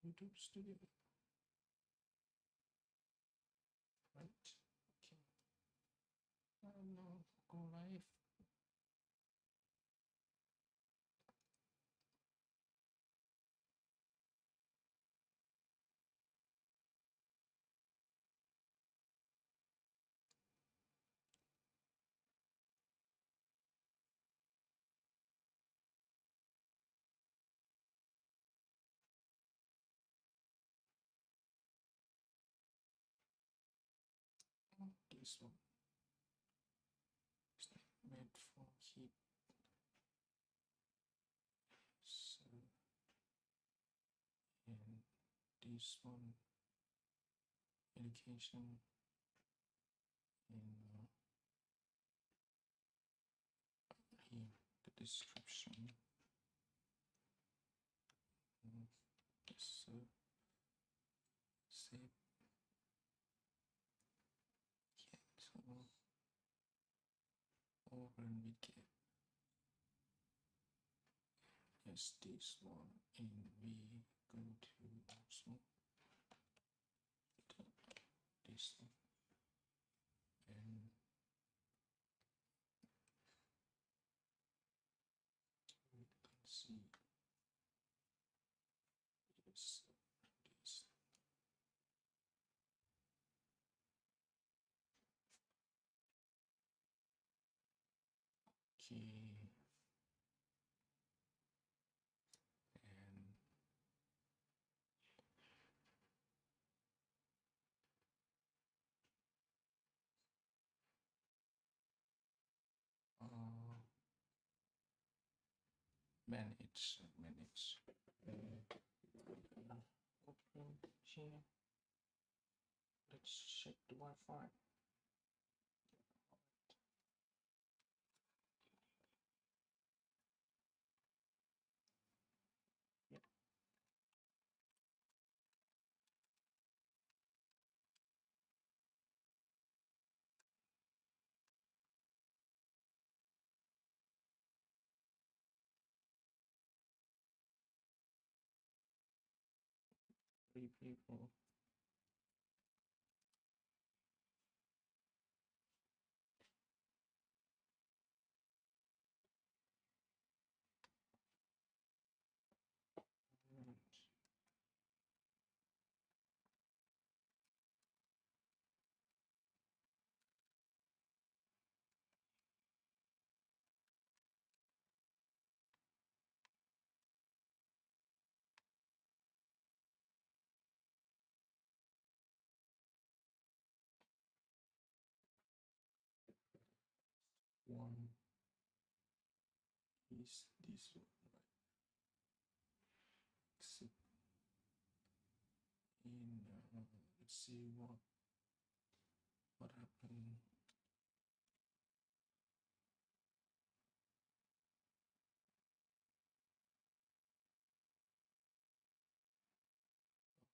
YouTube Studio. Right. Okay. Now go live. This one is made for heat. So, and this one education and here the description. So save. So open with gap. Yes, this one, and we go to also this one, and we can see yes, this. Okay, and manage. Open here. Let's check the Wi-Fi. Yep. Three people. Right. One is this one, right? Except in let's see what happened.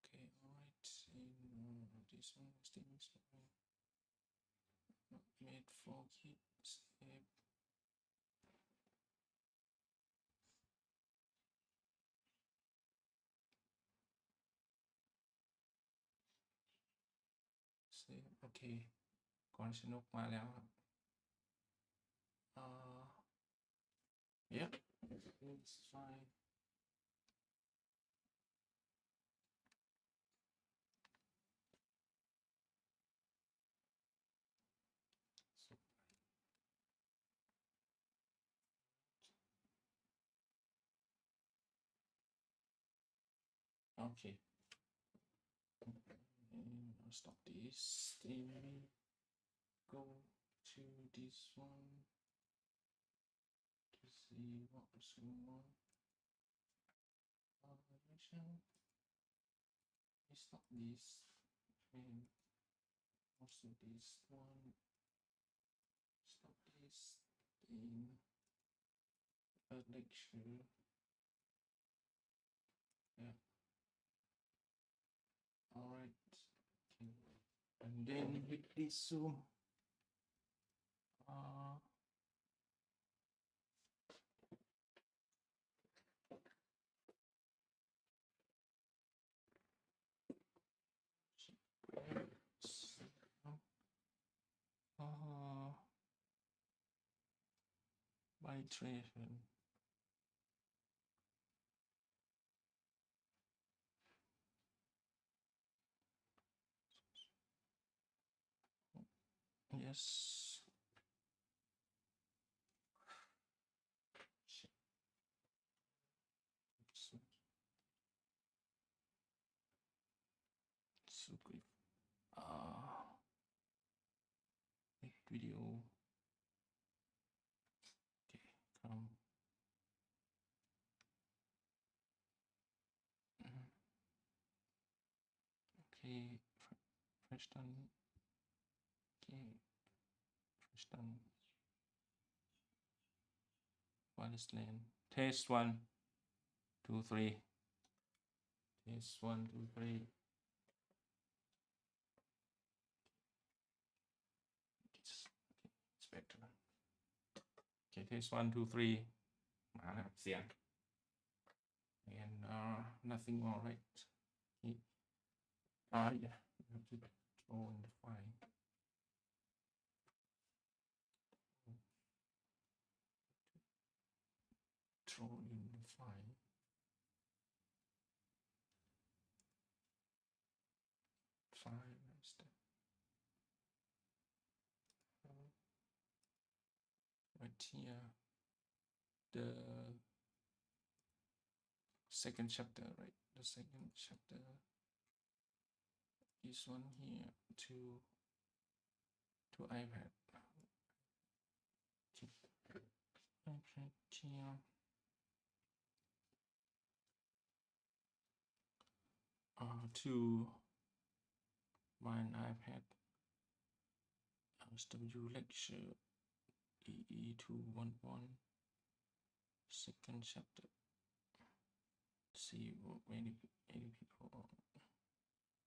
Okay, all right. In this one, things not made for kids. Save. Okay. ก่อนสนุกมาแล้วครับyeah, it's fine. So, okay. And I'll stop this. Then go to this one to see what's going on. We stop this and also this one. Stop this. Then a lecture. Yeah. All right. Okay. And then with this Zoom. iteration. Yes. So good. Make video. Okay, come. Okay, fresh done. Okay, fresh done. Wireless LAN. Test 1, 2, 3. Test 1, 2, 3. It's better. Okay, test 1, 2, 3. And nothing more, right? Okay. Yeah, you have to throw in the file. Throw in the file. Right here, the second chapter, right? The second chapter, this one here to iPad. iPad here. To one iPad. OBSNo2 lecture EE211 second chapter. See what many people.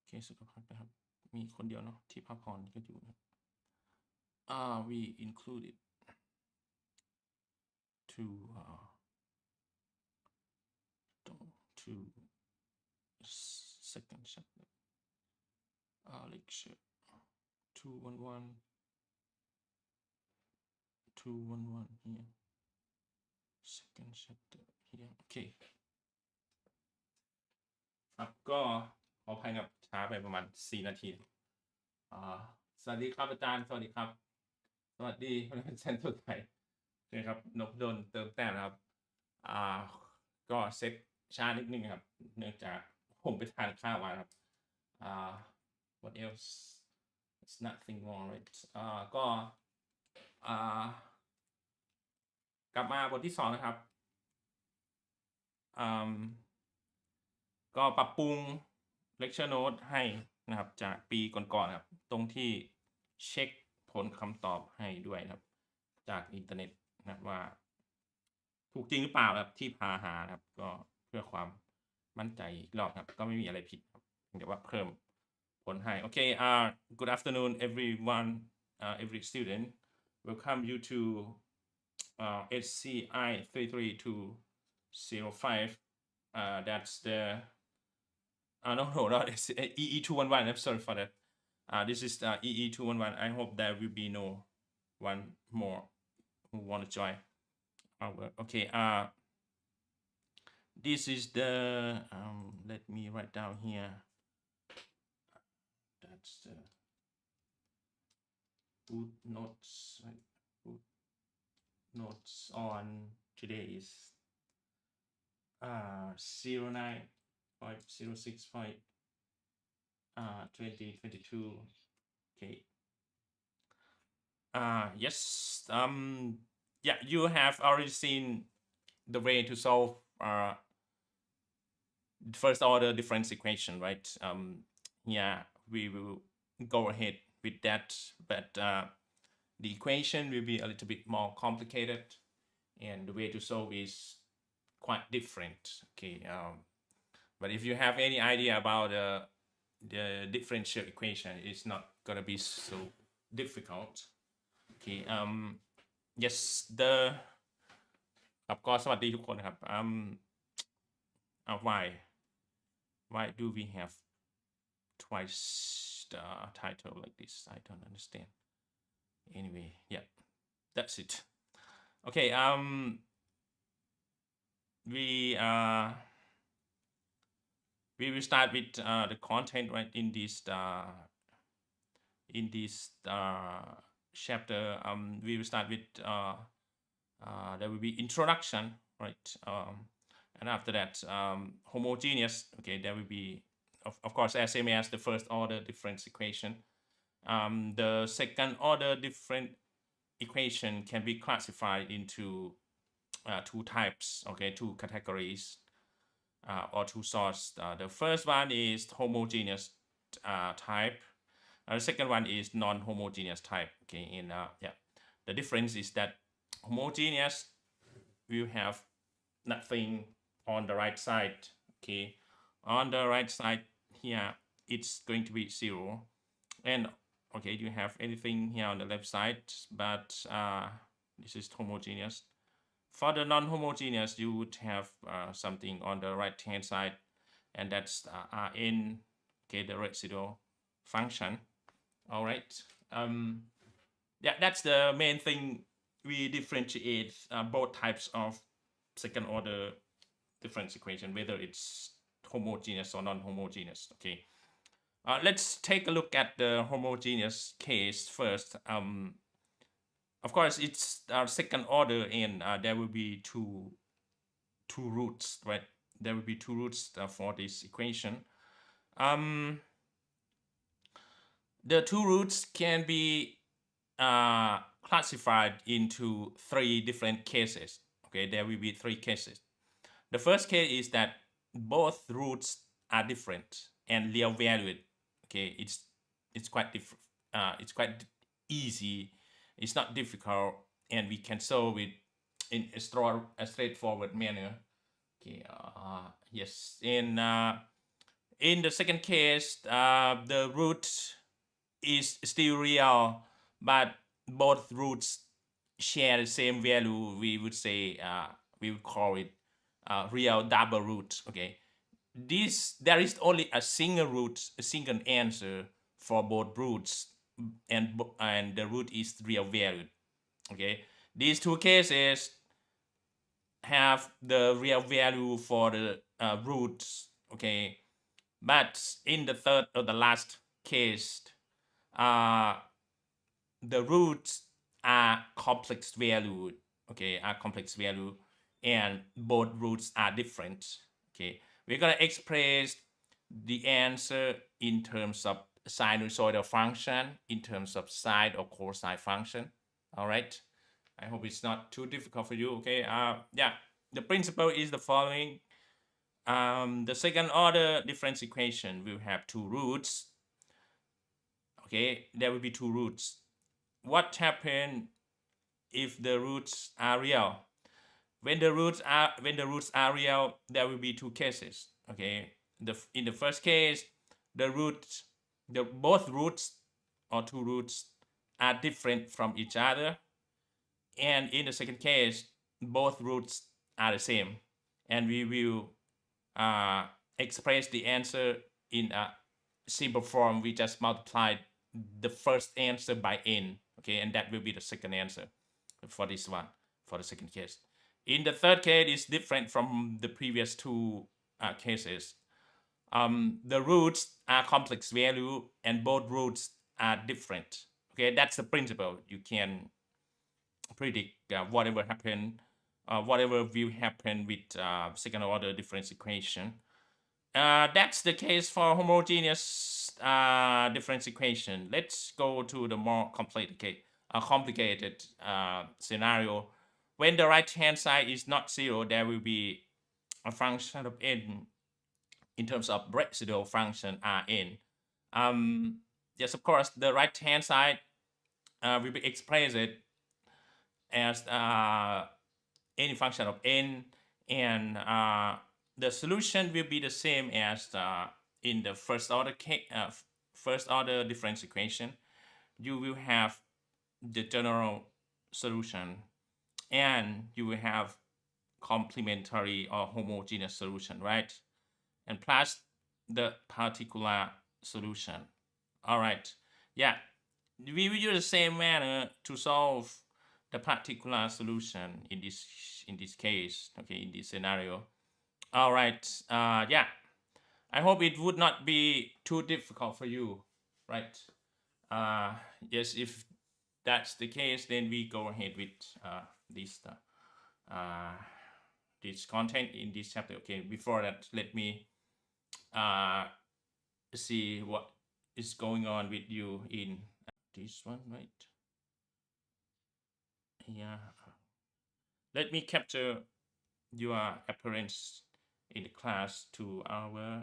เคสสุขภาพนะครับมีคนเดียวเนาะที่พักผ่อนก็อยู่นะ we included to second chapter lecture 211 here second chapter here โอเคครับก็ขออภัยกับช้าไปประมาณ4 นาทีสวัสดีครับอาจารย์สวัสดีครับสวัสดีอาจารย์ทุกท่านโอเคครับนพดลเติมแต้มนะครับก็เซตช้านิดนึงครับเนื่องจากผมไปทานข้าวมาครับwhat else it's nothing wrong right ก็กลับมาบทที่2นะครับก็ปรับปรุง lecture note ให้นะครับจากปีก่อนๆครับตรงที่เช็คผลคำตอบให้ด้วยนะครับจากอินเทอร์เน็ตนะครับว่าถูกจริงหรือเปล่าครับที่พาหาครับก็เพื่อความมั่นใจอีกรอบครับก็ไม่มีอะไรผิดครับเดี๋ยวว่าเพิ่มผลให้โอเคgood afternoon everyone every student welcome you to SCI 33205 that's the no not EE211 I'm sorry for that this is EE211 I hope there will be no one more who want to join our work okay this is the let me write down here that's the footnotes right footnotes on today is 09/06/2022 okay yes yeah you have already seen the way to solve first order difference equation right yeah we will go ahead with that but the equation will be a little bit more complicated and the way to solve is quite different okay but if you have any idea about the differential equation it's not gonna be so difficult okay yes the ครับก็สวัสดีทุกคนครับwhy do we have twice the title like this I don't understand anyway yeah that's it Okay, we will start with the content, right, in this chapter. We will start with there will be introduction, right, and after that homogeneous. Okay, there will be of course as same as the first order difference equation. The second order different equation can be classified into two types, okay, two categories or two sorts. The first one is homogeneous type. The second one is non-homogeneous type. Okay, in yeah, the difference is that homogeneous will have nothing on the right side. Okay, on the right side here it's going to be 0, and okay, you have anything here on the left side, but this is homogeneous. For the non-homogeneous, you would have something on the right hand side, and that's Rn, okay, the residual function. All right, yeah, that's the main thing. We differentiate both types of second order difference equation, whether it's homogeneous or non-homogeneous. Okay, let's take a look at the homogeneous case first. Of course, it's our second order, and there will be two roots, right? There will be two roots for this equation. The two roots can be classified into three different cases. Okay, there will be three cases. The first case is that both roots are different and real valued. Okay, it's quite different. It's quite easy. It's not difficult, and we can solve it in a straightforward manner. Okay. Yes. In the second case, the root is still real, but both roots share the same value. We would say we would call it real double root. Okay, there is only a single root, a single answer for both roots, and the root is real valued. Okay, these two cases have the real value for the roots. Okay, but in the third or the last case, the roots are complex valued. Okay, are complex value, and both roots are different. Okay, we're gonna express the answer in terms of sinusoidal function, in terms of sine or cosine function. All right, I hope it's not too difficult for you. Okay, yeah, the principle is the following. The second order difference equation will have two roots. Okay, there will be two roots. What happens if the roots are real? When the roots are real, there will be two cases. Okay, in the first case, both roots or two roots are different from each other, and in the second case, both roots are the same, and we will express the answer in a simple form. We just multiply the first answer by n. Okay, and that will be the second answer for this one, for the second case. In the third case, it's different from the previous two cases. The roots are complex value, and both roots are different. Okay, that's the principle. You can predict whatever will happen with second order difference equation. That's the case for homogeneous difference equation. Let's go to the more complicated scenario. When the right hand side is not 0, there will be a function of n in terms of residual function Rn. Yes, of course, the right hand side will be expressed as any function of n, and the solution will be the same as in the first order difference equation. You will have the general solution, and you will have complementary or homogeneous solution, right? And plus the particular solution. All right, yeah, we will use the same manner to solve the particular solution in this case, okay, in this scenario. All right, yeah, I hope it would not be too difficult for you, right? Yes, if that's the case, then we go ahead with this content in this chapter. Okay, before that, let me see what is going on with you in this one, right? Yeah, let me capture your appearance in the class to our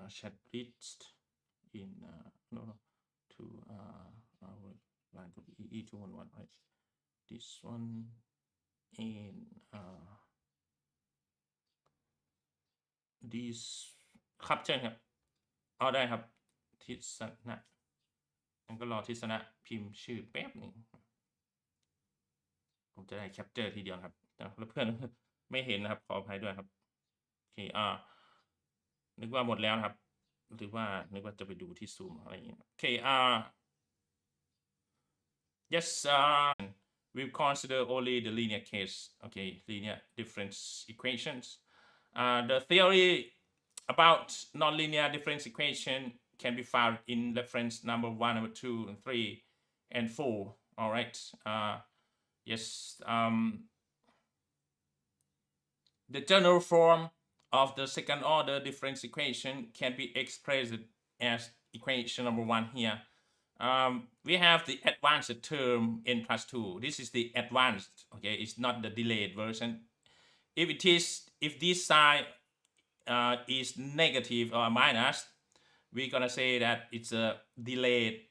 chat list in to our line group EE211, right? This one and this ครับเชิญครับเอาได้ครับทิศนะงั้นก็รอทิศนะพิมพ์ชื่อแป๊บหนึ่งผมจะได้แคปเจอร์ทีเดียวครับแล้วเพื่อน ไม่เห็นนะครับขออภัยด้วยครับโอเคนึกว่าหมดแล้วนะครับหรือว่านึกว่าจะไปดูที่ซูมอะไรอย่างเงี้ยโอเคyes we'll consider only the linear case, okay, linear difference equations. The theory about nonlinear difference equation can be found in reference number 1, number 2, and 3, and 4. All right. Yes. The general form of the second order difference equation can be expressed as equation number 1 here. We have the advanced term n plus 2. This is the advanced, okay, it's not the delayed version. If this sign is negative or minus, we're gonna say that it's a delayed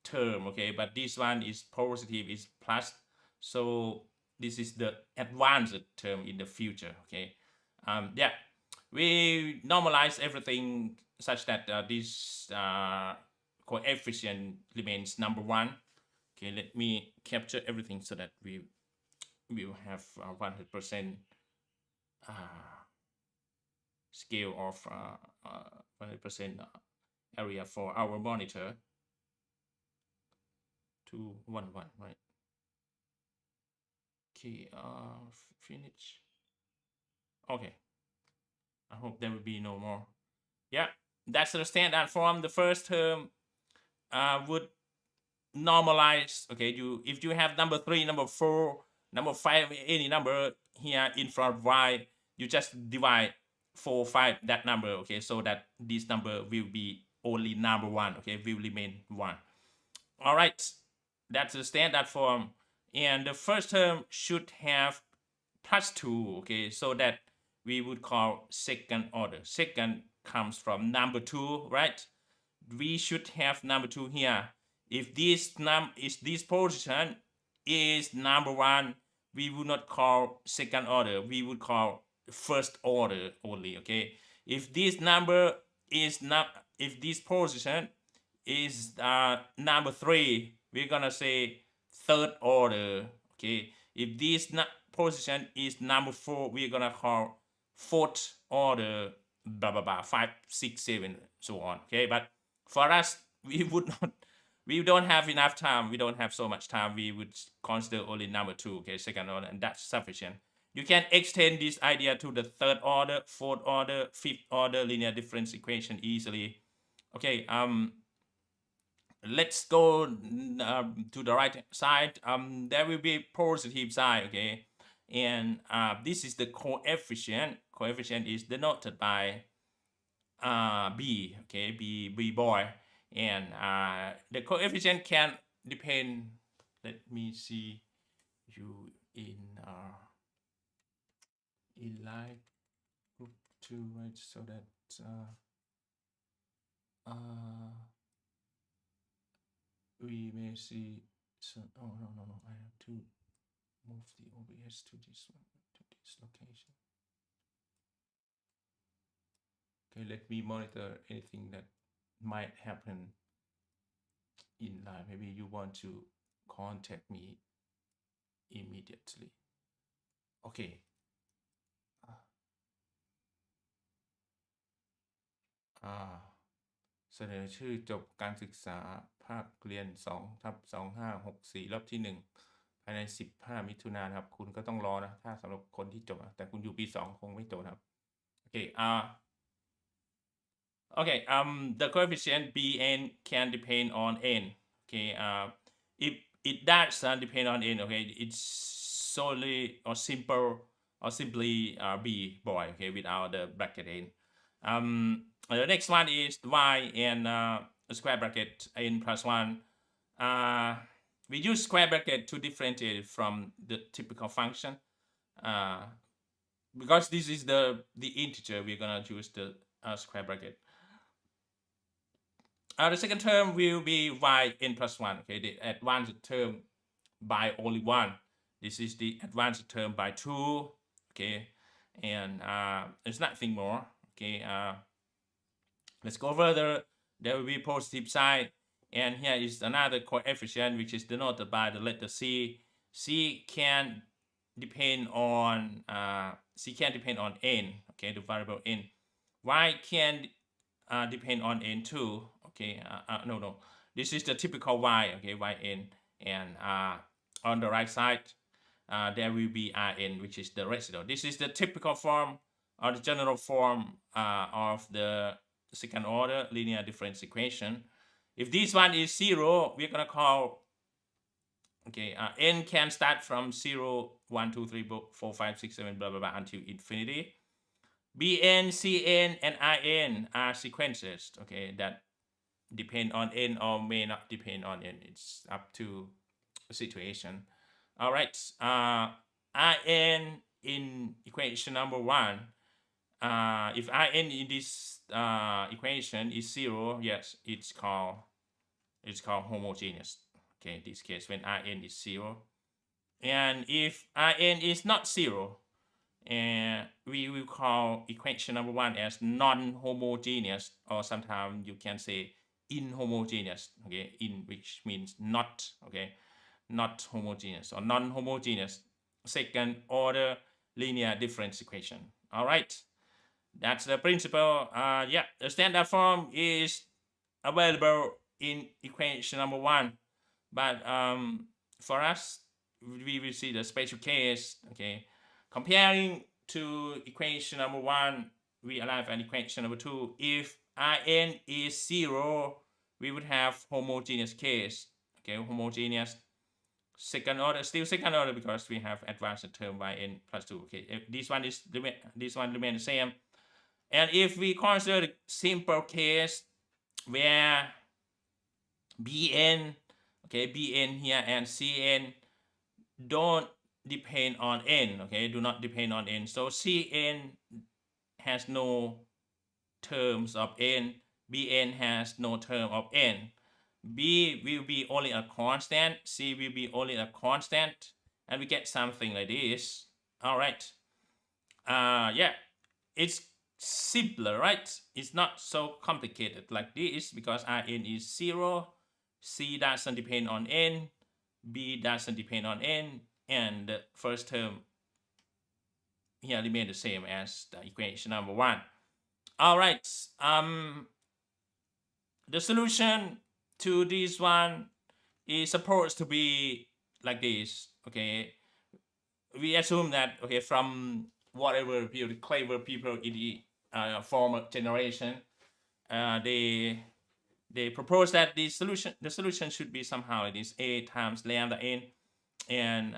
term, okay, but this one is positive, is plus, so this is the advanced term in the future, okay. Yeah, we normalize everything such that this coefficient remains number 1. Okay, let me capture everything so that we will have 100% scale of 100% area for our monitor. 211, right? Okay, finish. Okay, I hope there will be no more. Yeah, that's the standard form. The first term would normalize. Okay, if you have number 3, number 4, number 5, any number here in front of y, you just divide 4, 5 that number. Okay, so that this number will be only number 1. Okay, will remain 1. All right, that's the standard form, and the first term should have plus 2. Okay, so that we would call second order. Second comes from number 2, right? We should have number 2 here. If this position is number 1, we would not call second order, we would call first order only. Okay, if this number is not, if this position is number 3, we're gonna say third order. Okay, if this position is number 4, we're gonna call fourth order, blah blah blah, 5, 6, 7, so on. Okay, but for us, we don't have enough time, we don't have so much time, we would consider only number 2, okay, second order, and that's sufficient. You can extend this idea to the third order, fourth order, fifth order linear difference equation easily. Okay, let's go to the right side. There will be positive side, okay, and this is the coefficient. Coefficient is denoted by b, okay, b boy, and the coefficient can depend. Let me see you in line group 2, right? So that we may see. So no, I have to move the OBS to this one, to this location. Okay, let me monitor anything that might happen in live. Maybe you want to contact me immediately. Okay. เสนอชื่อจบการศึกษาภาคเรียน 2/2564 รอบที่ 1 ภายใน 15 มิถุนายนครับคุณก็ต้องรอนะถ้าสำหรับคนที่จบแต่คุณอยู่ปี 2 คงไม่จบครับโอเคokay the coefficient bn can depend on n okay if it does depend on n okay it's solely or simply b boy okay without the bracket n the next one is y and square bracket n plus 1 we use square bracket to differentiate from the typical function because this is the integer we're gonna use the square bracket. The second term will be yn plus 1. Okay, the advanced term by only 1. This is the advanced term by 2. Okay, and there's nothing more. Okay, let's go further. There will be positive side, and here is another coefficient which is denoted by the letter c. C can depend on n. Okay, the variable n. Y can depend on n too. Okay, no. This is the typical y. Okay, yn, and on the right side, there will be rn, which is the residual. This is the typical form or the general form of the second order linear differential equation. If this one is 0, we're gonna call n can start from 0, 1, 2, 3, 4, 5, 6, 7, blah blah blah until infinity. Bn, Cn, and Rn are sequences, okay, that depend on n or may not depend on n. It's up to the situation. All right, Rn in equation number 1. If Rn in this equation is 0, yes, it's called homogeneous. Okay, in this case when Rn is 0, and if Rn is not 0. And we will call equation number 1 as non-homogeneous, or sometimes you can say inhomogeneous. Okay, in which means not. Okay, not homogeneous or non-homogeneous second order linear differential equation. All right, that's the principle. Yeah, the standard form is available in equation number 1, but for us we will see the special case. Okay, comparing to equation number 1, we arrive at equation number 2. If Rn is 0, we would have homogeneous case. Okay, homogeneous second order, still second order because we have advanced term yn plus 2. Okay, this one remains the same. And if we consider the simple case where bn, okay, bn here and cn don't depend on n, okay, do not depend on n. So Cn has no terms of n, Bn has no term of n. B will be only a constant, C will be only a constant, and we get something like this. All right. Yeah, it's simpler, right? It's not so complicated like this because Rn is 0, C doesn't depend on n, B doesn't depend on n, and the first term here remain the same as the equation number 1. All right, the solution to this one is supposed to be like this. Okay, we assume that, okay, from whatever the clever people in the former generation, they propose that the solution should be somehow like this: a times lambda n. And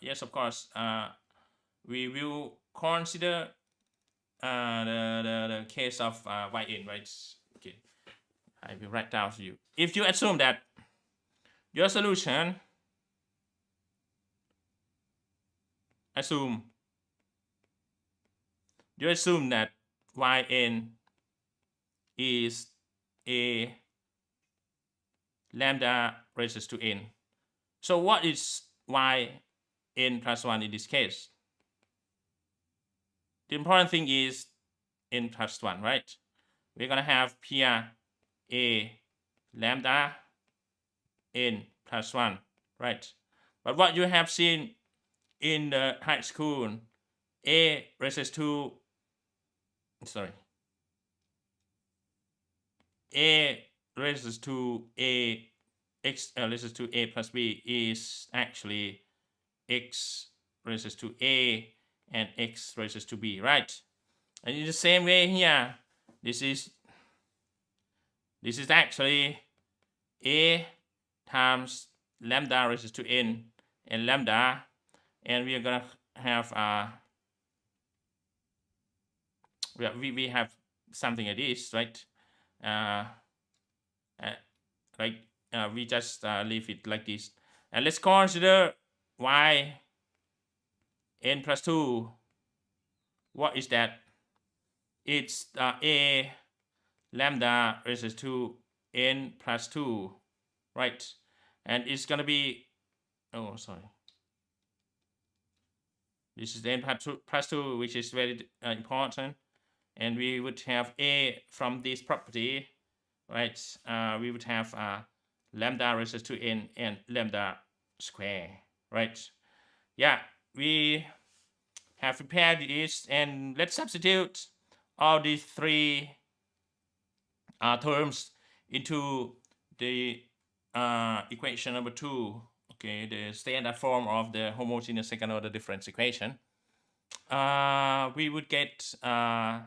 yes, of course, we will consider the case of yn, right? Okay, I will write down for you. If you assume that your solution assume that yn is a lambda raises to n. So what is yn plus 1 in this case? The important thing is n plus 1, right? We're gonna have here a lambda n plus 1, right? But what you have seen in the high school, a raises to, sorry, a raised to a x raised to a plus b is actually x raised to a and x raised to b, right? And in the same way here, this is actually a times lambda raised to n and lambda, and we are gonna have we have something like this, right? We just leave it like this, and let's consider y n plus 2. What is that? It's a lambda raised to n plus 2, right? And it's gonna be, oh sorry, this is n plus 2, which is very important, and we would have a from this property, right? We would have lambda raised to n and lambda square, right? Yeah, we have prepared this, and let's substitute all these three terms into the equation number 2. Okay, the standard form of the homogeneous second order difference equation. We would get a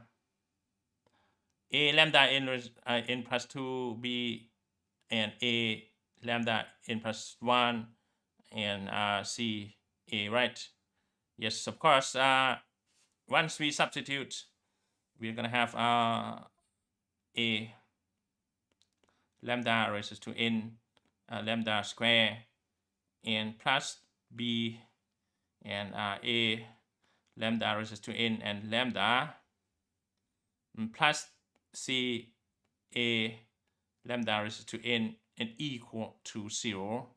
lambda n plus 2 b and a lambda n plus 1 and c a, right? Yes, of course. Once we substitute, we're gonna have a lambda raised to n lambda square and plus b and a lambda raised to n and lambda plus c a lambda raised to n and equal to 0.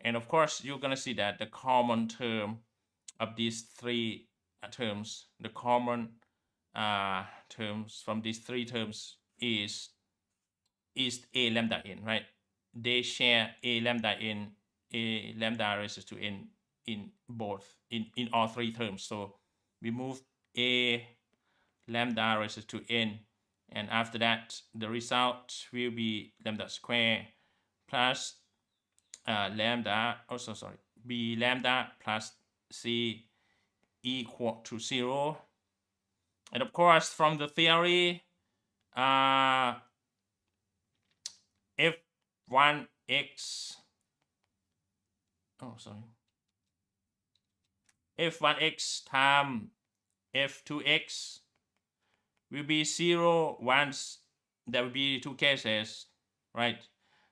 And of course, you're gonna see that the common term of these three terms, the common terms from these three terms is a lambda n, right? They share a lambda n, a lambda raised to n in both, in all three terms. So we move a lambda raised to n, and after that the result will be lambda square plus lambda, also sorry, b lambda plus c equal to 0. And of course, from the theory, f1x, f1x times f2x will be 0 once there will be two cases, right?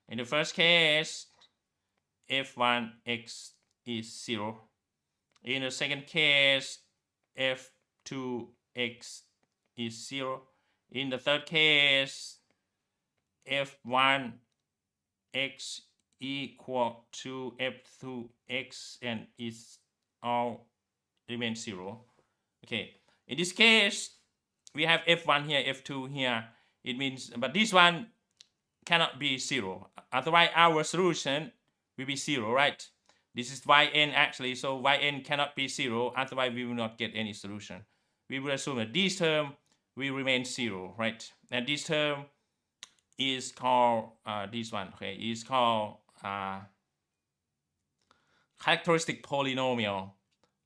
In the first case, f1x is 0. In the second case, f2x is 0. In the third case, f1x equal to f2x and is all remains 0. Okay, in this case, we have f1 here, f2 here. It means, but this one cannot be 0. Otherwise, our solution will be 0, right? This is yn actually, so yn cannot be 0. Otherwise, we will not get any solution. We will assume that this term will remain 0, right? And this term is called this one. Okay, is called characteristic polynomial.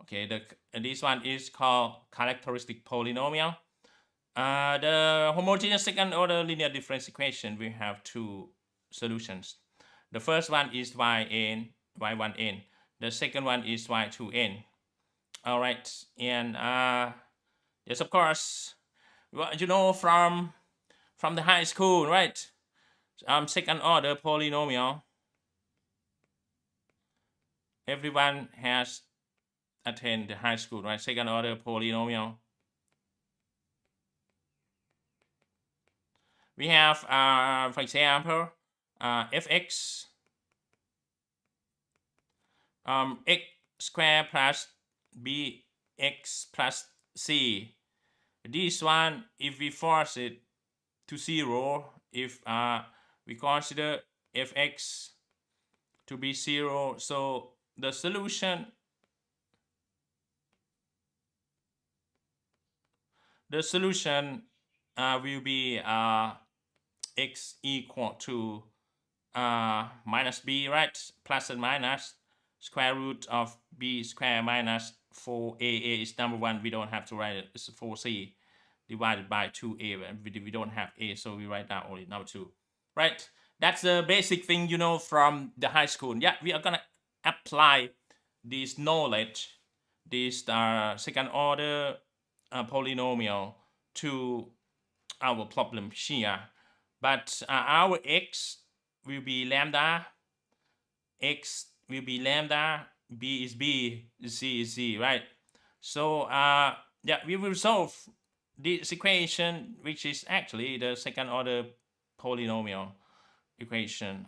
Okay, this one is called characteristic polynomial. The homogeneous second order linear difference equation, we have two solutions. The first one is yn, y1n. The second one is y2n. All right, and yes, of course, you know from the high school, right? Second order polynomial. Everyone has attended the high school, right? Second order polynomial. We have, for example, fx x squared plus bx plus c. This one, if we force it to 0, if we consider fx to be 0, so the solution will be x equal to minus b, right? Plus and minus square root of b squared minus 4a is number 1. We don't have to write it. It's 4c divided by 2a. We don't have a, so we write down only number 2, right? That's the basic thing you know from the high school. Yeah, we are gonna apply this knowledge, this second order polynomial to our problem here. But our x will be lambda, x will be lambda, b is b, c is c, right? So yeah, we will solve this equation, which is actually the second order polynomial equation.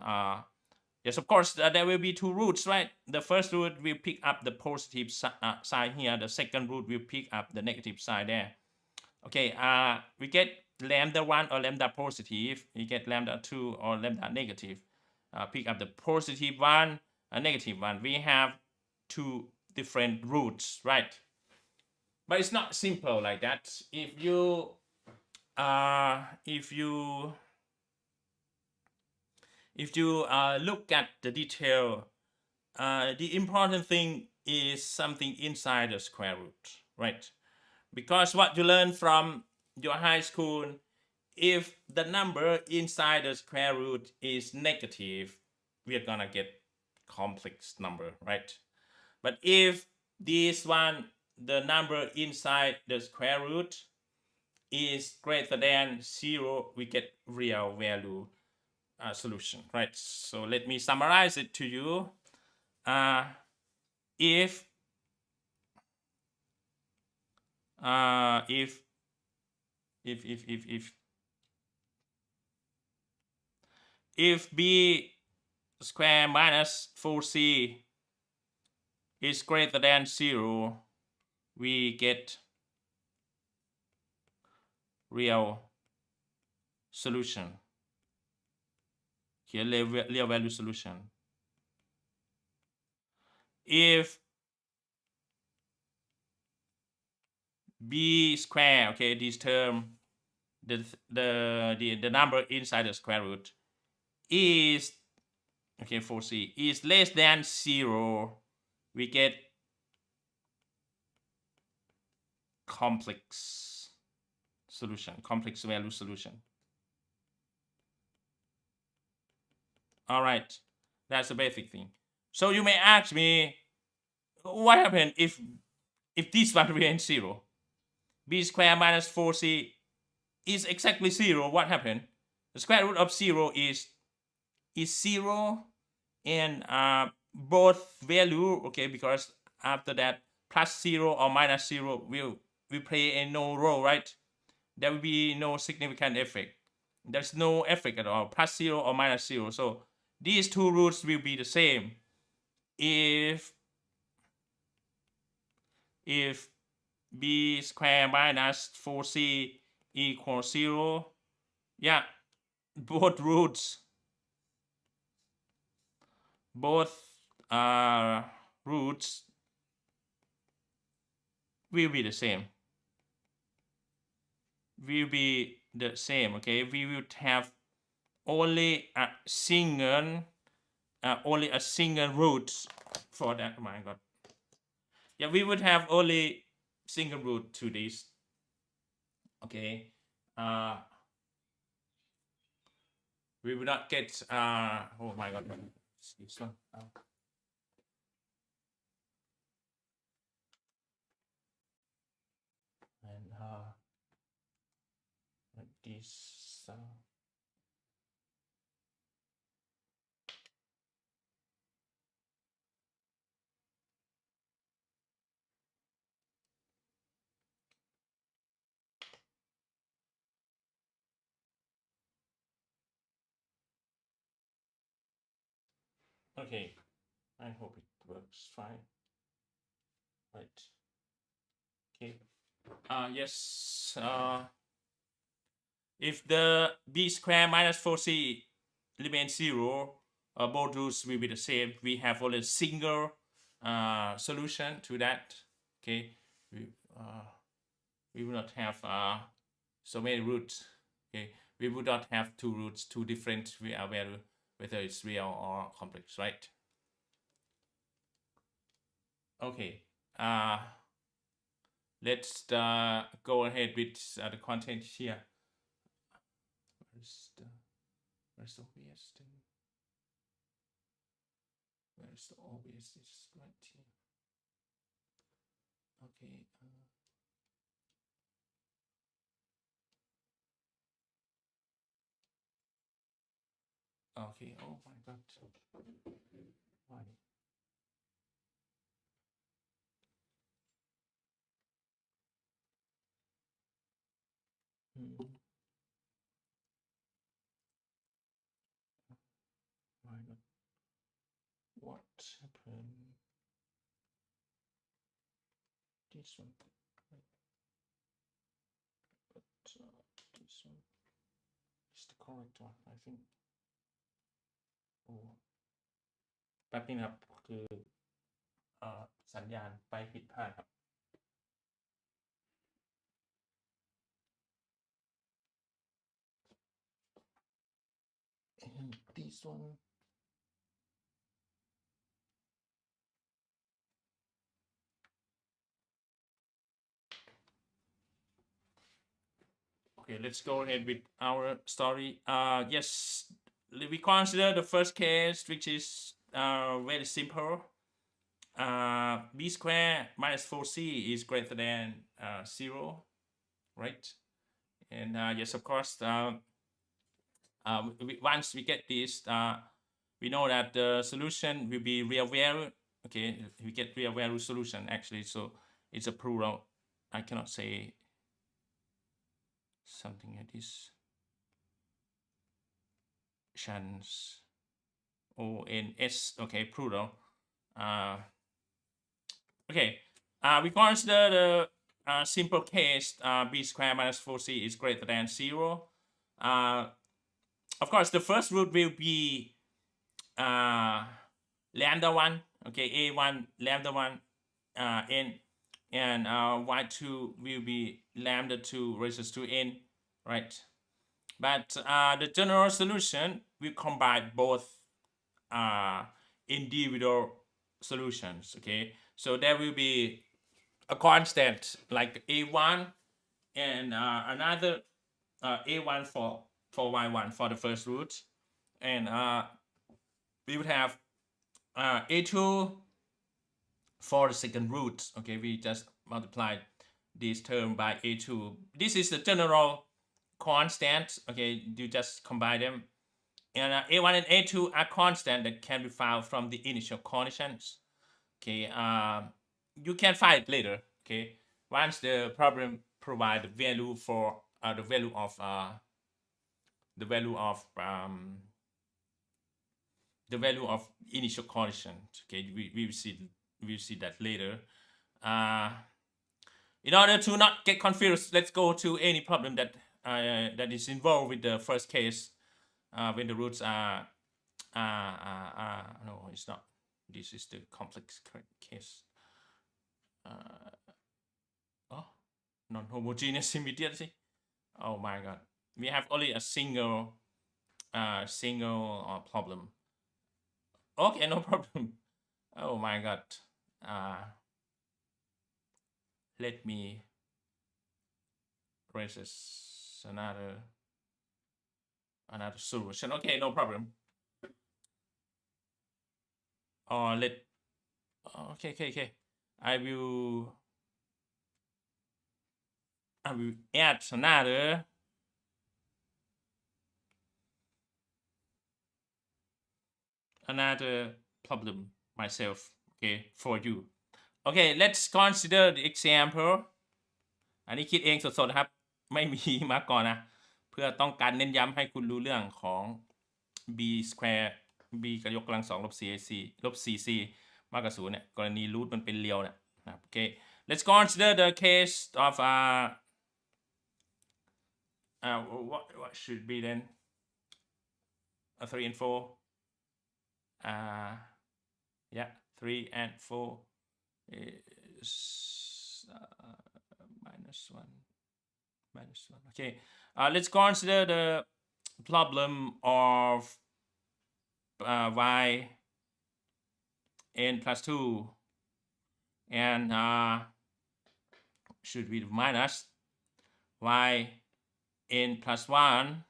Yes, of course, there will be 2 roots, right? The first root will pick up the positive side here. The second root will pick up the negative side there. Okay, we get lambda 1 or lambda positive. We get lambda 2 or lambda negative. Pick up the positive 1 and negative 1. We have 2 different roots, right? But it's not simple like that. If you look at the detail, the important thing is something inside the square root, right? Because what you learn from your high school, if the number inside the square root is negative, we are gonna get complex number, right? But if this one, the number inside the square root is greater than 0, we get real value solution, right? So let me summarize it to you. If b squared minus 4c is greater than 0, we get real solution. Here, real value solution. If b squared, okay, this term, the number inside the square root is, okay, 4c is less than 0, we get complex solution, complex value solution. All right, that's the basic thing. So you may ask me, what happens if this one remains 0? B squared minus 4c is exactly 0. What happened? The square root of 0 is 0, and both value, okay, because after that plus 0 or minus 0 will play no role, right? There will be no significant effect. There's no effect at all, plus 0 or minus 0. So these 2 roots will be the same. If b squared minus 4c equals 0, yeah, both roots will be the same. Will be the same. Okay, we will have only a single root for that. Oh my god. Yeah, we would have only single root to this. Okay. We will not get oh my god. This one. And like this. Okay, I hope it works fine. Right. Okay. Yes. If the b squared minus 4c remains 0, both roots will be the same. We have only a single solution to that. Okay. We will not have so many roots. Okay. we would not have two roots, two different value, whether it's real or complex, right? Okay. Let's go ahead with the content here. Where's the OBS thing? Where's the OBS? It's right here. Okay. Okay. Oh my God. Why? My God. What happened? This one. But this one is the correct one, I think. Oh. แป๊บนึงครับคือสัญญาณไปผิดพลาดครับ and this one okay, let's go ahead with our story. Yes, we consider the first case, which is very simple. B squared minus 4c is greater than 0, right? And yes, of course, once we get this, we know that the solution will be real value. Okay, we get real value solution actually, so it's a plural. I cannot say something like this. Chance ONS, okay, plural. Okay, we consider the simple case b squared minus 4c is greater than 0. Of course, the first root will be lambda 1, okay, a1 lambda 1 n, and y2 will be lambda 2 raised to n, right? But the general solution will combine both individual solutions, okay? So there will be a constant like a1 and another a1 for y1 for the first root, and we would have a2 for the second root. Okay, we just multiplied this term by a2. This is the general constant. Okay, you just combine them, and a1 and a2 are constant that can be found from the initial conditions. Okay, you can find it later. Okay, once the problem provide the value for the value of initial conditions. Okay, we will see that later. In order to not get confused, let's go to any problem that that is involved with the first case when the roots are no, it's not. This is the complex case. Non-homogeneous immediacy. Oh my God, we have only a single problem. Okay, no problem. Oh my God. Let me raise another solution. Okay, no problem. Or okay. I will add another problem myself, okay, for you. Okay, let's consider the example. อันนี้คิดเองสดๆนะครับ ไม่มีมาก่อนนะ เพื่อต้องการเน้นย้ำให้คุณรู้เรื่องของ b square b กับยกกำลัง2ลบ 4ac ลบ 4c มากกว่า0เนี่ยกรณีรูทมันเป็นเรียวเนี่ยนะครับ โอเค let's consider the case of what should be then 3 and 4 yeah, 3 and 4 is -1 minus 1. Okay, let's consider the problem of y n plus 2 and should be minus y n plus 1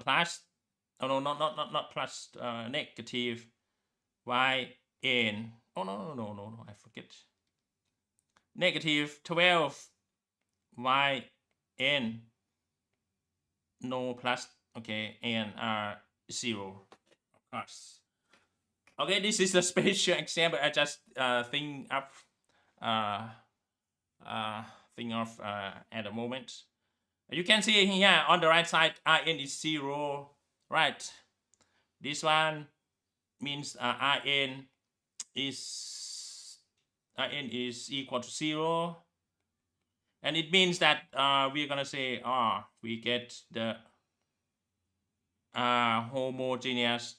plus, oh no, not plus, negative y n, oh no, I forget, negative 12 y n no plus, okay, and 0 plus. Okay, this is a special example. I just think of at the moment. You can see here on the right side, Rn is 0, right? This one means Rn is equal to 0, and it means that we're gonna say we get the homogeneous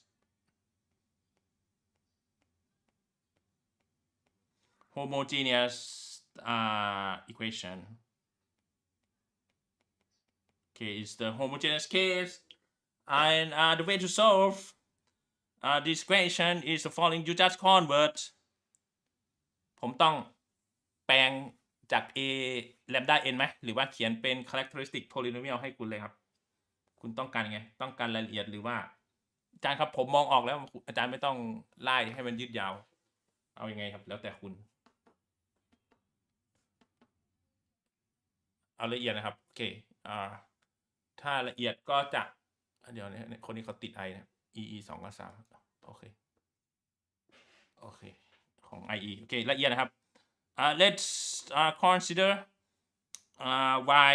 equation. Okay, it's the homogeneous case, and the way to solve this equation is the following. You just convert ผมต้องแปลงจาก a lambda n ไหมหรือว่าเขียนเป็น characteristic polynomial ให้คุณเลยครับคุณต้องการไงต้องการรายละเอียดหรือว่าอาจารย์ครับผมมองออกแล้วอาจารย์ไม่ต้องไล่ให้มันยืดยาวเอายังไงครับแล้วแต่คุณเอาละเอียดนะครับโอเคถ้าละเอียดก็จะเดี๋ยวนี้คนนี้เขาติด i นะ EE213 โอเคของ IE โอเคละเอียดนะครับlet's consider y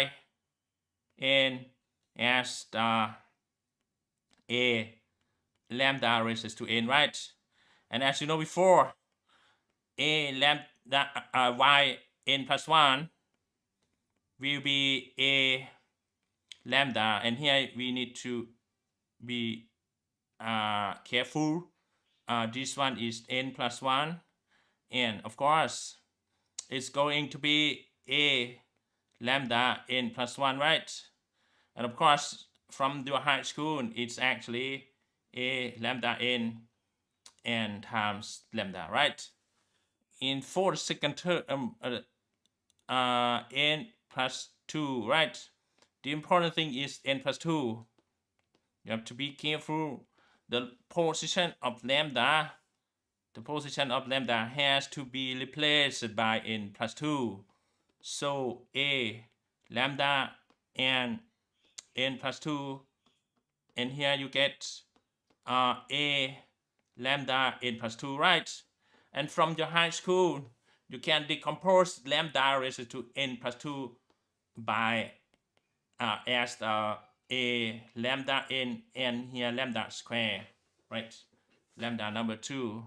n as a lambda raised to n, right? And as you know before, a lambda y n plus 1 will be a lambda, and here we need to be careful. This one is n plus 1, and of course it's going to be a lambda n plus 1, right? And of course from your high school it's actually a lambda n and times lambda, right? For the second term n plus 2, right? The important thing is n plus 2. You have to be careful. The position of lambda has to be replaced by n plus 2. So a lambda and n plus 2, and here you get a lambda n plus 2, right? And from your high school you can decompose lambda raised to n plus 2 by as a lambda n and here lambda square, right? Lambda number 2.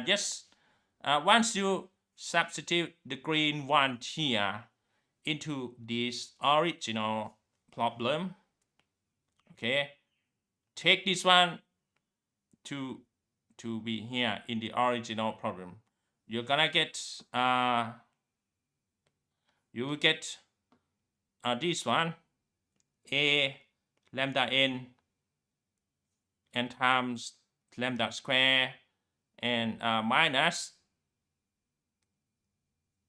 Yes, once you substitute the green one here into this original problem, okay, take this one to be here in the original problem. You're gonna get you will get this one, a lambda n and times lambda square and minus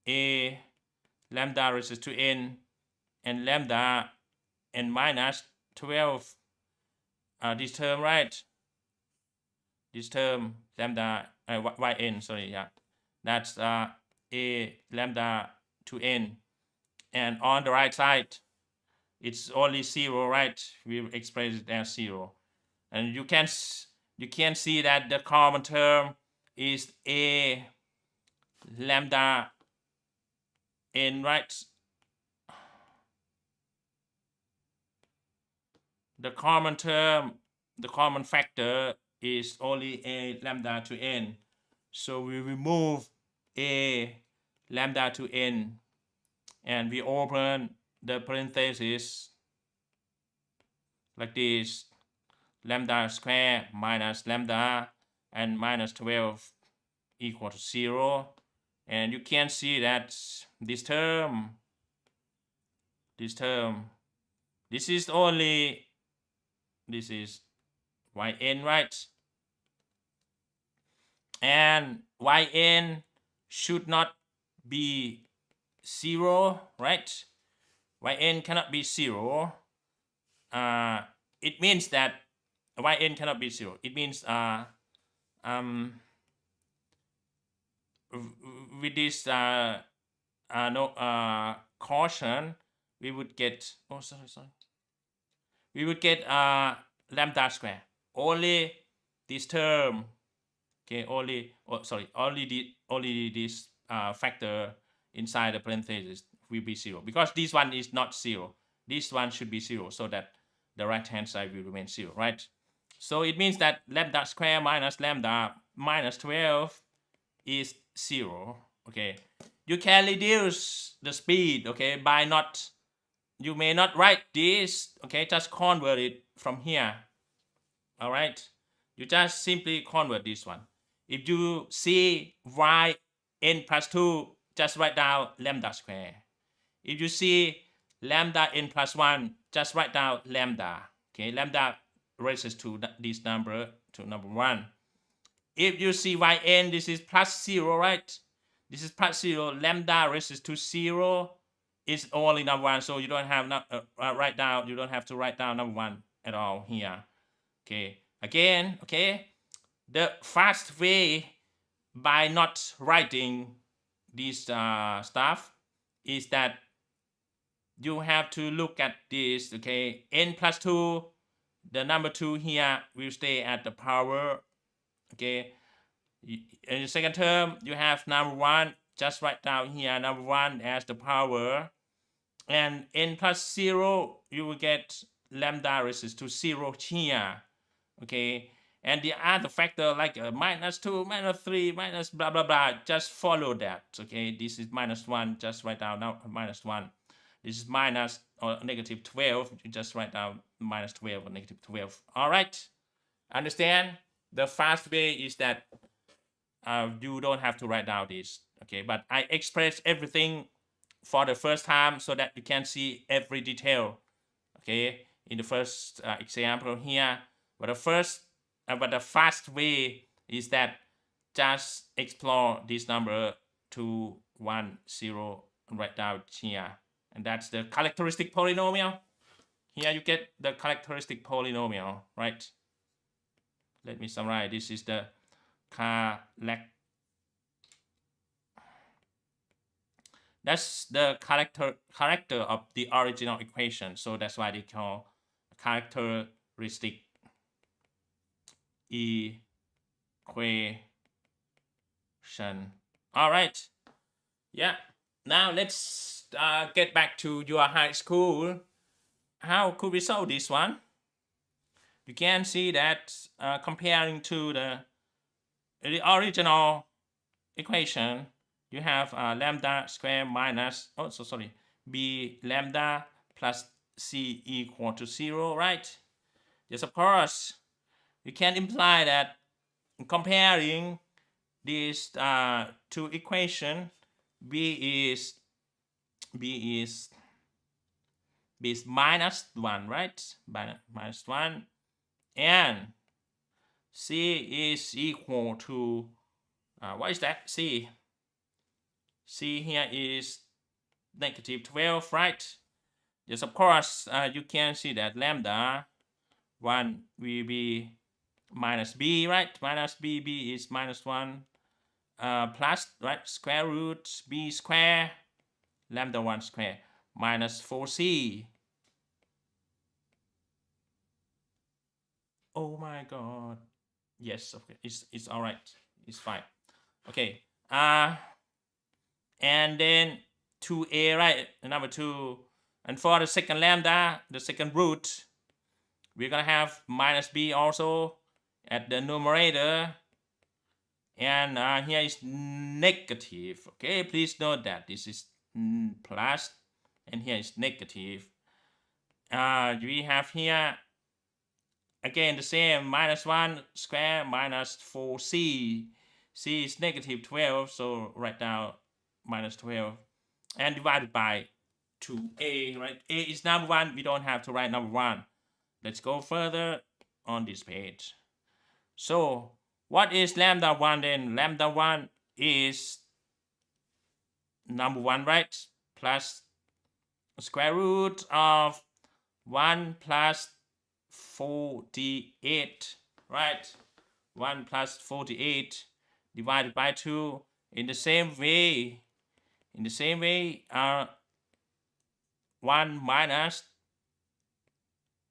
a lambda raised to n and lambda and minus 12 this term, right? This term lambda yn, sorry, yeah, that's a lambda to n, and on the right side it's only 0, right? We express it as 0, and you can see that the common term is a lambda n, right? The common factor is only a lambda to n, so we remove a lambda to n and we open the parenthesis like this, lambda square minus lambda and minus 12 equal to 0, and you can see that this term this term. This is only, this is yn, right? And yn should not be 0, right? Yn cannot be 0. It means that yn cannot be 0. It means with this caution, we would get, we would get lambda square. Only this term, okay, only this factor inside the parentheses will be 0, because this one is not 0. This one should be 0, so that the right hand side will remain 0, right? So it means that lambda square minus lambda minus 12 is 0. Okay, you can reduce the speed, okay, by not, you may not write this, okay, just convert it from here. All right, you just simply convert this one. If you see yn plus 2, just write down lambda square. If you see lambda n plus 1, just write down lambda. Okay, lambda raises to this number, to number 1. If you see yn, this is plus 0, right? This is plus 0. Lambda raises to 0 is only number 1, so you don't have write down. You don't have to write down number 1 at all here. Okay. Again, okay. The fast way by not writing this stuff is that you have to look at this. Okay, n plus 2. The number 2 here will stay at the power. Okay, in the second term, you have number 1. Just write down here number 1 as the power. And n plus 0, you will get lambda raises to 0 here. Okay, and the other factor like minus 2, minus 3, minus blah, blah, blah, just follow that. Okay, this is minus 1, just write down now minus 1. This is minus or negative 12, you just write down minus 12 or negative 12. All right, understand? The fast way is that you don't have to write down this. Okay, but I express everything for the first time so that you can see every detail. Okay, in the first example here, but the fast way is that just explore this number 2, 1, 0 and write down here, and that's the characteristic polynomial. Here you get the characteristic polynomial, right? Let me summarize. This is the that's the character of the original equation. So that's why they call characteristic equation. All right. Yeah. Now let's get back to your high school. How could we solve this one? You can see that comparing to the original equation, you have lambda square minus, b lambda plus c equal to 0, right? Yes, of course. You can imply that comparing these two equations, b is minus 1, right? Minus 1, and c is equal to what is that? C here is negative 12, right? Yes, of course, you can see that lambda 1 will be minus b, right? Minus b is minus 1 plus, right? Square root b square lambda 1 square minus 4c. Oh my god. Yes, okay, it's all right. It's fine. Okay. And then 2a, right? Number 2. And for the second lambda, the second root, we're gonna have minus b also at the numerator. And here is negative. Okay, please note that this is plus, and here is negative. We have here again the same, minus 1 square minus 4c. c is negative 12, so write down minus 12, and divided by to A, right? A is number 1. We don't have to write number 1. Let's go further on this page. So what is lambda 1 then? Lambda 1 is number 1, right? Plus square root of 1 plus 48, right? 1 plus 48 divided by 2. In the same way, 1 minus,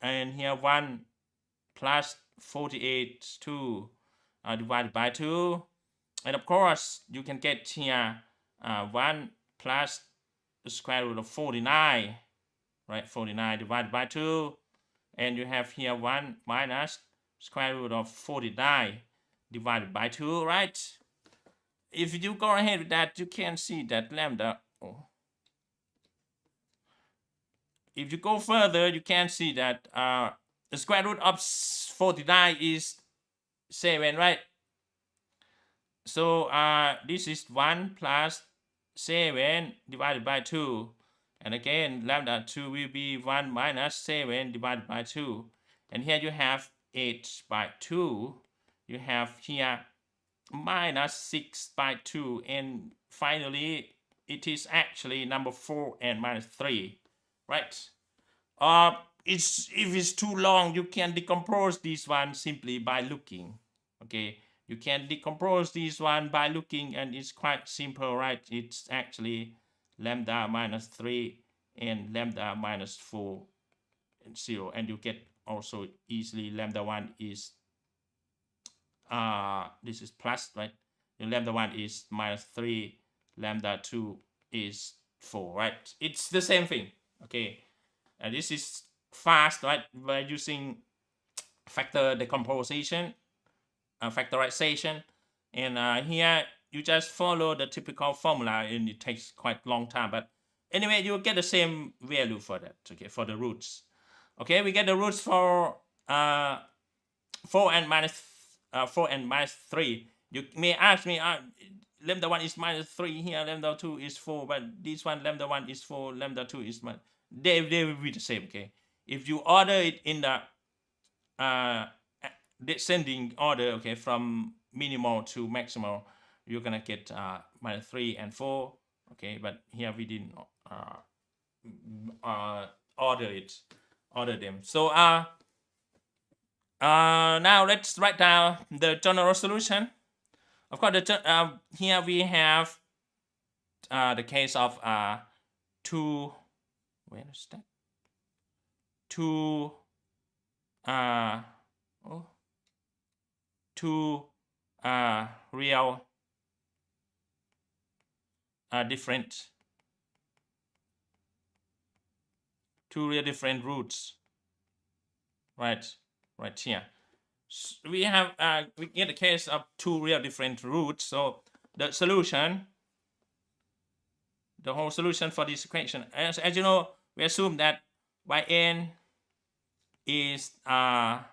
and here 1 plus 48, 2 divided by 2. And of course, you can get here 1 plus the square root of 49, right? 49 divided by 2. And you have here 1 minus square root of 49 divided by 2, right? If you go ahead with that, you can see that lambda. If you go further, you can see that the square root of 49 is 7, right? So this is 1 plus 7 divided by 2. And again, lambda 2 will be 1 minus 7 divided by 2. And here you have 8 by 2. You have here minus 6 by 2. And finally, it is actually number 4 and minus 3. Right? If it's too long, you can decompose this one simply by looking. Okay? You can decompose this one by looking, and it's quite simple, right? It's actually lambda minus 3 and lambda minus 4 and 0. And you get also easily lambda 1 is, this is plus, right? And lambda 1 is minus 3, lambda 2 is 4, right? It's the same thing, okay? And this is fast, right? By using factor decomposition, factorization. And here you just follow the typical formula, and it takes quite a long time. But anyway, you get the same value for that, okay, for the roots. Okay, we get the roots for 4 and minus 3. You may ask me, lambda 1 is minus 3 here, lambda 2 is 4, but this one, lambda 1 is 4, lambda 2 is minus. They will be the same, okay? If you order it in the descending order, okay, from minimal to maximal, you're gonna get minus 3 and 4, okay? But here we didn't order them. So now let's write down the general solution. Of course, here we have the case of two real different roots, right here. So we have we get the case of 2 real different roots. So the solution, the whole solution for this equation, as you know, we assume that yn is a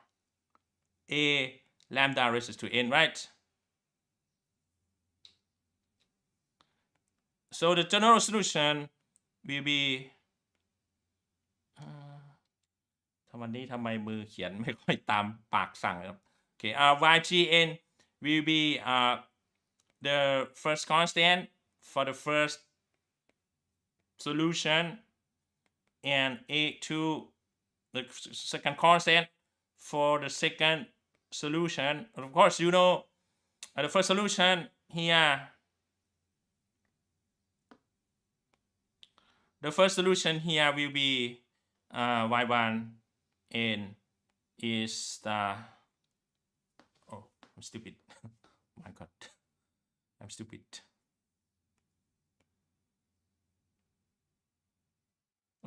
lambda raised to n, right? So the general solution will be วันนี้ทำไมมือเขียนไม่ค่อยตามปากสั่งครับ okay, ygn will be the first constant for the first solution, and a2 the second constant for the second solution. Of course, you know the first solution here, will be y1 n is the, oh, I'm stupid. My God, I'm stupid.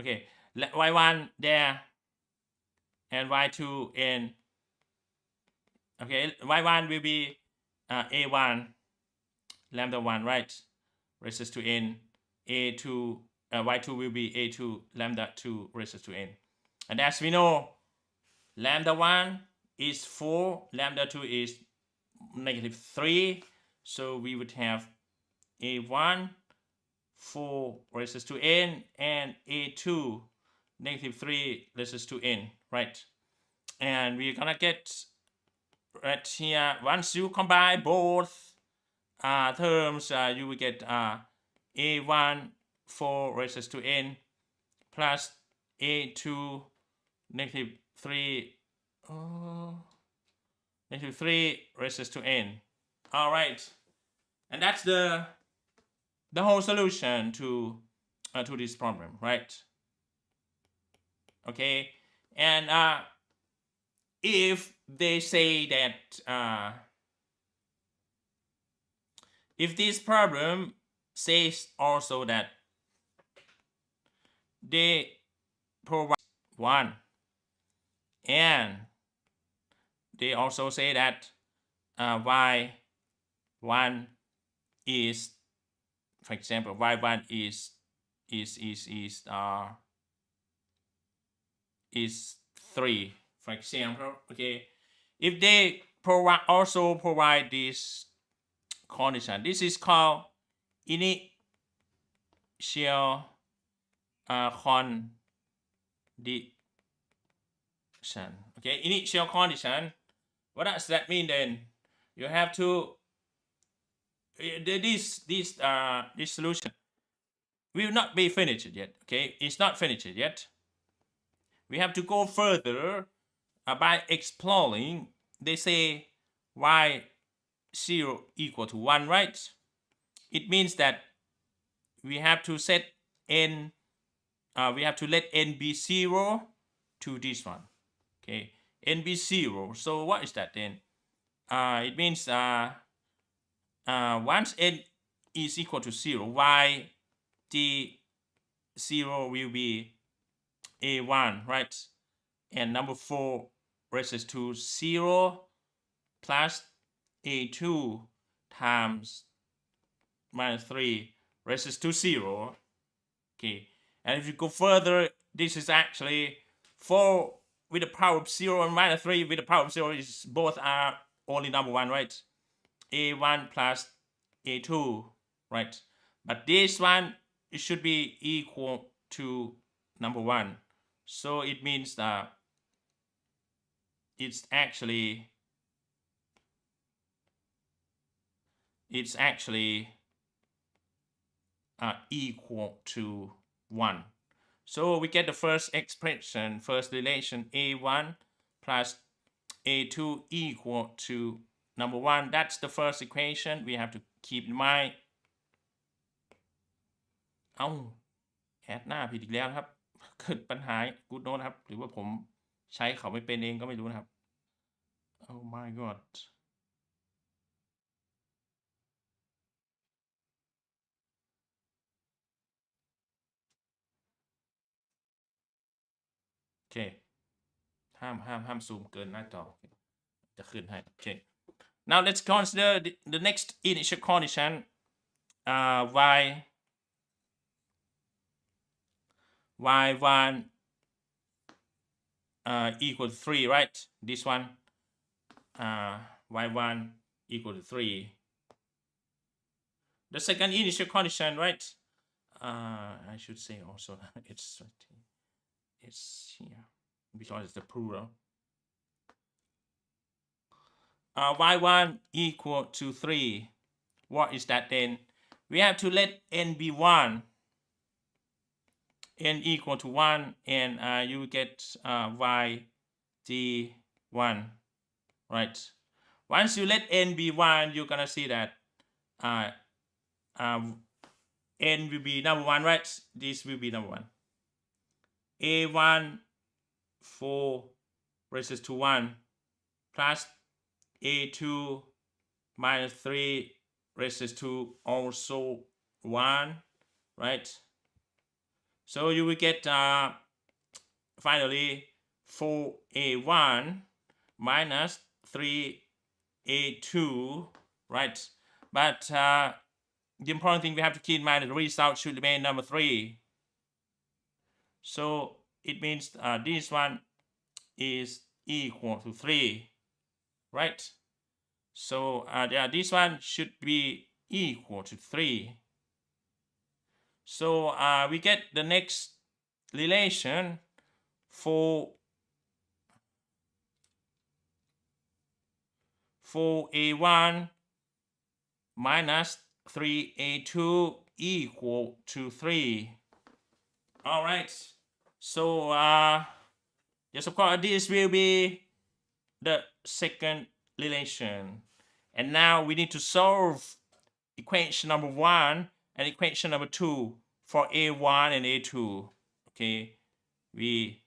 Okay, y1 there and y2 n. Okay, y1 will be a1 lambda 1, right, raised to n. a2 y2 will be a2 lambda 2 raised to n. And as we know, lambda 1 is 4, lambda 2 is -3. So we would have a1 4 raised to n and A2 negative 3 raised to n, right? And we're gonna get right here, once you combine both terms, you will get A1 4 raised to n plus A2 negative 3 negative 3 raised to n. All right, and that's the whole solution to this problem, right? Okay, and if they say that if this problem says also that they provide 1, and they also say that y1 is, for example, y1 is 3, for example. Okay, if they also provide this condition, this is called initial condition. Okay, initial condition. What does that mean then? You have to this solution will not be finished yet. Okay, it's not finished yet. We have to go further by exploring. They say y0 equal to 1, right? It means that we have to set n, we have to let n be 0 to this one. Okay, n be 0. So what is that then? It means once n is equal to 0, y d0 will be A1, right? And number 4 raised to 0 plus A2 times minus 3 raised to 0. Okay, and if you go further, this is actually 4 with the power of 0 and minus 3 with the power of 0 is both are only number 1, right? A1 plus A2, right? But this one, it should be equal to number 1. So it means that it's actually equal to 1. So we get the first expression, first relation, A1 plus A2 equal to number 1. That's the first equation we have to keep in mind. แอดหน้าผิดอีกแล้วครับ เกิดปัญหา good note ครับ หรือว่าผมใช้เขาไม่เป็นเองก็ไม่รู้นะครับ oh my god. Okay, ห้ามซูมเกินหน้าจอจะขึ้นให้ Okay, now let's consider the next initial condition. y1 equal to 3, right? This one, y1 equal to 3. The second initial condition, right? I should say also it's here because it's the plural. Y1 equal to 3. What is that then? We have to let n be 1. N equal to 1, and you get y d1, right? Once you let n be 1, you're gonna see that n will be number 1, right? This will be number 1. A1 4 raised to 1 plus A2 minus 3 raised to also 1, right? So you will get finally 4A1 minus 3A2, right? But the important thing we have to keep in mind that the result should remain number 3. So it means this one is equal to 3, right? So this one should be equal to 3. So we get the next relation for 4a1 minus 3a2 equal to 3. All right. So yes, of course, this will be the second relation. And now we need to solve equation number 1 and equation number 2 for a1 and a2. Okay, we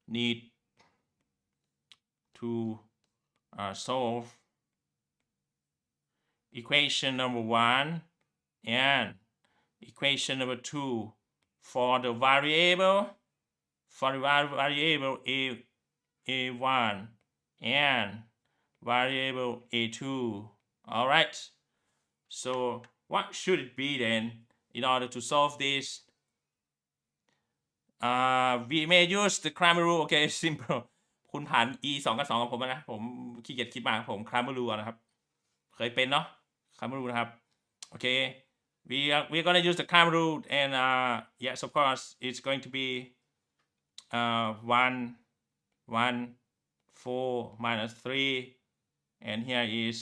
need to solve equation number 1 and equation number 2 for the variable a1 and variable a2. All right, so what should it be then in order to solve this? We may use the grammar rule. Okay, simple. คุณผ่าน e 2กับ2กับผมนะผมขี้เกียจคิดมากผม grammar rule นะครับเคยเป็นเนาะ grammar rule นะครับ okay, we're gonna use the grammar rule and yes, of course, it's going to be 1 1 4 minus 3 and here is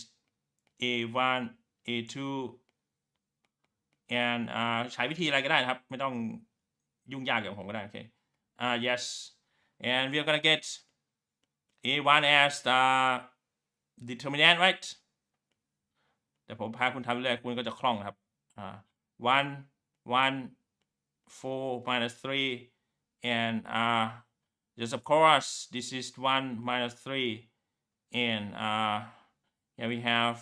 a1 a2 and ใช้วิธีอะไรก็ได้นะครับไม่ต้องยุ่งยากอย่างผมก็ได้โอเคyes, and we're gonna get a1 as the determinant, right? แต่ผมพาคุณทำเรื่อยคุณก็จะคล่องครับ1 1 4 minus 3 and yes, of course, this is 1 minus 3 and here we have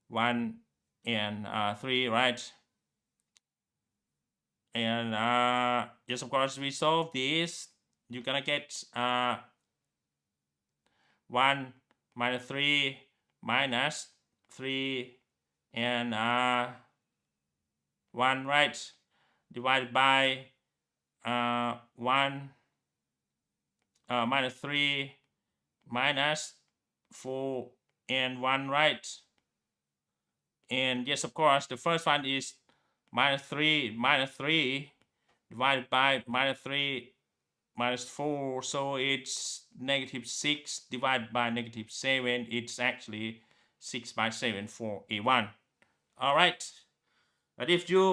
1 and 3, right? And yes, of course, we solve this. You're gonna get 1 minus 3 minus 3 and 1, right? Divided by 1 minus 3 minus 4 and 1, right? And yes, of course, the first one is minus 3 divided by minus 3 minus 4, so it's negative 6 divided by negative 7. It's actually 6 by 7 for a1. All right, but if you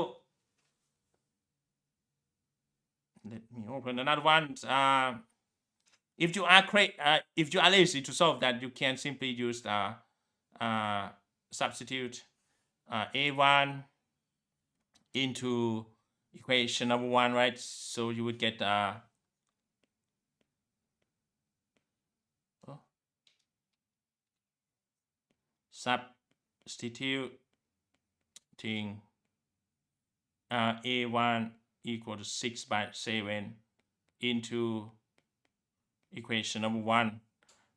let me open another one. If you are lazy to solve that, you can simply use substitute a1 into equation number 1, right? So you would get substituting a1 equal to 6 by 7 into equation number 1,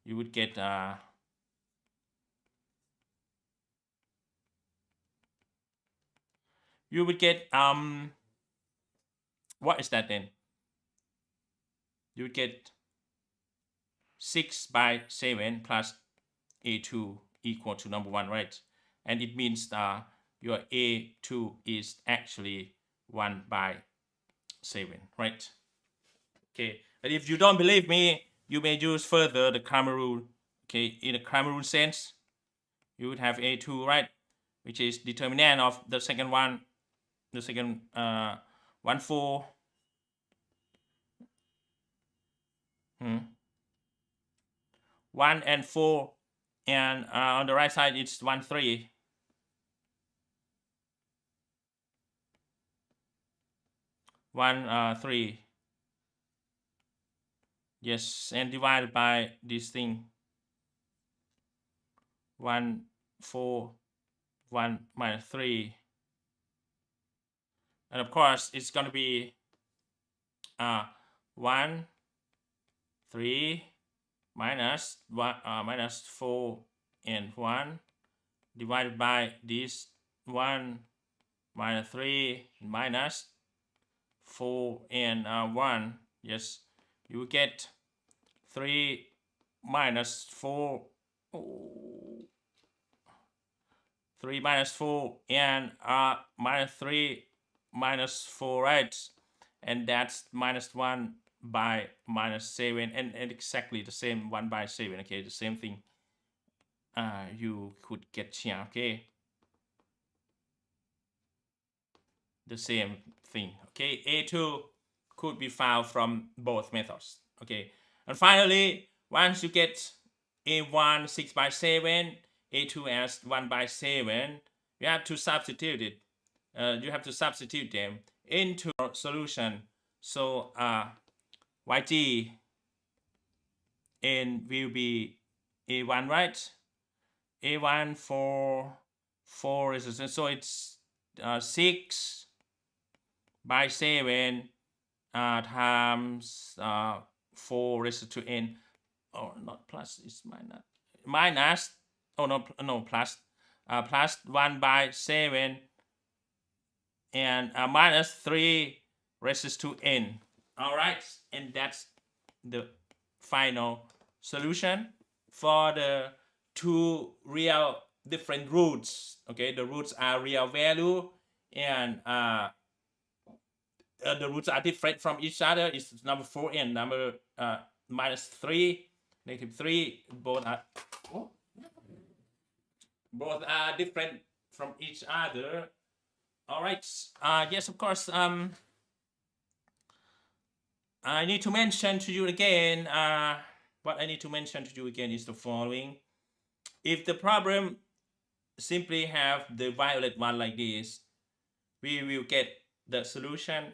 you would get what is that then? You would get 6 by 7 plus a2 equal to number 1, right? And it means your a2 is actually 1 by 7, right? Okay, but if you don't believe me, you may use further the grammar rule. Okay, in the grammar rule sense, you would have a2, right, which is determinant of the second one, the second 1 4 1 and 4, and on the right side it's 1 3. One 3, yes, and divided by this thing 1 4 1 minus 3, and of course it's going to be 1 3 minus 1 minus 4 and 1 divided by this 1 minus 3 minus 4 and 1. Yes, you will get 3 minus 4 3 minus 4 and minus 3 minus 4, right? And that's minus 1 by minus 7 and exactly the same 1 by 7. Okay, the same thing you could get here. Okay, the same thing. Okay, A2 could be found from both methods. Okay, and finally, once you get A1 6 by 7, A2 as 1 by 7, you have to substitute it. You have to substitute them into a solution. So YG n will be A1, right? A1 for 4 resistance. So it's 6 by 7 times 4 raised to n. Oh, not plus, it's minus. Minus, oh no, plus. Plus 1 by 7 and minus 3 raised to n. All right, and that's the final solution for the two real different roots. Okay, the roots are real value and the roots are different from each other. It's number 4 and number minus 3, negative 3. Both are different from each other. All right. Yes, of course. I need to mention to you again. What I need to mention to you again is the following. If the problem simply have the violet one like this, we will get the solution.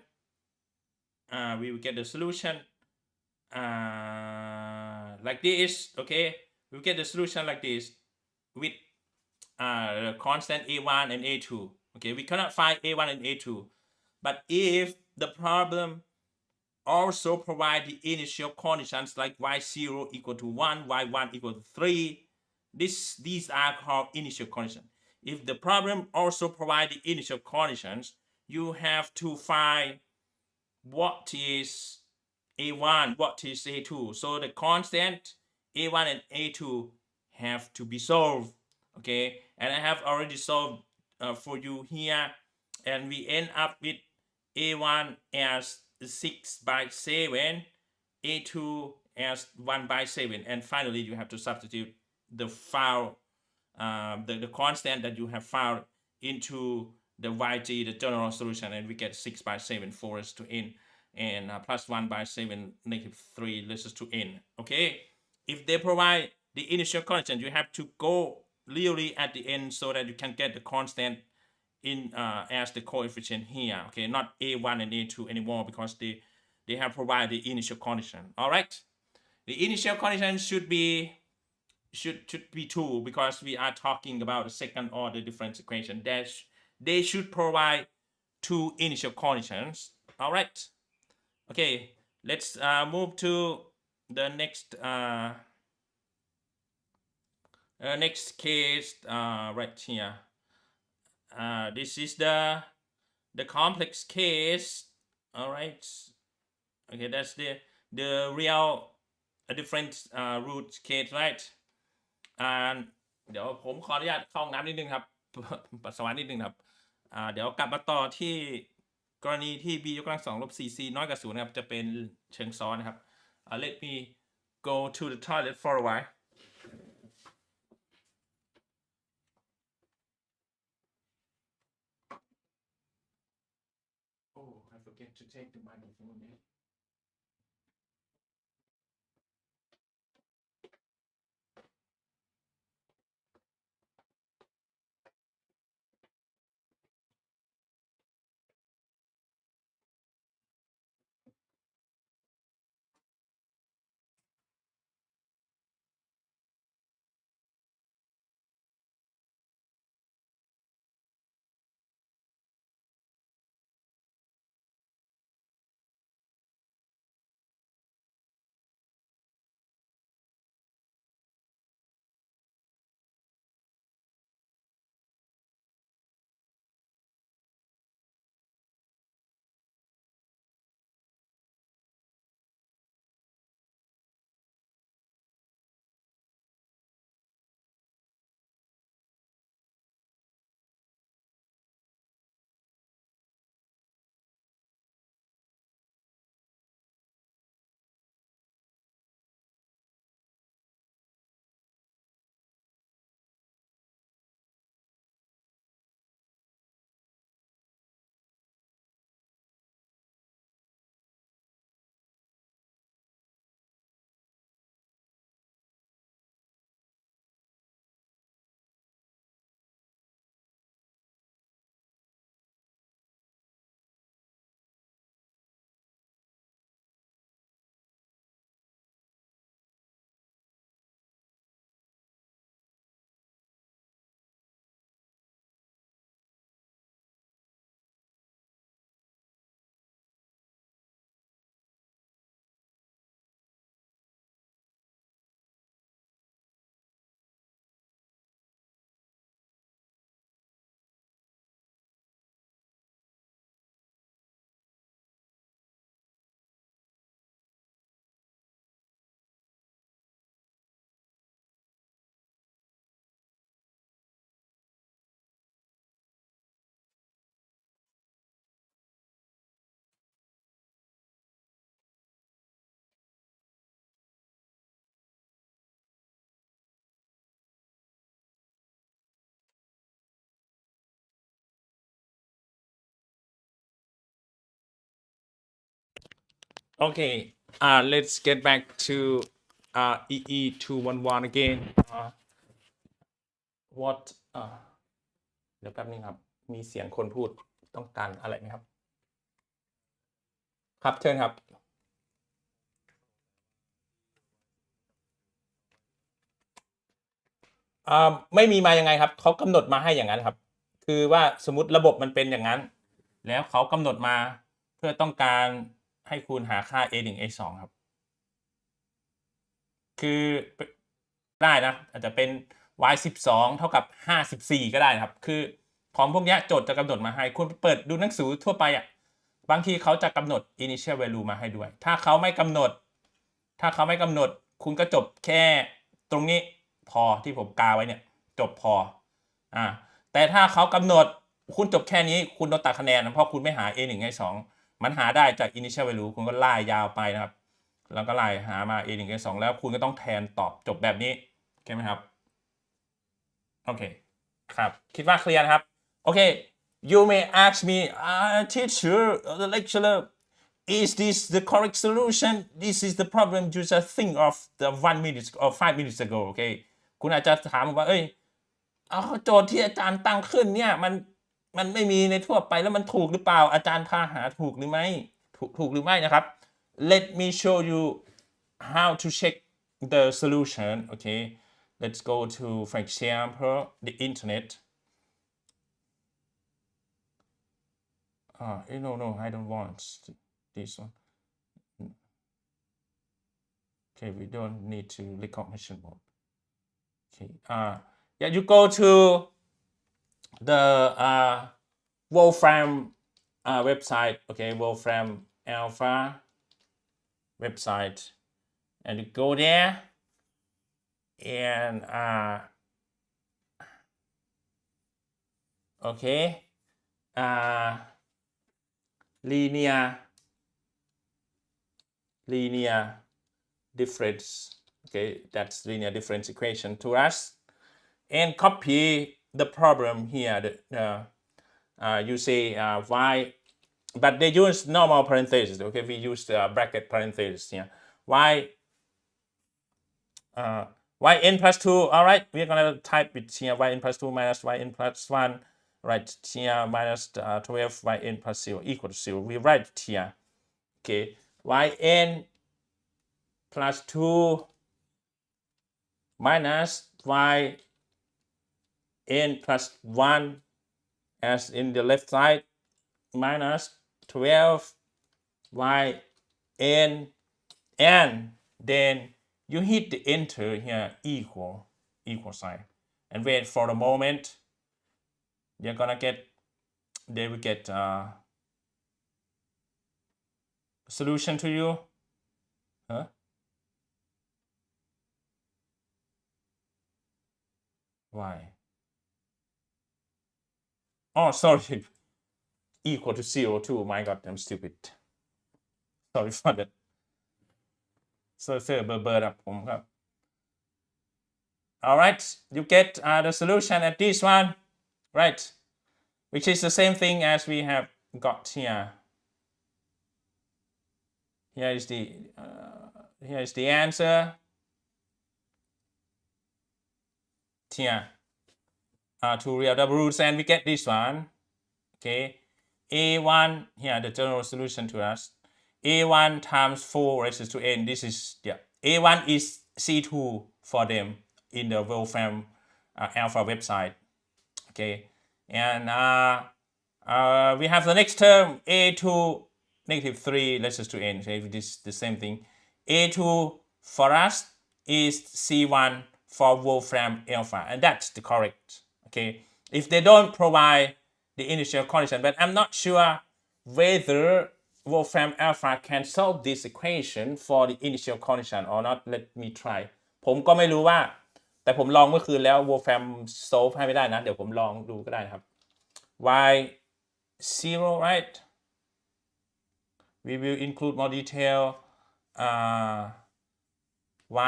We will get the solution like this. Okay, we will get the solution like this with the constant A1 and A2. Okay, we cannot find A1 and A2, but if the problem also provide the initial conditions like y0 equal to 1, y1 equal to 3. These are called initial conditions. If the problem also provide the initial conditions, you have to find what is A1, what is A2. So the constant A1 and A2 have to be solved. Okay, and I have already solved for you here, and we end up with A1 as 6 by 7, A2 as 1 by 7, and finally you have to substitute the file, the constant that you have found into the YG, the general solution, and we get 6 by 7 4 raised to n, and plus 1 by 7 negative 3 raised to n. Okay, if they provide the initial constant, you have to go really at the end so that you can get the constant in as the coefficient here. Okay, not A1 and A2 anymore because they have provided the initial condition. All right, the initial condition should be 2 because we are talking about the second order differential equation. They should provide 2 initial conditions. All right, okay, let's move to the next next case right here. This is the complex case. All right, okay, that's the real different root case, right? And เดี๋ยวผมขออนุญาตเข้าห้องน้ำนิดนึงครับ ปัสสาวะนิดนึงครับเดี๋ยวกลับมาต่อที่กรณีที่ b ยกกำลัง2ลบ 4c น้อยกว่า0นะครับจะเป็นเชิงซ้อนนะครับ let me go to the toilet for a while. Oh, I forget to take the microphone. Okay, let's get back to EE211 again. What เดี๋ยวแป๊บนึงครับมีเสียงคนพูดต้องการอะไรไหมครับครับเชิญครับไม่มีมายังไงครับเขากำหนดมาให้อย่างนั้นครับคือว่าสมมติระบบมันเป็นอย่างนั้นแล้วเขากำหนดมาเพื่อต้องการให้คุณหาค่า a1 a2 ครับคือได้นะอาจจะเป็น y12 เท่ากับ54ก็ได้ครับคือของพวกนี้โจทย์จะกำหนดมาให้คุณเปิดดูหนังสือทั่วไปอ่ะบางทีเขาจะกำหนด initial value มาให้ด้วยถ้าเขาไม่กำหนดคุณก็จบแค่ตรงนี้พอที่ผมกาไว้เนี่ยจบพอแต่ถ้าเขากำหนดคุณจบแค่นี้คุณโดนตัดคะแนนเพราะคุณไม่หา a1 a2 มันหาได้จาก initial value คุณก็ไล่ยาวไปนะครับแล้วก็ไล่หามา a1 a2 แล้วคุณก็ต้องแทนตอบจบแบบนี้โอเคไหมครับโอเคครับคิดว่าเคลียร์ครับโอเค you may ask me teacher the lecturer is this the correct solution this is the problem you just think of the 1 minute or 5 minutes ago โอเคคุณอาจจะถามว่าโจทย์ที่อาจารย์ตั้งขึ้นเนี่ยมันไม่มีในทั่วไปแล้วมันถูกหรือเปล่าอาจารย์พาหาถูกหรือไม่ถูกหรือไม่นะครับ let me show you how to check the solution okay let's go to for example the internet no I don't want this one okay we don't need to recognition mode okay yeah you go to the Wolfram website okay Wolfram Alpha website and you go there and okay linear difference okay that's linear difference equation to us and copy the problem here you say y but they use normal parentheses okay we use the bracket parentheses here yn plus 2 all right we're gonna type it here yn plus 2 minus yn plus 1 right here minus 12 yn plus 0 equal to 0 we write it here okay yn plus 2 minus yn plus 1 as in the left side minus 12 yn and then you hit the enter here equal sign and wait for a moment they will get solution to you why oh sorry equal to 0 too my god I'm stupid sorry for thatเซ่อเบอร์ครับผมครับ all right you get the solution at this one right which is the same thing as we have got here here is the answer here to real double roots and we get this one okay a1 here the general solution to us a1 times 4 raised to n this is a1 is c2 for them in the Wolfram Alpha website okay and we have the next term a2 negative 3 raised to n okay this is the same thing a2 for us is c1 for Wolfram Alpha and that's the correct okay if they don't provide the initial condition but I'm not sure whether Wolfram Alpha can solve this equation for the initial condition or not let me try ผมก็ไม่รู้ว่าแต่ผมลองเมื่อคืนแล้ว Wolfram solve ให้ไม่ได้นะเดี๋ยวผมลองดูก็ได้นะครับ y0 right we will include more detail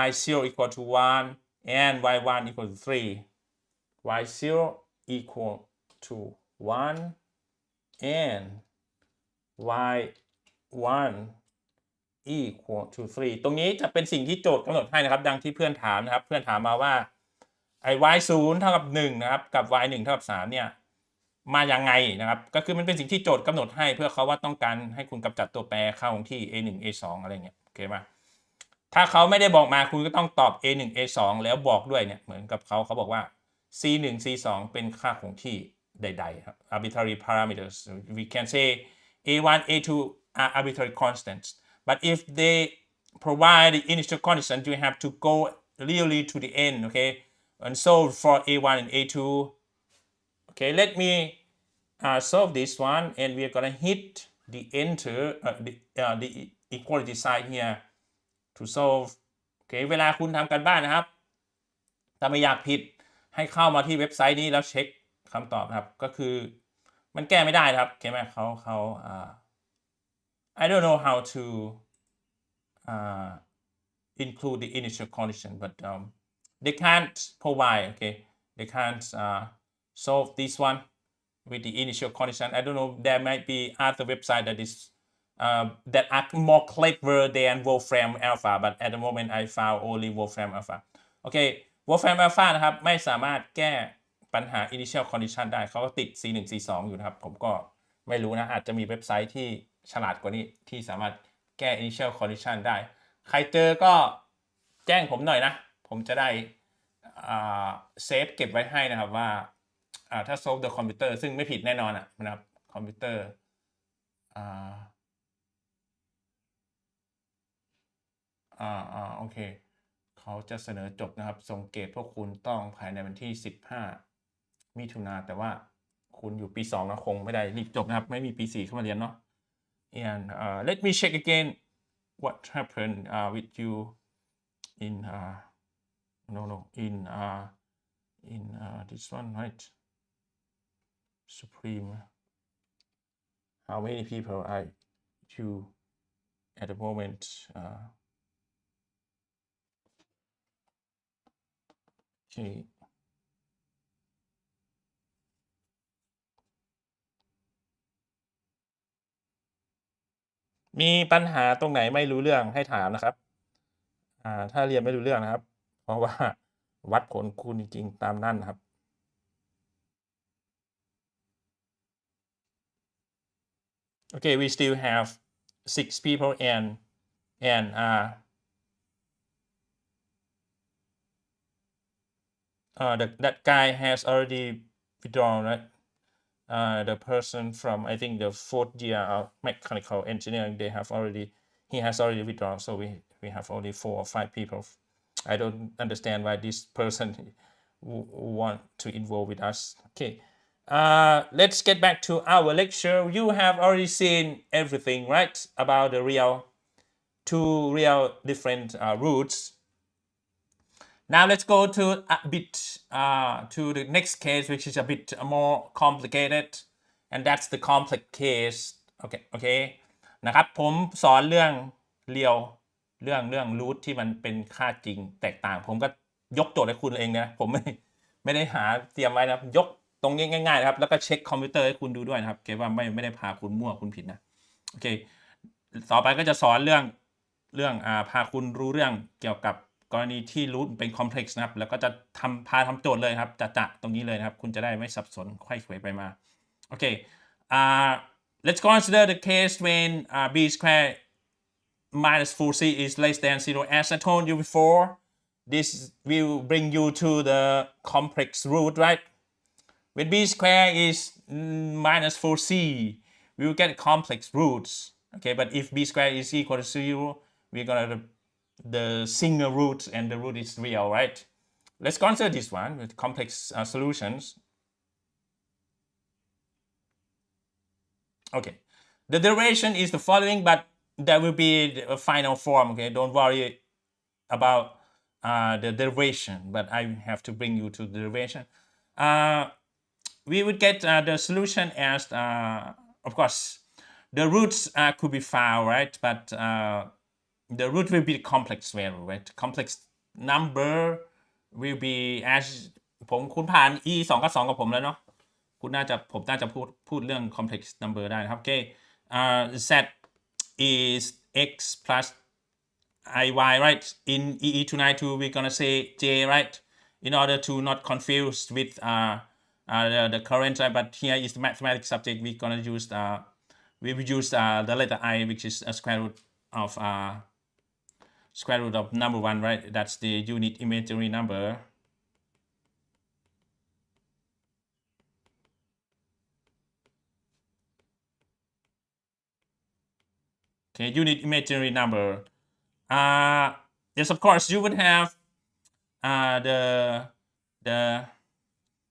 y0 equal to 1 and y1 equal to 3 y0 equal to 1 and y1 equal to 3 ตรงนี้จะเป็นสิ่งที่โจทย์กำหนดให้นะครับดังที่เพื่อนถามนะครับเพื่อนถามมาว่าไอ้ y0 เท่ากับ1นะครับกับ y1 เท่ากับ3เนี่ยมายังไงนะครับก็คือมันเป็นสิ่งที่โจทย์กำหนดให้เพื่อเขาว่าต้องการให้คุณกำจัดตัวแปรเข้าของที่ a1 a2 อะไรเงี้ยโอเคป่ะถ้าเขาไม่ได้บอกมาคุณก็ต้องตอบ a1 a2 แล้วบอกด้วยเนี่ยเหมือนกับเขาบอกว่า c1 c2 เป็นค่าคงที่ใดๆครับ arbitrary parameters we can say a1 a2 are arbitrary constants but if they provide the initial condition you have to go really to the end okay and solve for a1 and a2 okay let me solve this one and we are gonna hit the enter the equality sign here to solve โอเคเวลาคุณทำกันบ้านนะครับถ้าไม่อยากผิดให้เข้ามาที่เว็บไซต์นี้แล้วเช็คคำตอบครับก็คือมันแก้ไม่ได้ครับใช่ไหมเขาI don't know how to include the initial condition but they can't provide okay they can't solve this one with the initial condition I don't know there might be other website that is that are more clever than Wolfram Alpha but at the moment I found only Wolfram Alpha okay Wolfram Alpha นะครับไม่สามารถแก้ปัญหา initial condition ได้เขาก็ติด C1 C2 อยู่นะครับผมก็ไม่รู้นะอาจจะมีเว็บไซต์ที่ฉลาดกว่านี้ที่สามารถแก้ initial condition ได้ใครเจอก็แจ้งผมหน่อยนะผมจะได้เซฟเก็บไว้ให้นะครับว่าถ้า solve the computer ซึ่งไม่ผิดแน่นอนนะครับคอมพิวเตอร์โอเคเขาจะเสนอจบนะครับส่งเกรดพวกคุณต้องภายในวันที่15มิถุนาแต่ว่าคุณอยู่ปี2นะคงไม่ได้รีบจบนะครับไม่มีปี4เข้ามาเรียนเนาะ and let me check again what happened with you in in this one right Supreme how many people are you at the moment okayมีปัญหาตรงไหนไม่รู้เรื่องให้ถามนะครับถ้าเรียนไม่รู้เรื่องนะครับเพราะว่าวัดผลคุณจริงๆตามนั่นครับOkay we still have 6 people and that guy has already withdrawn right the person from I think the 4th year of mechanical engineering he has already withdrawn so we have only 4 or 5 people I don't understand why this person want to involve with us okay let's get back to our lecture you have already seen everything right about the two real different roots now let's go to a bit to the next case which is a bit more complicated and that's the complex case okay นะครับผมสอนเรื่องเรื่องรูทที่มันเป็นค่าจริงแตกต่างผมก็ยกโจทย์ให้คุณเองนะผมไม่ได้หาเตรียมไว้นะยกตรงนี้ง่ายๆนะครับแล้วก็เช็คคอมพิวเตอร์ให้คุณดูด้วยนะครับเก็บว่าไม่ได้พาคุณมั่วคุณผิดนะโอเคต่อไปก็จะสอนเรื่องพาคุณรู้เรื่องเกี่ยวกับกรณีที่รูทเป็นคอมเพล็กซ์นะครับแล้วก็จะพาทำโจทย์เลยครับจะตรงนี้เลยนะครับคุณจะได้ไม่สับสนไขว้เขวไปมาโอเคlet's consider the case when b squared minus 4c is less than 0 as I told you before this will bring you to the complex root right when b squared is minus 4c we will get complex roots okay but if b squared is equal to 0 we're gonna the single root and the root is real right let's consider this one with complex solutions okay the derivation is the following but that will be a final form okay don't worry about the derivation but I have to bring you to the derivation we would get the solution as of course the roots could be found right but the root will be complex value right complex number will be as คุณผ่าน e 2กับ2กับผมแล้วเนาะผมน่าจะพูดเรื่อง complex number ได้นะครับโอเคz is x plus iy, right? In EE292, we're gonna say j, right? In order to not confuse with the current, right? But here is the mathematics subject. We're gonna use we will use the letter I, which is a square root of number 1, right? That's the unit imaginary number. Okay, unit imaginary number. Yes, of course, you would have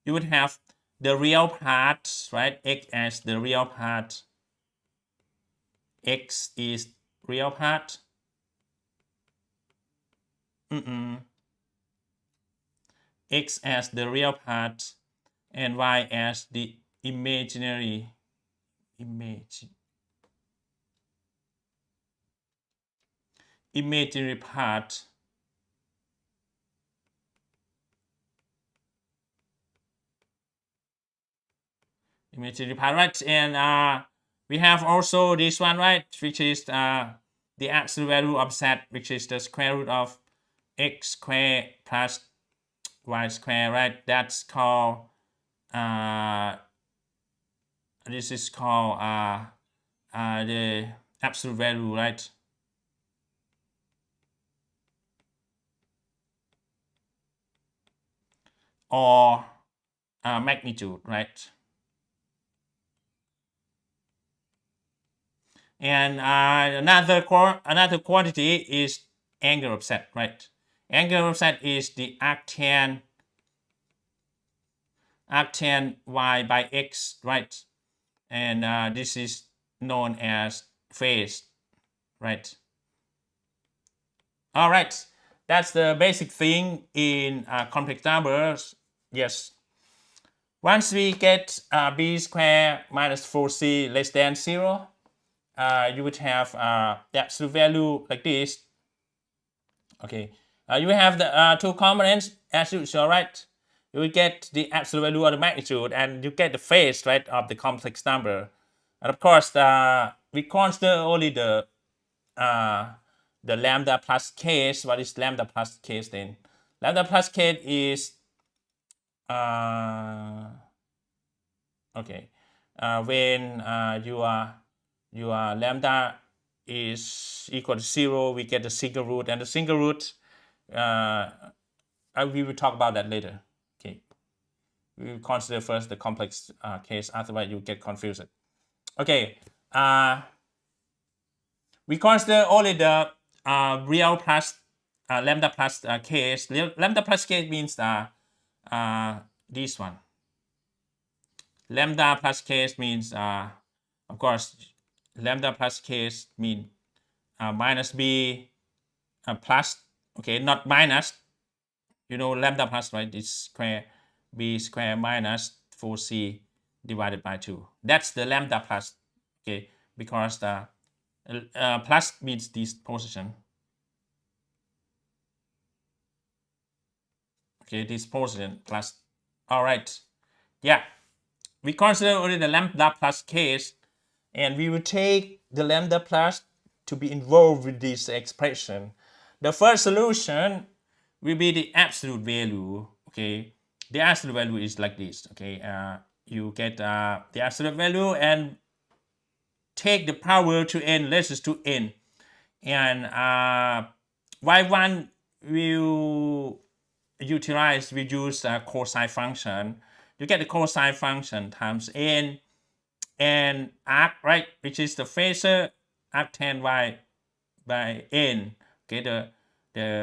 you would have the real part, right? X as the real part. X is real part. X as the real part and y as the imaginary part. Imaginary part, right? And we have also this one, right? Which is the absolute value of z, which is the square root of x squared plus y squared, right? That's called this is called the absolute value, right? Or magnitude, right? And another quantity is angle of z, right? Angle of z is the arctan y by x, right? And this is known as phase, right? All right, that's the basic thing in complex numbers. Yes. Once we get b squared minus 4c less than 0, you would have the absolute value like this. Okay, you have the two components as usual, right? You will get the absolute value of the magnitude, and you get the phase, right, of the complex number. And of course, we consider only the lambda plus case. What is lambda plus case then? Lambda plus case is okay when your lambda is equal to 0, we get the single root, and the single root we will talk about that later. Okay, we will consider first the complex case, otherwise you get confused. Okay, we consider only the real plus lambda plus case. Lambda plus case means this one. Lambda plus case means of course lambda plus case mean minus b plus, okay, not minus, you know, lambda plus, right? It's square b square minus 4c divided by 2. That's the lambda plus, okay, because the plus means this position. Okay, this position plus. All right, yeah, we consider only the lambda plus case, and we will take the lambda plus to be involved with this expression. The first solution will be the absolute value. Okay, the absolute value is like this. Okay, you get the absolute value and take the power to n less to n, and y1 will utilize, we use a cosine function. You get the cosine function times n and arc, right, which is the phasor arctan y by n. Okay, the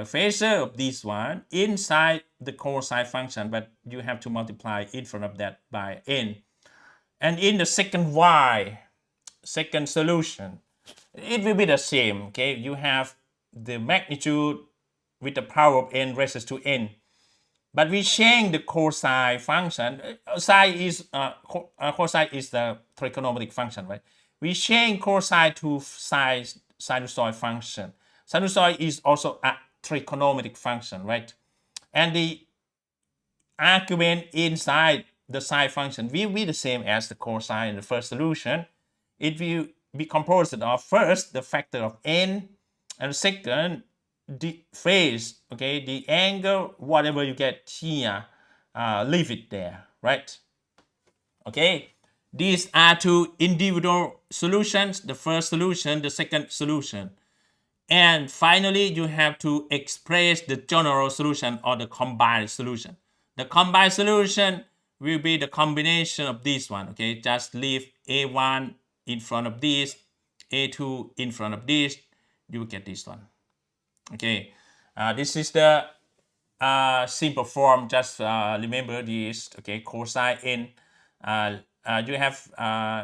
phasor of this one inside the cosine function, but you have to multiply in front of that by n. And in the second solution, it will be the same. Okay, you have the magnitude with the power of n raised to n, but we change the cosine function. Cosine is the trigonometric function, right? We change cosine to sinusoid function. Sinusoid is also a trigonometric function, right? And the argument inside the sine function will be the same as the cosine in the first solution. It will be composed of first the factor of n, and second the phase, okay, the angle, whatever you get here, leave it there, right? Okay, these are two individual solutions, the first solution, the second solution. And finally, you have to express the general solution or the combined solution. The combined solution will be the combination of this one, okay? Just leave A1 in front of this, A2 in front of this, you will get this one, okay? This is the simple form, just remember this, okay? Cosine n, you have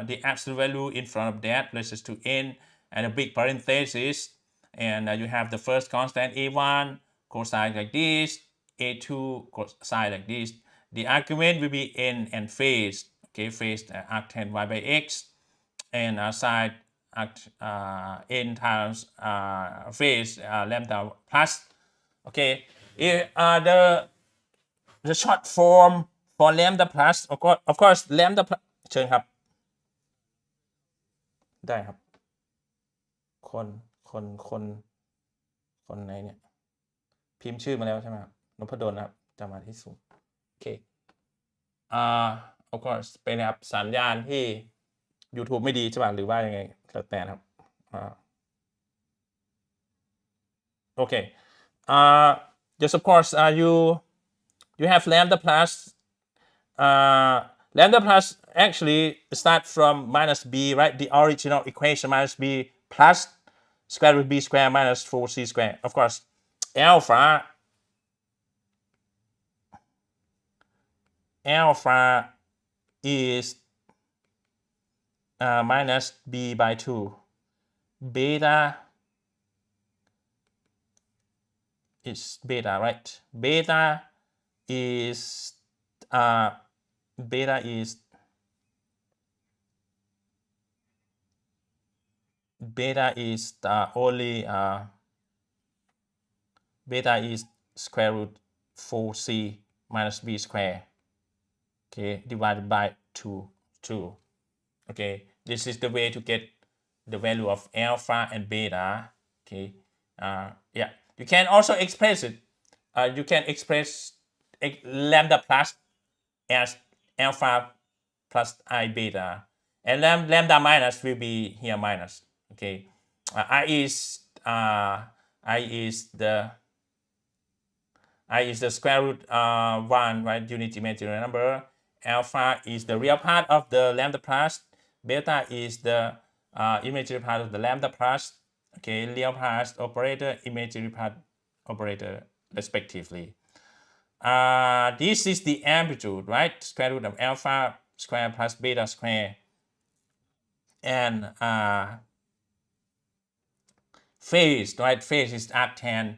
the absolute value in front of that, places to n, and a big parenthesis, and you have the first constant A1, cosine like this, A2, cosine like this. The argument will be n and phase, okay? Phase arctan y by x, and sine n times phase lambda plus, okay? The short form for lambda plus, of course lambda plus เชิญครับได้ครับคนไหนเนี่ยพิมพ์ชื่อมาแล้วใช่ไหมครับนพดลนะครับจำมาที่สูงโอเคof course เป็นนะครับสัญญาณที่ YouTube ไม่ดีใช่ป่ะหรือว่ายังไงแล้วแต่ครับโอเคjust of course you have lambda plus lambda plus actually start from minus b, right? The original equation minus b plus square root b square minus 4c square. Of course, alpha is minus b by 2. Beta is beta, right? Beta is only beta is square root 4c minus b square, okay, divided by 2. Okay, this is the way to get the value of alpha and beta, okay. Yeah, you can also express it, you can express lambda plus as alpha plus I beta, and lambda minus will be here minus, okay. I is the square root 1, right? Unit imaginary number. Alpha is the real part of the lambda plus. Beta is the imaginary part of the lambda plus. Okay, real part operator, imaginary part operator, respectively. This is the amplitude, right? Square root of alpha square plus beta square. And phase, right? Phase is arctan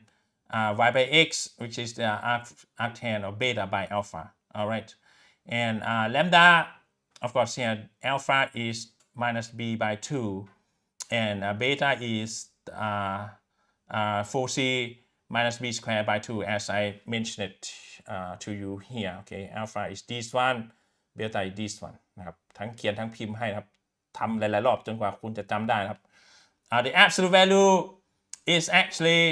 y by x, which is the arctan of beta by alpha. All right. And lambda, of course, here alpha is minus b by 2, and beta is 4c minus b squared by 2, as I mentioned it to you here. Okay, alpha is this one, beta is this one นะครับทั้งเขียนทั้งพิมพ์ให้ครับทำหลายๆรอบจนกว่าคุณจะจำได้นะครับthe absolute value is actually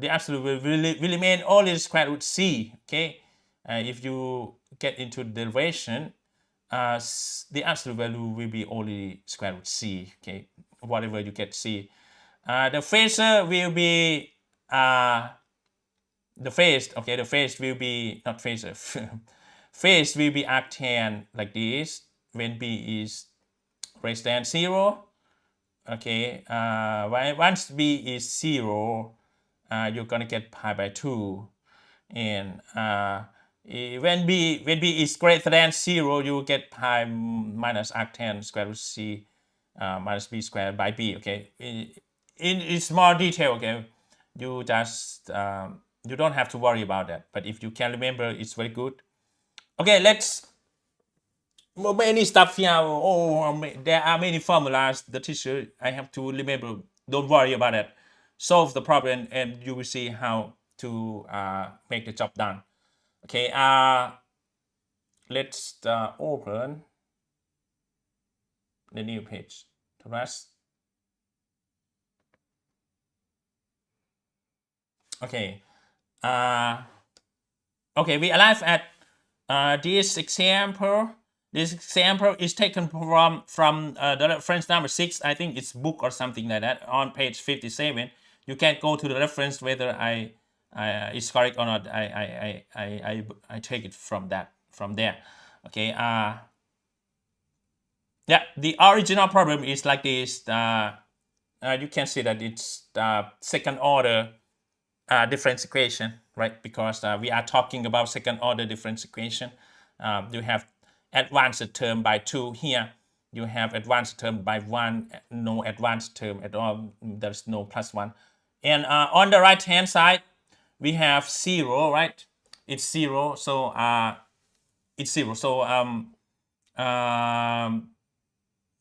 the absolute will remain only square root c, okay. If you get into the derivation, the absolute value will be only square root c, okay, whatever you get c. The phasor will be the phase, okay, the phase will be not phasor phase will be arctan like this when b is less than 0, okay. Once b is 0, you're gonna get pi by 2, and when b is greater than 0, you get pi minus arctan square root c minus b squared by b, okay. In small detail, okay, you just you don't have to worry about that, but if you can remember, it's very good. Okay, let's many stuff here. Oh, there are many formulas. The teacher, I have to remember. Don't worry about it. Solve the problem, and you will see how to make the job done. Okay. Let's open the new page. Trust. Okay. Okay, we arrive at this example. This example is taken from the reference number 6. I think it's book or something like that on page 57. You can go to the reference whether it's correct or not. I take it from there. Okay. Yeah, the original problem is like this. You can see that it's the second order difference equation, right? Because we are talking about second order difference equation. You have advanced term by 2 here. You have advanced term by 1, no advanced term at all. There's no plus 1. And on the right hand side, we have 0, right? It's 0. So it's 0. So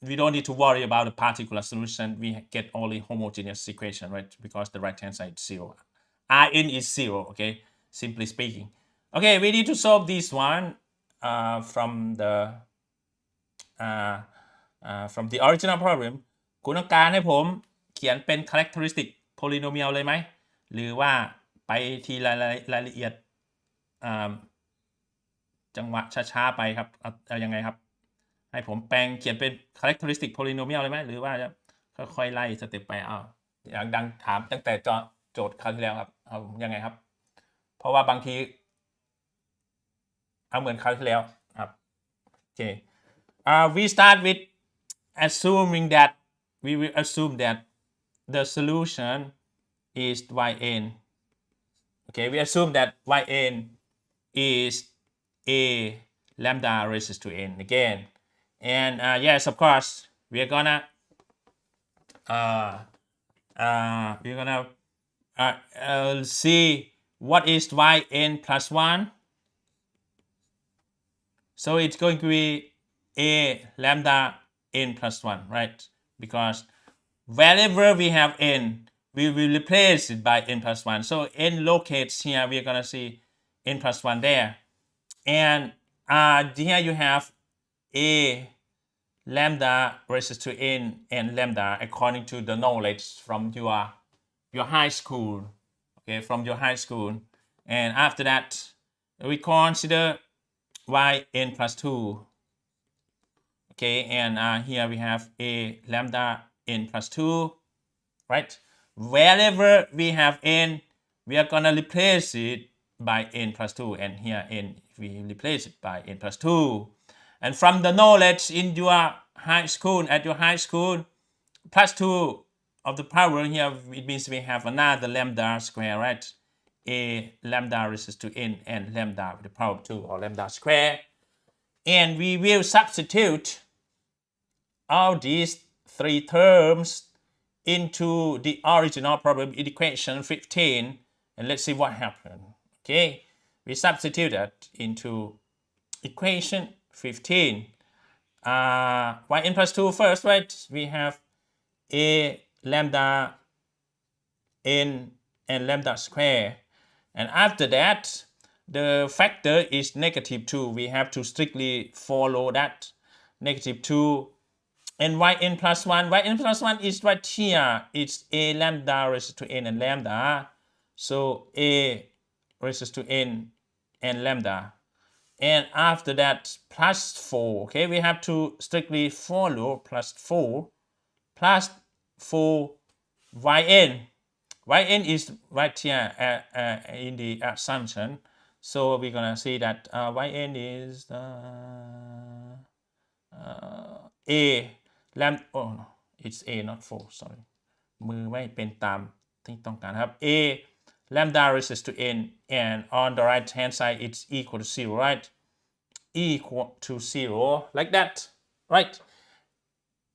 we don't need to worry about the particular solution. We get only homogeneous equation, right? Because the right hand side is 0. Rn is 0, okay? Simply speaking. Okay, we need to solve this one from the original problem คุณต้องการให้ผมเขียนเป็น characteristic polynomial เลยไหมหรือว่าไปทีรายละเอียดจังหวะช้าๆไปครับเอายังไงครับให้ผมแปลงเขียนเป็น characteristic polynomial เลยไหมหรือว่าจะค่อยๆไล่สเต็ปไปอย่างดังถามตั้งแต่โจทย์คราวที่แล้วครับเอายังไงครับเพราะว่าบางทีเอาเหมือนคราวที่แล้วครับโอเคwe start with assuming that we will assume that the solution is yn. Okay, we assume that yn is a lambda raised to n again, and yes, of course, we're gonna see what is yn plus 1. So it's going to be a lambda n plus 1, right? Because wherever we have n, we will replace it by n plus 1. So n locates here, we're going to see n plus 1 there. And here you have a lambda raised to n and lambda according to the knowledge from your high school. Okay, from your high school. And after that, we consider yn plus 2. Okay, and here we have a lambda n plus 2, right? Wherever we have n, we are gonna replace it by n plus 2, and here n, we replace it by n plus 2. And from the knowledge in your high school, at your high school, plus 2 of the power here, it means we have another lambda square, right? A lambda raised to n and lambda with the power of 2, or lambda square. And we will substitute all these 3 terms into the original problem in equation 15, and let's see what happened. Okay, we substitute that into equation 15. Yn plus 2 first, right? We have a lambda n and lambda square, and after that the factor is negative 2. We have to strictly follow that. Negative 2 and yn plus 1. Yn plus 1 is right here. It's a lambda raised to n and lambda. So a raised to n and lambda. And after that, plus 4. Okay, we have to strictly follow plus 4 yn. Yn is right here in the assumption. So we're gonna see that yn is a lambda. Oh no, it's a, not 4. Sorry, มือไม่เป็นตามที่ต้องการครับ a lambda raised to n, and on the right hand side it's equal to 0, right? Equal to 0, like that, right?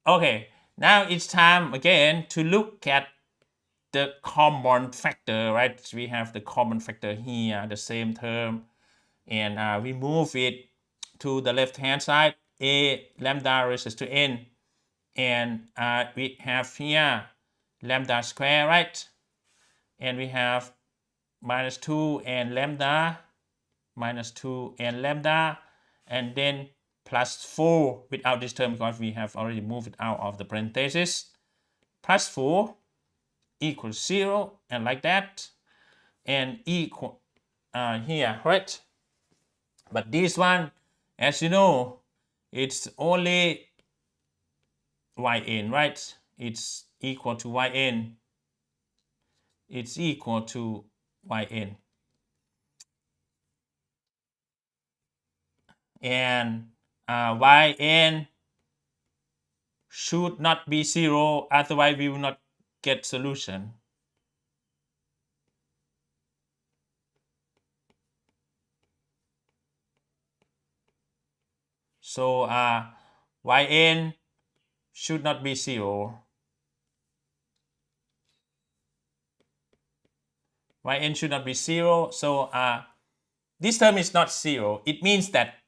Okay, now it's time again to look at the common factor, right? We have the common factor here, the same term, and we move it to the left hand side, a lambda raised to n, and we have here lambda square, right? And we have minus 2 and lambda, minus 2 and lambda, and then plus 4 without this term because we have already moved it out of the parenthesis, plus 4 equals 0, and like that, and equal here, right? But this one, as you know, it's only yn, right? It's equal to yn. It's equal to yn. And yn should not be 0, otherwise we will not get solution. So yn should not be 0. Yn should not be 0. So this term is not 0. It means that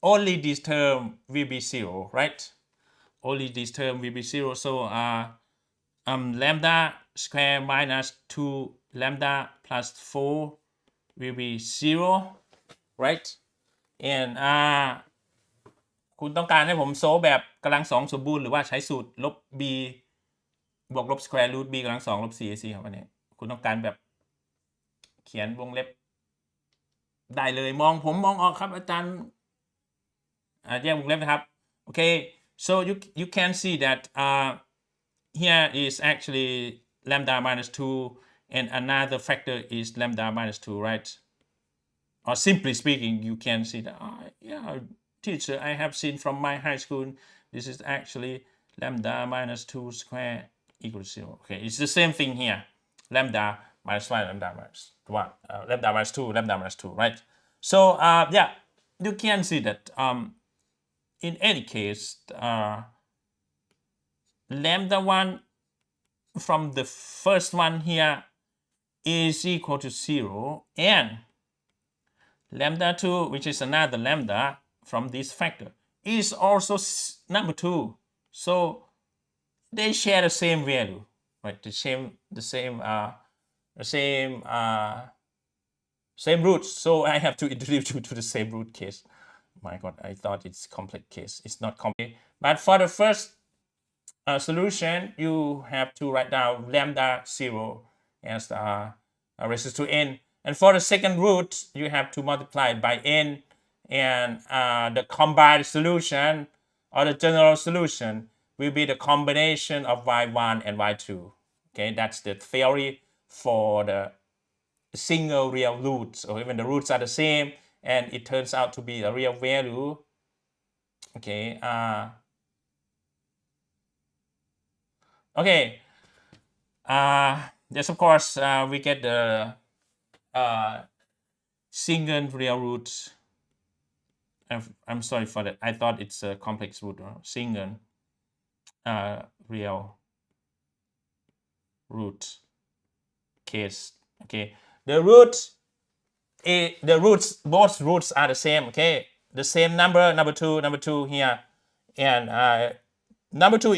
only this term will be 0, right? Only this term will be 0. So lambda square minus 2 lambda plus 4 will be 0, right? And คุณต้องการให้ผมโซลแบบกำลัง2สมบูรณ์หรือว่าใช้สูตรลบ b บวกลบ square root b กำลัง2ลบ 4ac ครับอันนี้คุณต้องการแบบเขียนวงเล็บได้เลยผมมองออกครับอาจารย์แยกวงเล็บนะครับ Okay, so you can see that here is actually lambda minus 2 and another factor is lambda minus 2, right? Or simply speaking, you can see that yeah, teacher, I have seen from my high school, this is actually lambda minus 2 square equals 0. Okay, it's the same thing here. Lambda minus 1, lambda minus 1, lambda minus 2, lambda minus 2, right? So yeah, you can see that in any case, lambda 1 from the first one here is equal to 0, and lambda 2, which is another lambda from this factor, is also number 2. So they share the same value, right? The same roots. So I have to introduce you to the same root case. My God, I thought it's complex case. It's not complex. But for the first solution, you have to write down lambda 0 as raised to n. And for the second root, you have to multiply it by n. And the combined solution or the general solution will be the combination of y1 and y2. Okay, that's the theory for the single real roots, or even the roots are the same and it turns out to be a real value. Okay. Okay. Yes, of course, we get the single real roots. I'm sorry for that. I thought it's a complex root. Single real root case. Okay. The roots, both roots are the same. Okay. The same number two here, and number 2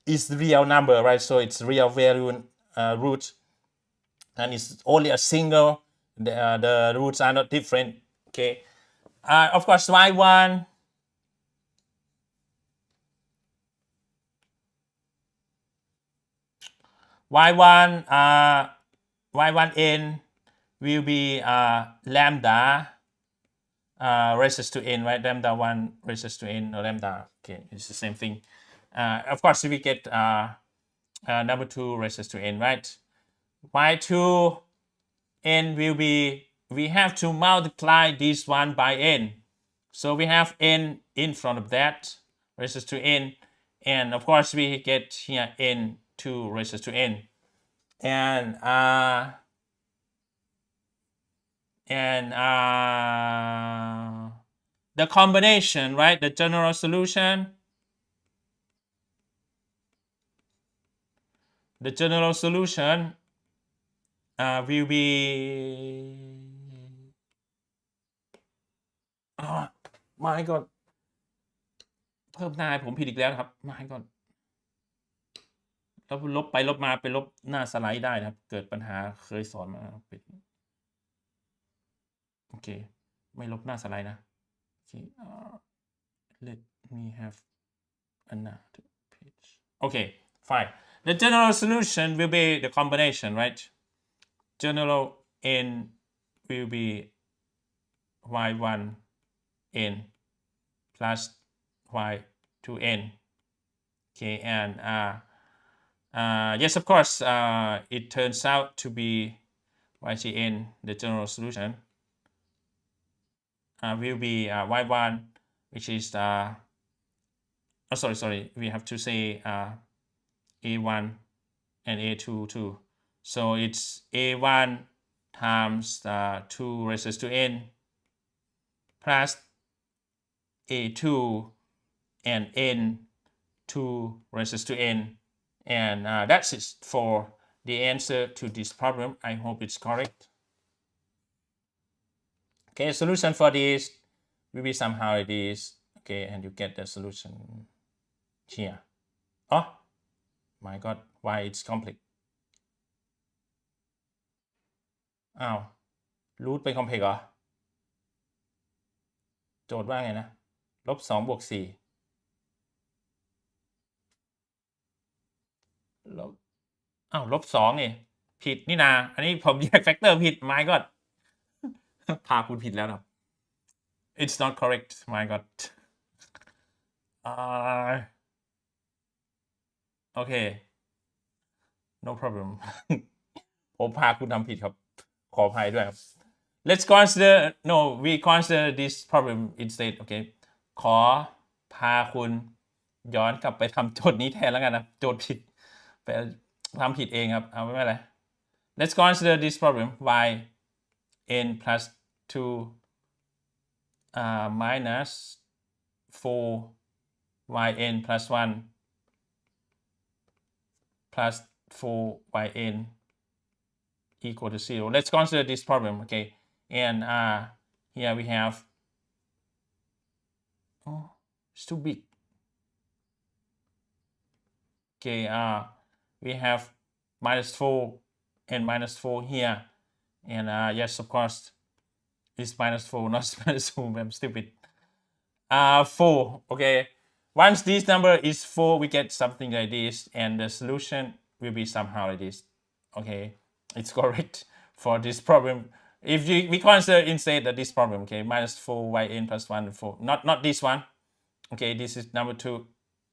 is the real number, right? So it's real value root, and it's only a single. The roots are not different. Okay. Of course, y1 y1n will be lambda raised to n, right? Lambda 1 raised to n, or lambda. Okay, it's the same thing. Of course, we get number 2 raised to n, right? y2 n will be, we have to multiply this one by n. So we have n in front of that, raised to n. And of course, we get here n2 raised to n. And the combination, right? The general solution. The general solution will be, oh my God เพิ่มหน้าผมผิดอีกแล้วครับ my God แล้วลบไปลบมาไปลบหน้าสไลด์ได้นะครับเกิดปัญหาเคยสอนมาปิดโอเคไม่ลบหน้าสไลด์นะโอเค let me have another page. Okay, fine. The general solution will be the combination, right? General n will be y1 n plus y2 n. Okay, and yes, of course, it turns out to be YGN, the general solution, will be y1, which is sorry, we have to say a1 and a2 too. So it's a1 times 2 raised to n plus a2 and n 2 raised to n, and that's it for the answer to this problem. I hope it's correct. Okay, solution for this will be somehow it is. Okay, and you get the solution here. Oh my god, why it's complex? อ้าวรูทเป็นคอมเพล็กซ์เหรอโจทย์ว่าไงนะ-2 บวก 4-2นี่ผิดนี่นาอันนี้ผมแยกแฟกเตอร์ผิด my god พาคุณผิดแล้วครับ it's not correct my god โอเค no problem ผมพาคุณทำผิดครับขออภัยด้วยครับ let's consider no we consider this problem instead โอเคขอพาคุณย้อนกลับไปทำโจทย์นี้แทนแล้วกันนะโจทย์ผิดไปทำผิดเองครับเอาไม่เป็นไร let's consider this problem y n plus 2 minus 4 y n plus 1 plus 4 y n equal to 0. Let's consider this problem, okay? And here we have, oh, it's too big. Okay, we have minus 4 and minus 4 here. And yes, of course, it's minus 4, not minus 2, I'm stupid. 4, okay. Once this number is 4, we get something like this, and the solution will be somehow like this, okay? It's correct for this problem. If we consider instead that this problem, okay, minus 4 yn plus 1 and 4, not this one, okay, this is number 2.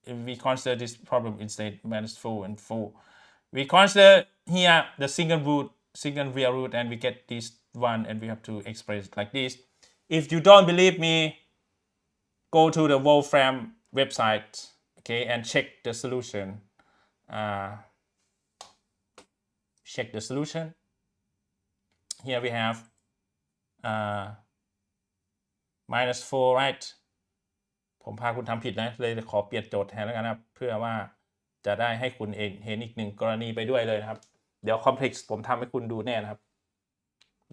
If we consider this problem instead minus 4 and 4, we consider here the single real root, and we get this one, and we have to express it like this. If you don't believe me, go to the Wolfram website, okay, and check the solution. Check the solution. Here we have minus 4, right? ผมพาคุณทำผิดนะเลยขอเปลี่ยนโจทย์แทนแล้วกันนะครับเพื่อว่าจะได้ให้คุณเองเห็นอีกหนึ่งกรณีไปด้วยเลยนะครับเดี๋ยว complex ผมทำให้คุณดูแน่นะครับ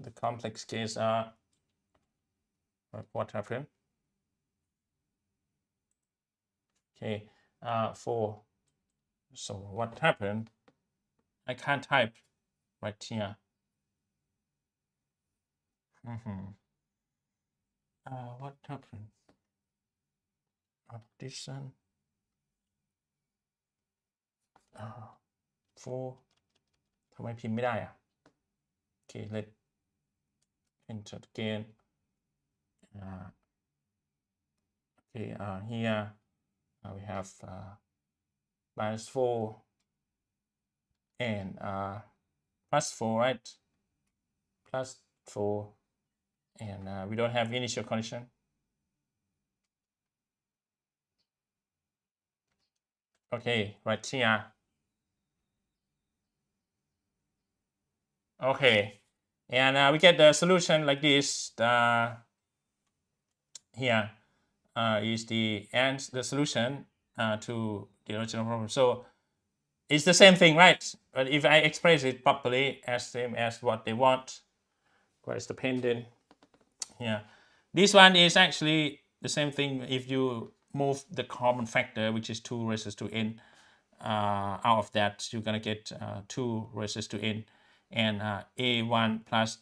the complex case what happened okay 4 so what happened I can't type right here what happened this one 4ทำไมพิมพ์ไม่ได้อ่ะ okay let's enter again okay here we have minus 4 and plus 4, right? Plus 4 and we don't have initial condition. Okay, right here. Okay, and we get the solution like this. Here is the solution to the original problem. So it's the same thing, right? But if I express it properly as same as what they want, where's the pendant? Here, this one is actually the same thing. If you move the common factor, which is 2 raised to n, out of that, you're gonna get 2 raised to n, and a1 plus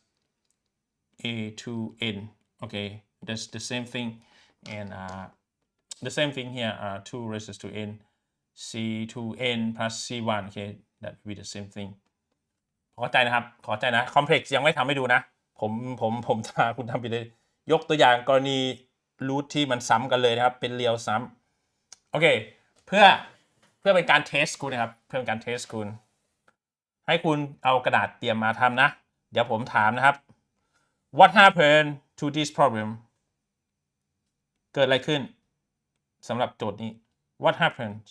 a2n. Okay, that's the same thing, and the same thing here 2 raised to n c2n plus c1 okay that will be the same thing ขอใจนะครับขอใจนะ complex ยังไม่ทำให้ดูนะผมคุณทำไปเลยยกตัวอย่างกรณีรูทที่มันซ้ำกันเลยนะครับเป็นเรียวซ้ำโอเคเพื่อเป็นการเทสคุณนะครับเพื่อเป็นการเทสคุณให้คุณเอากระดาษเตรียมมาทำนะเดี๋ยวผมถามนะครับ what happened to this problem เกิดอะไรขึ้นสำหรับโจทย์นี้ what happens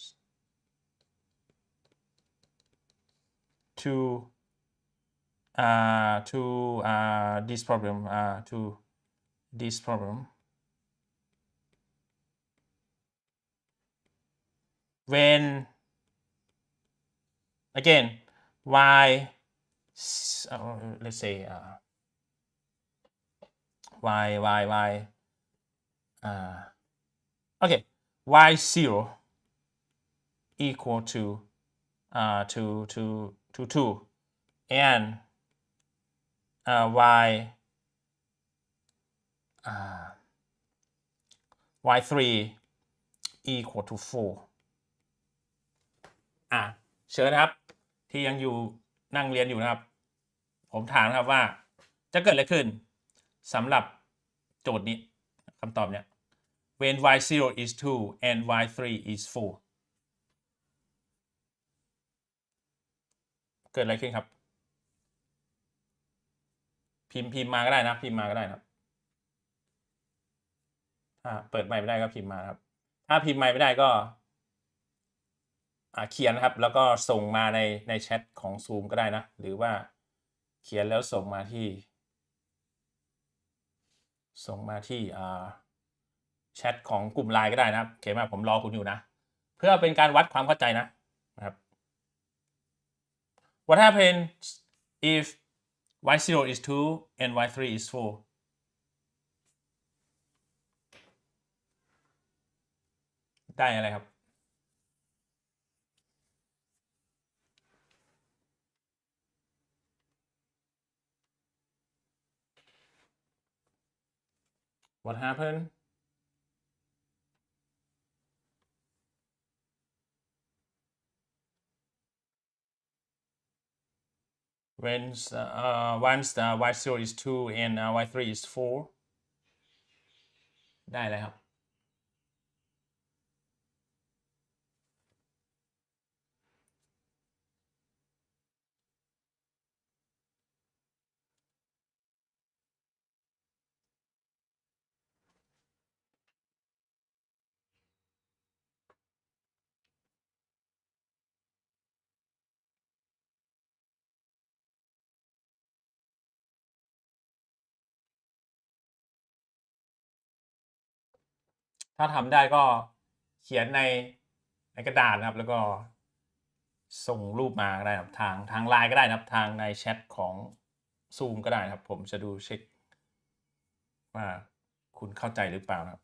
to this problem to this problem when again y let's say y okay y0 equal to 2 and y3 equal to 4เชิญนะครับที่ยังอยู่นั่งเรียนอยู่นะครับผมถามนะครับว่าจะเกิดอะไรขึ้นสำหรับโจทย์นี้คำตอบเนี่ย when y0 is 2 and y3 is 4เกิดอะไรขึ้นครับพิมพ์มาก็ได้นะพิมพ์มาก็ได้นะครับถ้าเปิดไมค์ไม่ได้ก็พิมพ์มาครับถ้าพิมพ์ไมค์ไม่ได้ก็เขียนนะครับแล้วก็ส่งมาในแชทของ Zoom ก็ได้นะหรือว่าเขียนแล้วส่งมาที่แชทของกลุ่ม LINE ก็ได้นะครับโอเคไหมผมรอคุณอยู่นะเพื่อเป็นการวัดความเข้าใจนะครับ What happens if y0 is 2 and y3 is 4ได้อะไรครับWhat happened when once the y0 is 2 and y3 is 4ได้เลยครับถ้าทำได้ก็เขียนในกระดาษนะครับแล้วก็ส่งรูปมาก็ได้ครับทาง LINE ก็ได้นะครับทางในแชทของ Zoom ก็ได้ครับผมจะดูเช็คว่าคุณเข้าใจหรือเปล่านะครับ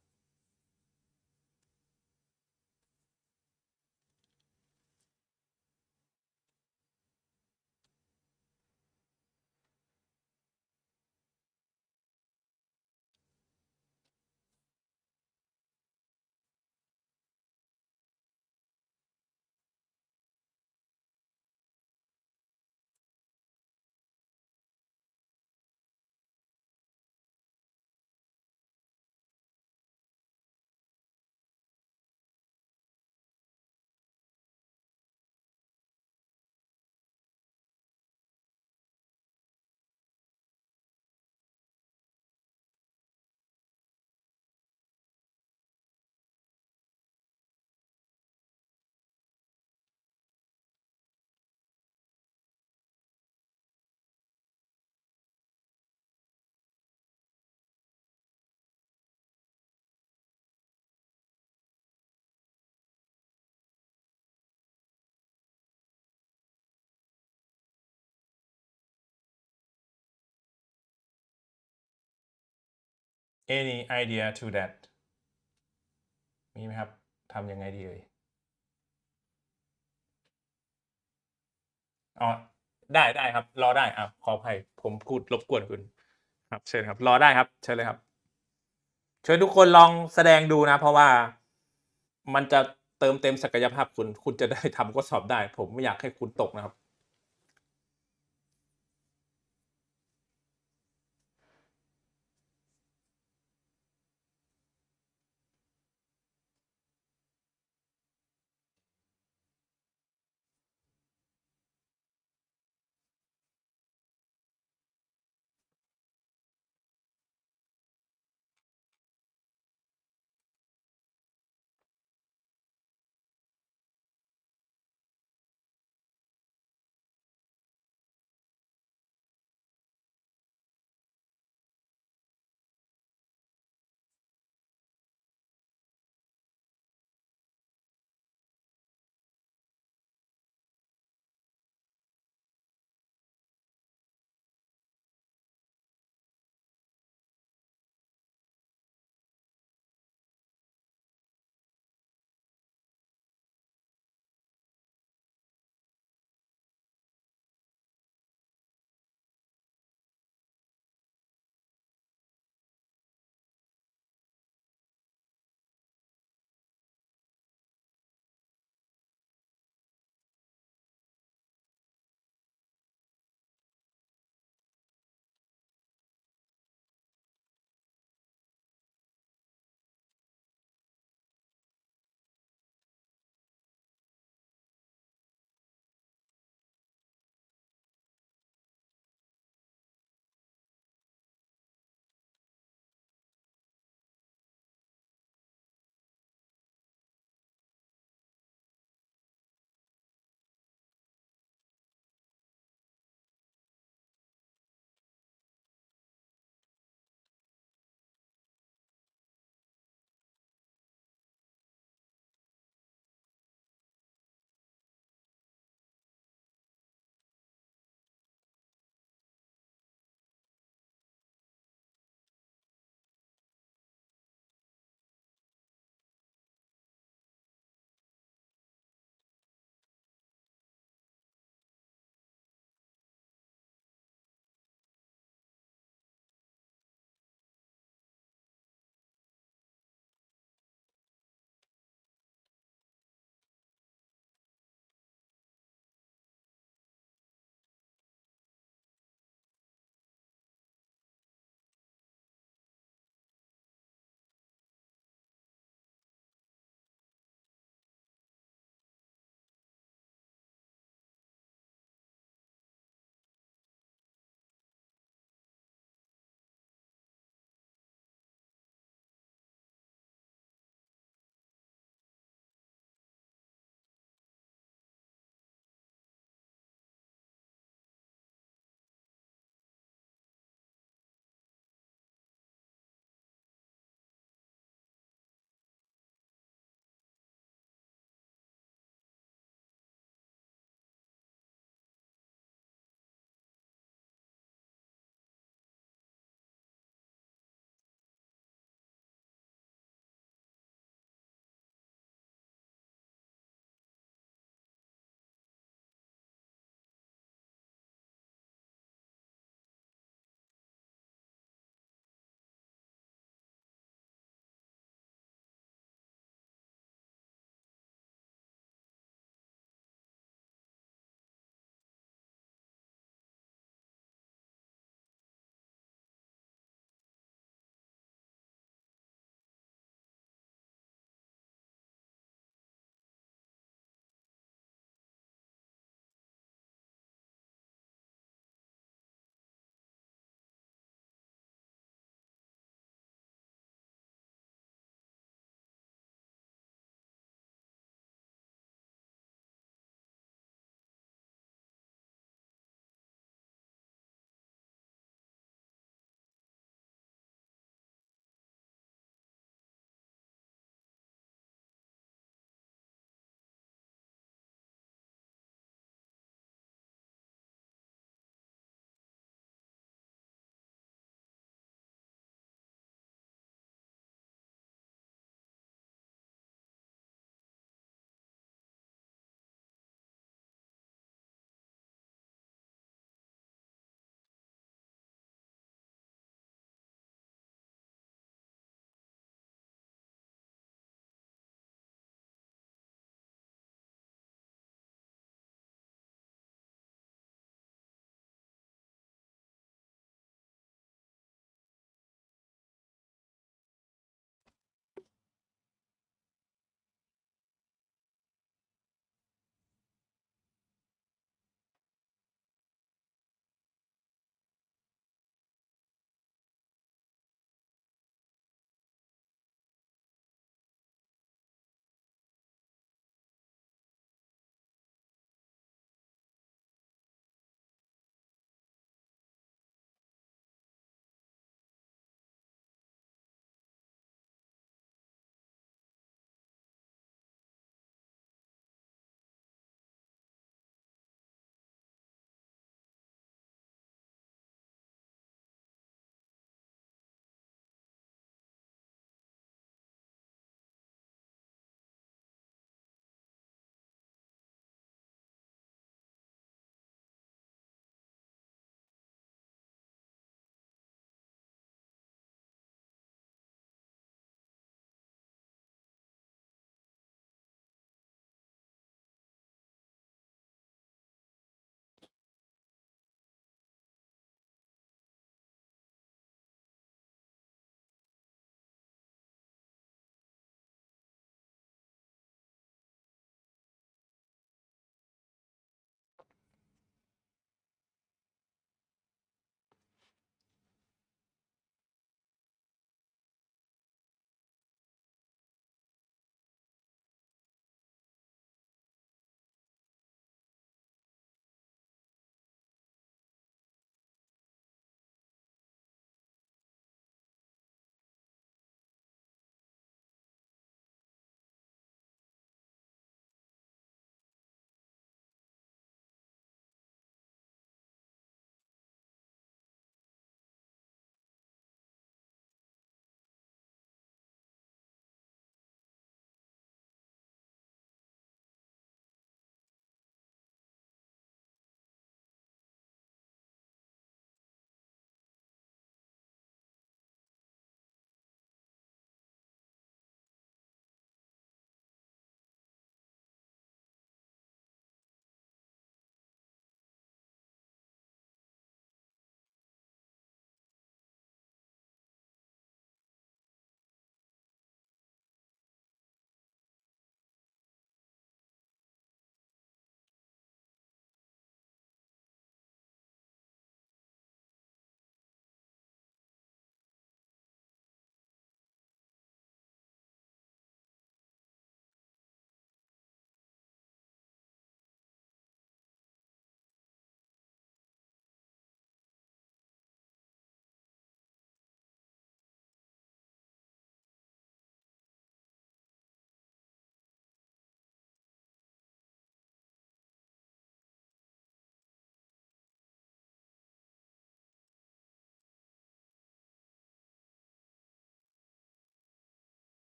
any idea to that มีไหมครับทำยังไงดีเลยอ๋อได้ครับรอได้ขออภัยผมพูดรบกวนคุณครับเชิญครับรอได้ครับเชิญเลยครับเชิญทุกคนลองแสดงดูนะเพราะว่า มันจะเติมเต็มศักยภาพคุณจะได้ทำข้อสอบได้ผมไม่อยากให้คุณตกนะครับ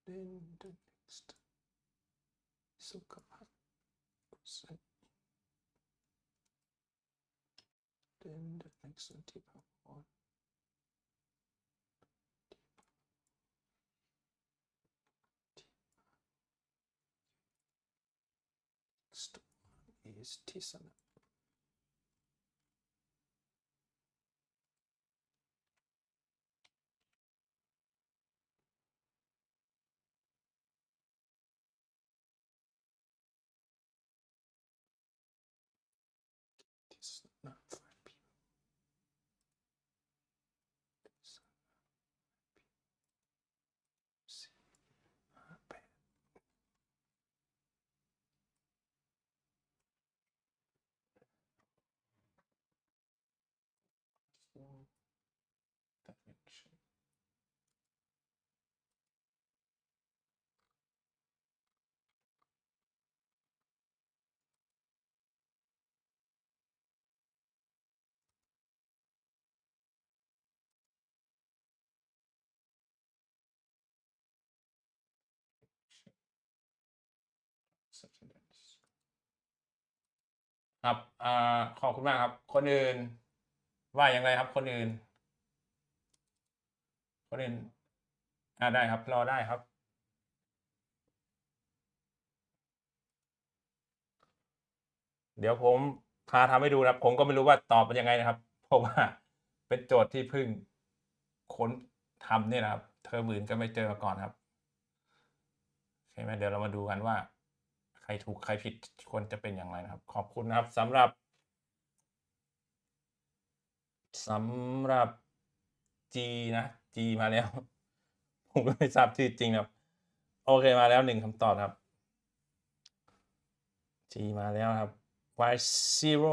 then the next sukahat then the next one next one is tisana. This is not 5 p.m. Direction. Substance ครับขอบคุณมากครับคนอื่นว่าอย่างไรครับคนอื่นได้ครับรอได้ครับเดี๋ยวผมพาทำให้ดูนะผมก็ไม่รู้ว่าตอบเป็นยังไงนะครับเพราะว่าเป็นโจทย์ที่เพิ่งค้นทำเนี่ยนะครับเทอมอื่นก็ไม่เจอมาก่อนครับใช่ไหมเดี๋ยวเรามาดูกันว่าใครถูกใครผิดควรจะเป็นอย่างไรนะครับขอบคุณนะครับสำหรับG นะ G มาแล้วผมก็ไม่ทราบชื่อจริงครับโอเคมาแล้ว1คำตอบครับ G มาแล้วครับ y0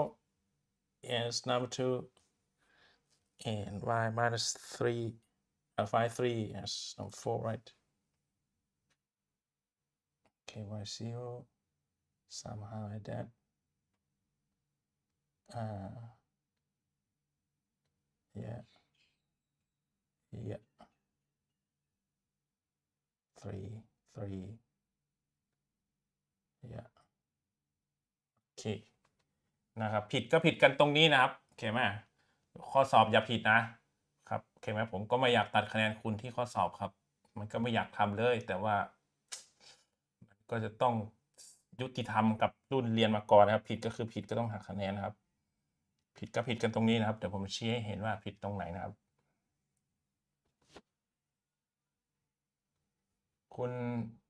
is number 2 and y minus 3 5 3 is number 4 right okay y0 somehow like that yeah 3 yeah โอเคนะครับผิดก็ผิดกันตรงนี้นะครับโอเคไหมข้อสอบอย่าผิดนะครับโอเคไหมผมก็ไม่อยากตัดคะแนนคุณที่ข้อสอบครับมันก็ไม่อยากทำเลยแต่ว่ามันก็จะต้องยุติธรรมกับรุ่นเรียนมาก่อนนะครับผิดก็คือผิดก็ต้องหักคะแนนนะครับผิดก็ผิดกันตรงนี้นะครับเดี๋ยวผมชี้ให้เห็นว่าผิดตรงไหนนะครับคุณ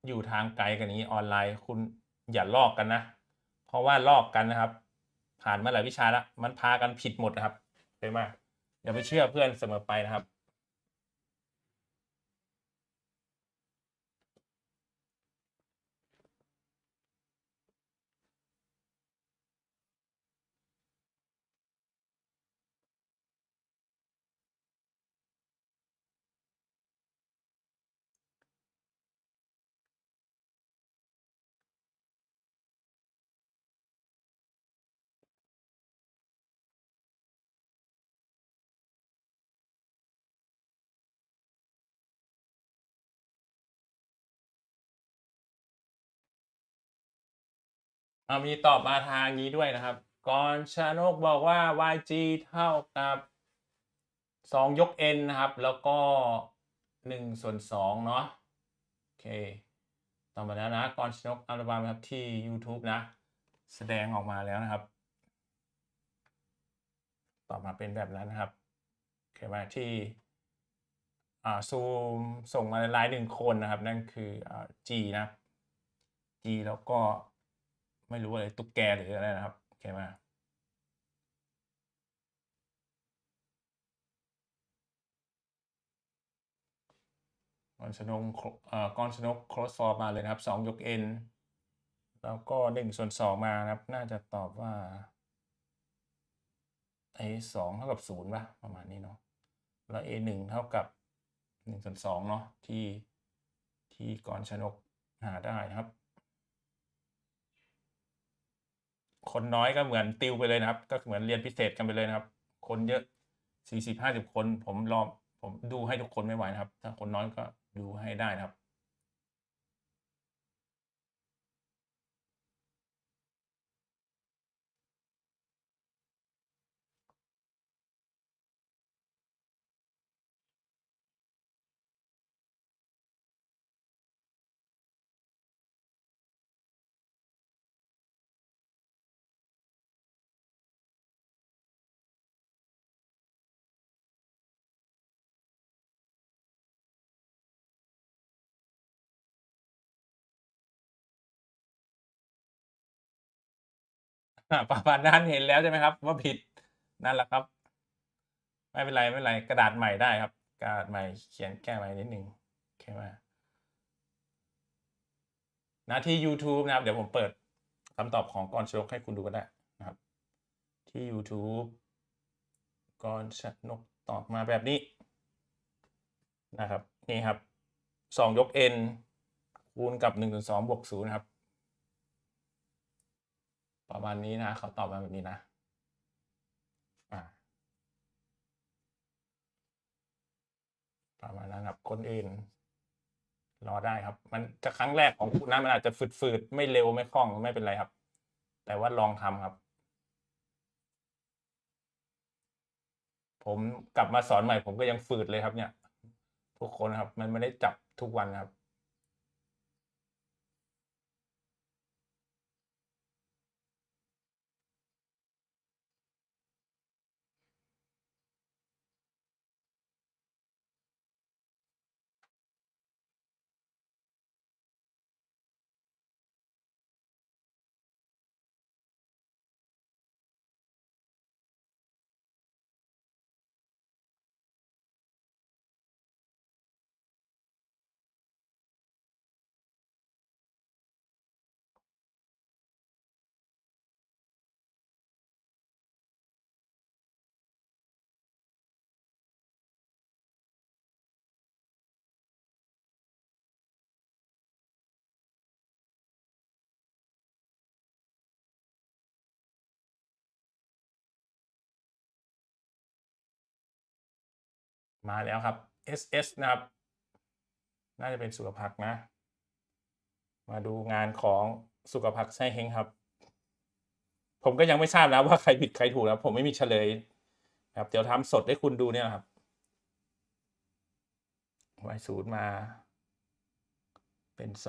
อยู่ทางไกลกันนี้ออนไลน์คุณอย่าลอกกันนะเพราะว่าลอกกันนะครับผ่านมาหลายวิชาแล้วมันพากันผิดหมดนะครับใช่ไหมอย่าไปเชื่อเพื่อนเสมอไปนะครับมีตอบมาทางนี้ด้วยนะครับกรชนกบอกว่า yg เท่ากับ2 ยก n นะครับแล้วก็1/2เนาะโอเคต่อมาแล้วนะกรชนกอัลบั้มครับที่ YouTube นะแสดงออกมาแล้วนะครับตอบมาเป็นแบบนั้นนะครับโอเคมาที่ซูมส่งมาในไลน์1 คนนะครับนั่นคือG นะ G แล้วก็ไม่รู้อะไรตุ๊กแกหรืออะไรนะครับโอเคมากรชนก close for มาเลยนะครับ2 ยก n แล้วก็1/2มานะครับน่าจะตอบว่า2เท่ากับ0ป่ะประมาณนี้เนาะแล้ว a1 เท่ากับ1/2เนาะที่กรชนกหาได้นะครับ คนน้อยก็เหมือนติวไปเลยนะครับ ก็เหมือนเรียนพิเศษกันไปเลยนะครับ คนเยอะ40-50 คนผมดูให้ทุกคนไม่ไหวนะครับ ถ้าคนน้อยก็ดูให้ได้นะครับ ประมาณนั้นเห็นแล้วใช่ไหมครับ ว่าผิดนั่นแหละครับ ไม่เป็นไรไม่เป็นไร กระดาษใหม่ได้ครับ กระดาษใหม่เขียนแก้ใหม่นิดนึงโอเคไหมนะที่ YouTube นะครับ เดี๋ยวผมเปิดคำตอบของกรชนกให้คุณดูก็ได้นะครับ ที่ YouTube กรชนกตอบมาแบบนี้นะครับ นี่ครับ2 ยก n คูณกับ1 ส่วน 2 บวก 0นะครับ ประมาณนี้นะเขาตอบมาแบบนี้นะประมาณนั้นครับคนอื่นรอได้ครับ มันจะครั้งแรกของคุณนะมันอาจจะฝืดๆไม่เร็วไม่คล่องไม่เป็นไรครับ แต่ว่าลองทำครับ ผมกลับมาสอนใหม่ผมก็ยังฝืดเลยครับเนี่ยทุกคนครับ มันไม่ได้จับทุกวันครับ มาแล้วครับ SS นะครับ น่าจะเป็นสุขภักดิ์นะ มาดูงานของสุขภักดิ์ไส้เฮงครับ ผมก็ยังไม่ทราบนะว่าใครผิดใครถูกนะผมไม่มีเฉลยครับเดี๋ยวทำสดให้คุณดูเนี่ยครับy0มาเป็น2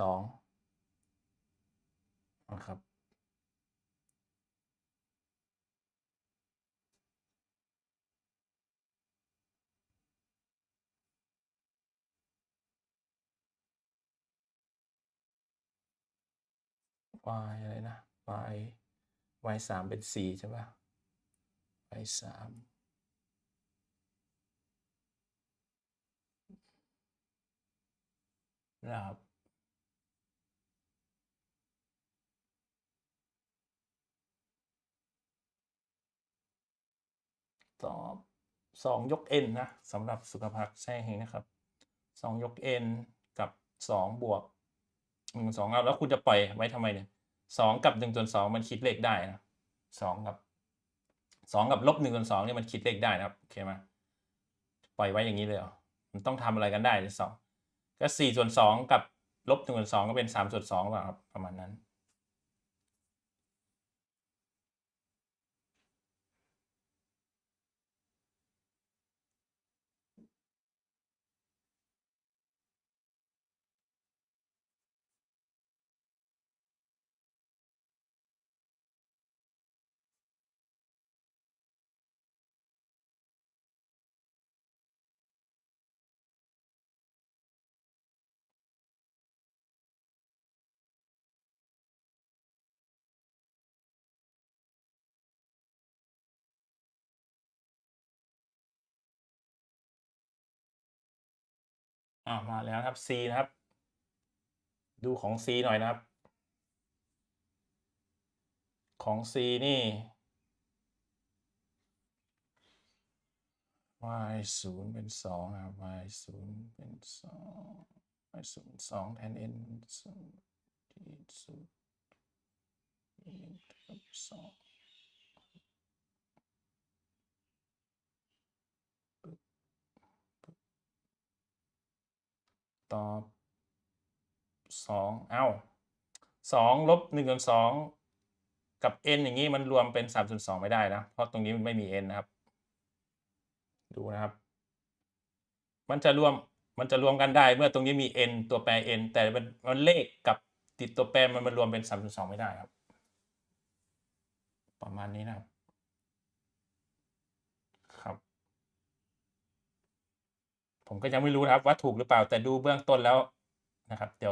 นะครับ y อะไรนะ y3เป็น4ใช่ป่ะ y3นะครับตอบ2 ยก n นะสำหรับสุขภักดิ์ไส้เฮงนะครับ2 ยก n กับ2บวก1 2แล้วคุณจะปล่อยไว้ทำไมเนี่ย2กับ1/2มันคิดเลขได้นะ2กับลบ1/2เนี่ยมันคิดเลขได้นะครับโอเคไหมปล่อยไว้อย่างนี้เลยเหรอมันต้องทำอะไรกันได้สองก็4/2กับลบ1/2ก็เป็น3/2ป่ะครับประมาณนั้นมาแล้วครับ C นะครับ ดูของ C หน่อยนะครับ ของ C นี่ y0 เป็น2นะครับ y0 เป็น2 y0 เป็น2แทน n ที่สุด ตอบ22ลบ1/2กับ n อย่างนี้มันรวมเป็น3/2ไม่ได้นะเพราะตรงนี้มันไม่มี n นะครับดูนะครับมันจะรวมกันได้เมื่อตรงนี้มี n ตัวแปร n แต่มันเลขกับติดตัวแปรมันรวมเป็น3/2ไม่ได้ครับประมาณนี้นะครับครับผมก็ยังไม่รู้นะครับว่าถูกหรือเปล่าแต่ดูเบื้องต้นแล้วนะครับเดี๋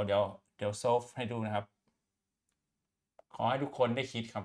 ยวโซฟให้ดูนะครับขอให้ทุกคนได้คิดครับ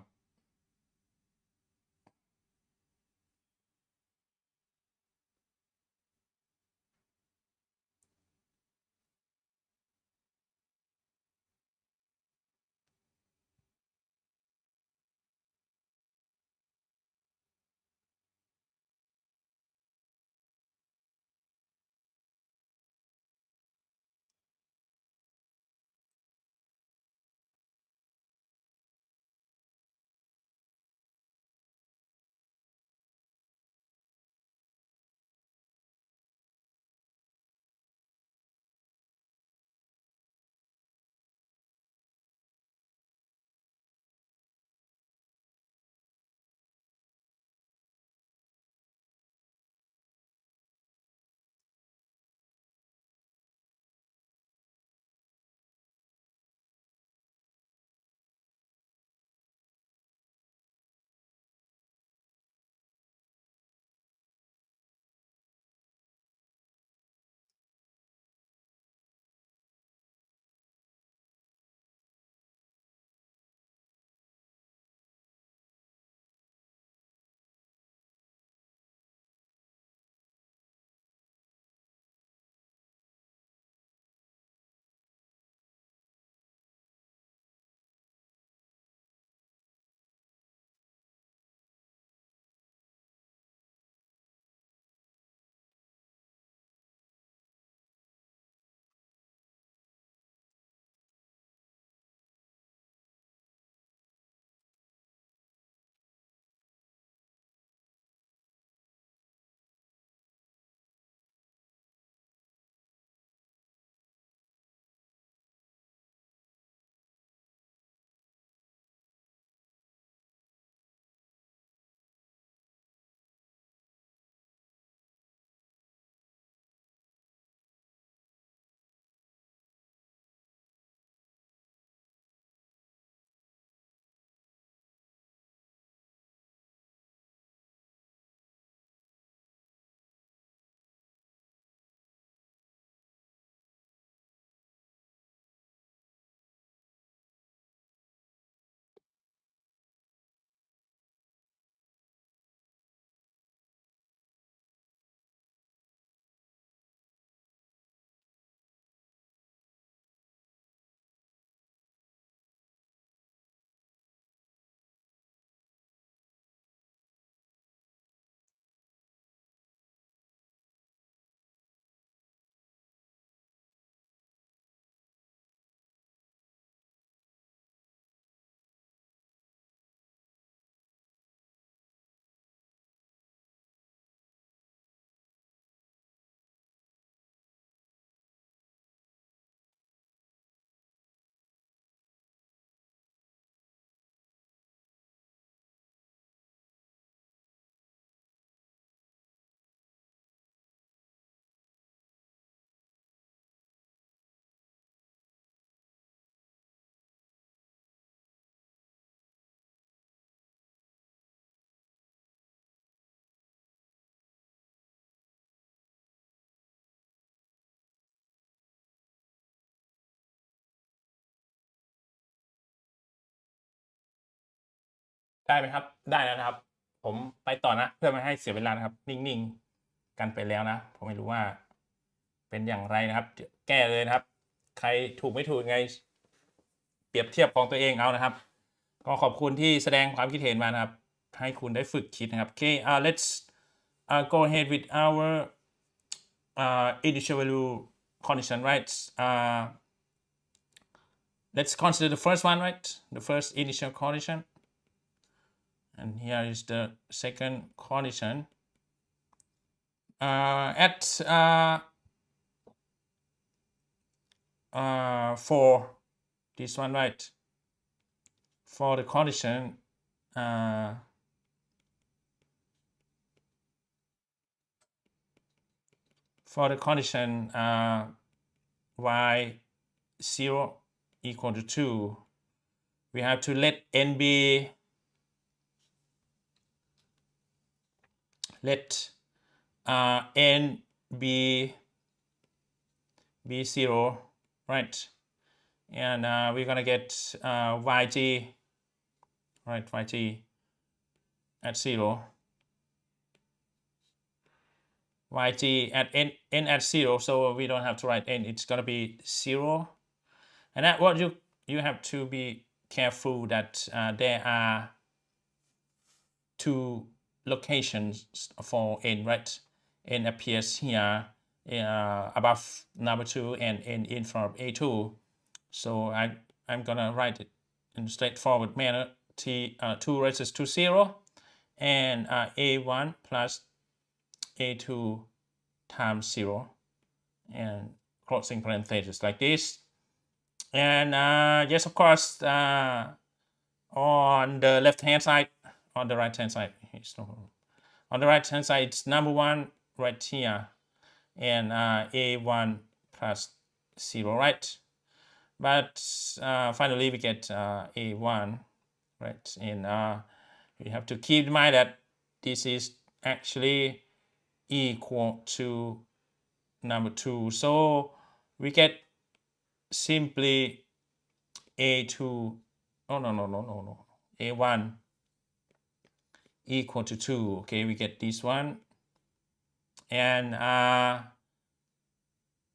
ได้ไหมครับได้แล้วนะครับผมไปต่อนะเพื่อไม่ให้เสียเวลานะครับนิ่งๆกันไปแล้วนะผมไม่รู้ว่าเป็นอย่างไรนะครับแก้เลยนะครับใครถูกไม่ถูกไงเปรียบเทียบของตัวเองเอานะครับก็ขอบคุณที่แสดงความคิดเห็นมานะครับให้คุณได้ฝึกคิดนะครับ Okay let's go ahead with our initial value condition right let's consider the first one right the first initial condition And here is the second condition. For this one, right? For the condition y0 equal to 2, we have to let n be n be 0, right? And we're gonna get yg, right? Yg at 0, yg at n at 0, so we don't have to write n, it's gonna be 0. And that what you have to be careful that there are two locations for n, right? N appears here above number 2 and n in front of a2. So I'm gonna write it in a straightforward manner. 2 raises to 0 and a1 plus a2 times 0 and closing parentheses like this. And yes, of course, on the left hand side, on the right hand side, on the right hand side, it's number 1 right here, and a1 plus 0, right? But finally we get a1, right? And we have to keep in mind that this is actually equal to number 2, so we get simply a2, a1 equal to 2. Okay, we get this one. And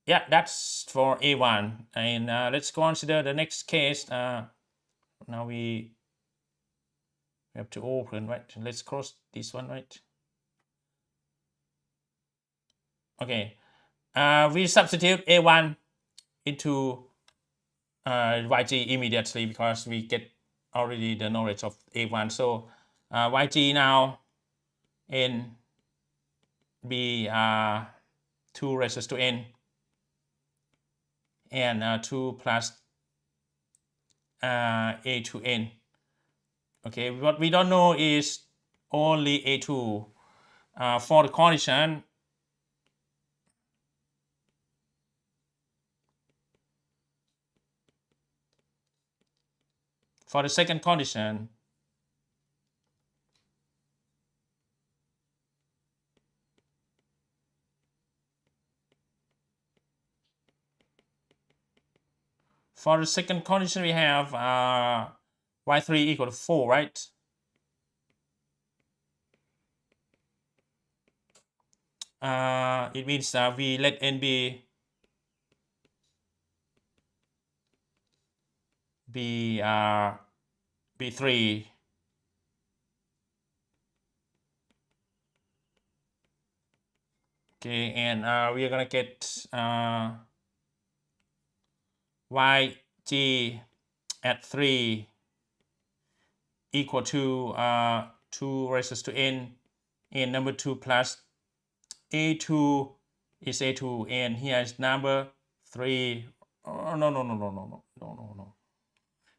yeah, that's for a1. And let's consider the next case. Now we have to open, right? Let's cross this one, right? Okay, we substitute a1 into yg immediately because we get already the knowledge of a1. So yg now n be 2 raises to n and 2 plus a to n. Okay, what we don't know is only a2. For the condition, for the second condition, we have y3 equal to 4, right? It means we let n be 3. Okay, and we are gonna get yg at 3 equal to 2 raises to n and number 2 plus a2 is a2, and here is number 3. Oh, no.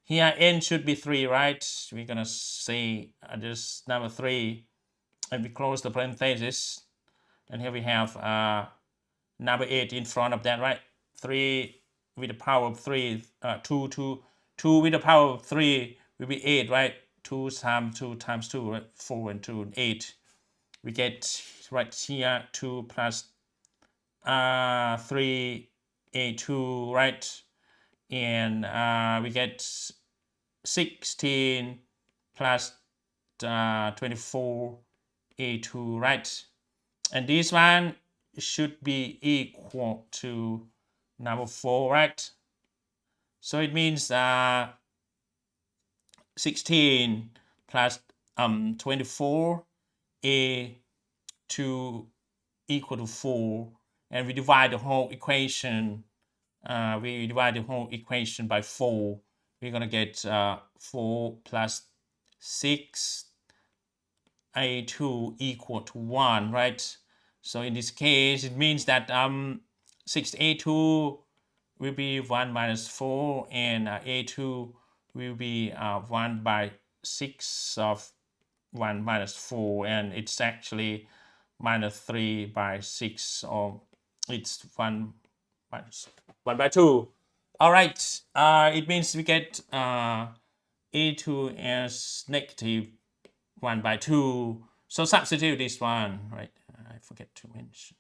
Here n should be 3, right? We're gonna say this number 3, and we close the parentheses, and here we have number 8 in front of that, right? 3 with the power of 3, 2 with the power of 3 will be 8, right? 2 times 2 times 2, right? 4 and 2, 8. We get right here 2 plus 3 a2, right? And we get 16 plus 24 a2, right? And this one should be equal to number 4, right? So it means 16 plus 24 a2 equal to 4, and we divide the whole equation. By 4. We're gonna get 4 plus 6 A2 equal to 1, right? So in this case, it means that 6A2 will be 1 minus 4, and A2 will be 1 by 6 of 1 minus 4, and it's actually minus 3 by 6, or it's 1 minus 1 by 2. All right, it means we get A2 as negative 1 by 2. So substitute this one, right? I forget to mention.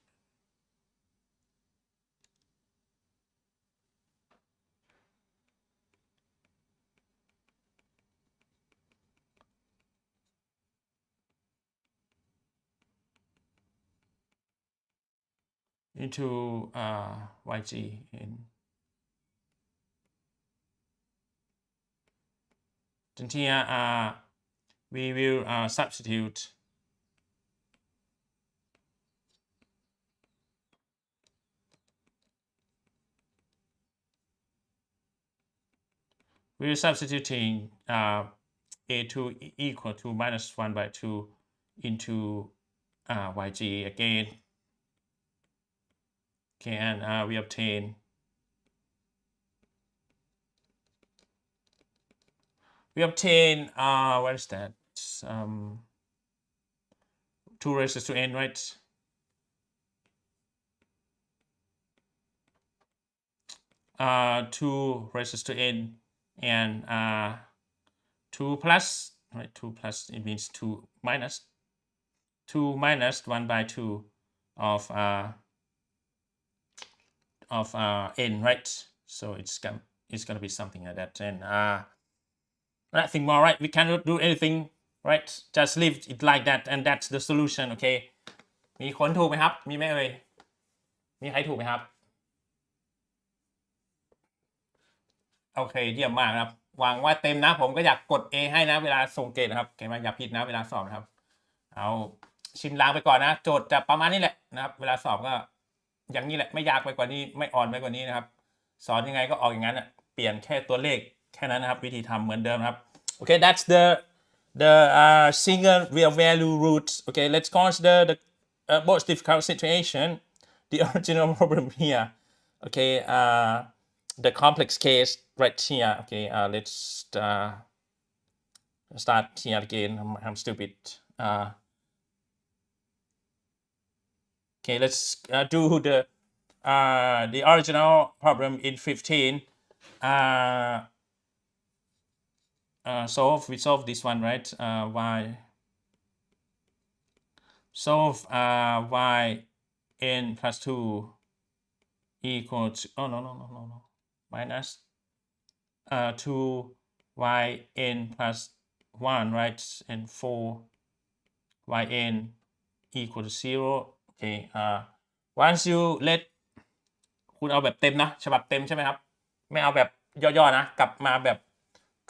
Into YG in. Then here we will substitute we're substituting A2 equal to minus 1 by 2 into YG again. Okay, and we obtain what is that? 2 raised to n, right? Two raised to n, and 2 plus, right? 2 plus, it means 2 minus 1 by 2 of n, right? So it's gonna be something like that, and nothing more, right? We cannot do anything, right? Just leave it like that, and that's the solution. Okay, มีคนถูกไหมครับ มีไหมเอ่ย มีใครถูกไหมครับ โอเคเยี่ยมมากครับหวังว่าเต็มนะผมก็อยากกด A ให้นะเวลาส่งเกรดนะครับเห็นไหมอย่าผิดนะเวลาสอบนะครับเอาชิมลางไปก่อนนะโจทย์จะประมาณนี้แหละนะครับเวลาสอบก็อย่างนี้แหละไม่ยากไปกว่านี้ไม่อ่อนไปกว่านี้นะครับสอนยังไงก็ออกอย่างนั้นอ่ะเปลี่ยนแค่ตัวเลขแค่นั้นนะครับวิธีทำเหมือนเดิมครับโอเค that's the single real value roots. Okay, let's consider the most difficult situation, the original problem here. Okay, the complex case right here. Okay, let's start here again. I'm stupid. Okay, let's do the original problem in 15. We solve this one, right? Solve y n plus 2 equal to no minus 2 y n plus 1, right? And 4 y n equal to 0. Okay, once you let คุณเอาแบบเต็มนะฉบับเต็มใช่ไหมครับไม่เอาแบบย่อๆนะกลับมาแบบ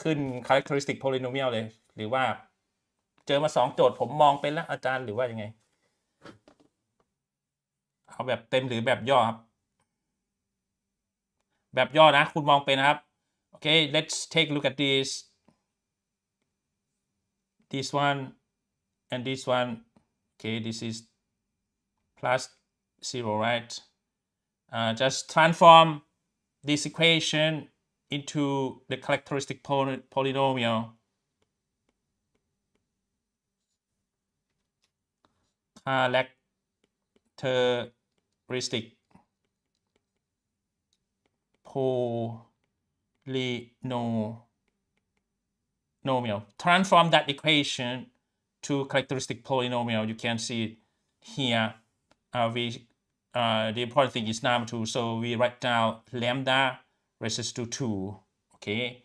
ขึ้น characteristic polynomial เลยหรือว่าเจอมา2โจทย์ผมมองเป็นแล้วอาจารย์หรือว่ายังไงเอาแบบเต็มหรือแบบย่อครับแบบย่อนะคุณมองเป็นนะครับ Okay, let's take a look at this one and this one. Okay, this is plus 0, right? Just transform this equation into the characteristic polynomial. Characteristic polynomial. Transform that equation to characteristic polynomial. You can see it here. The important thing is number 2, so we write down lambda raises to 2. Okay,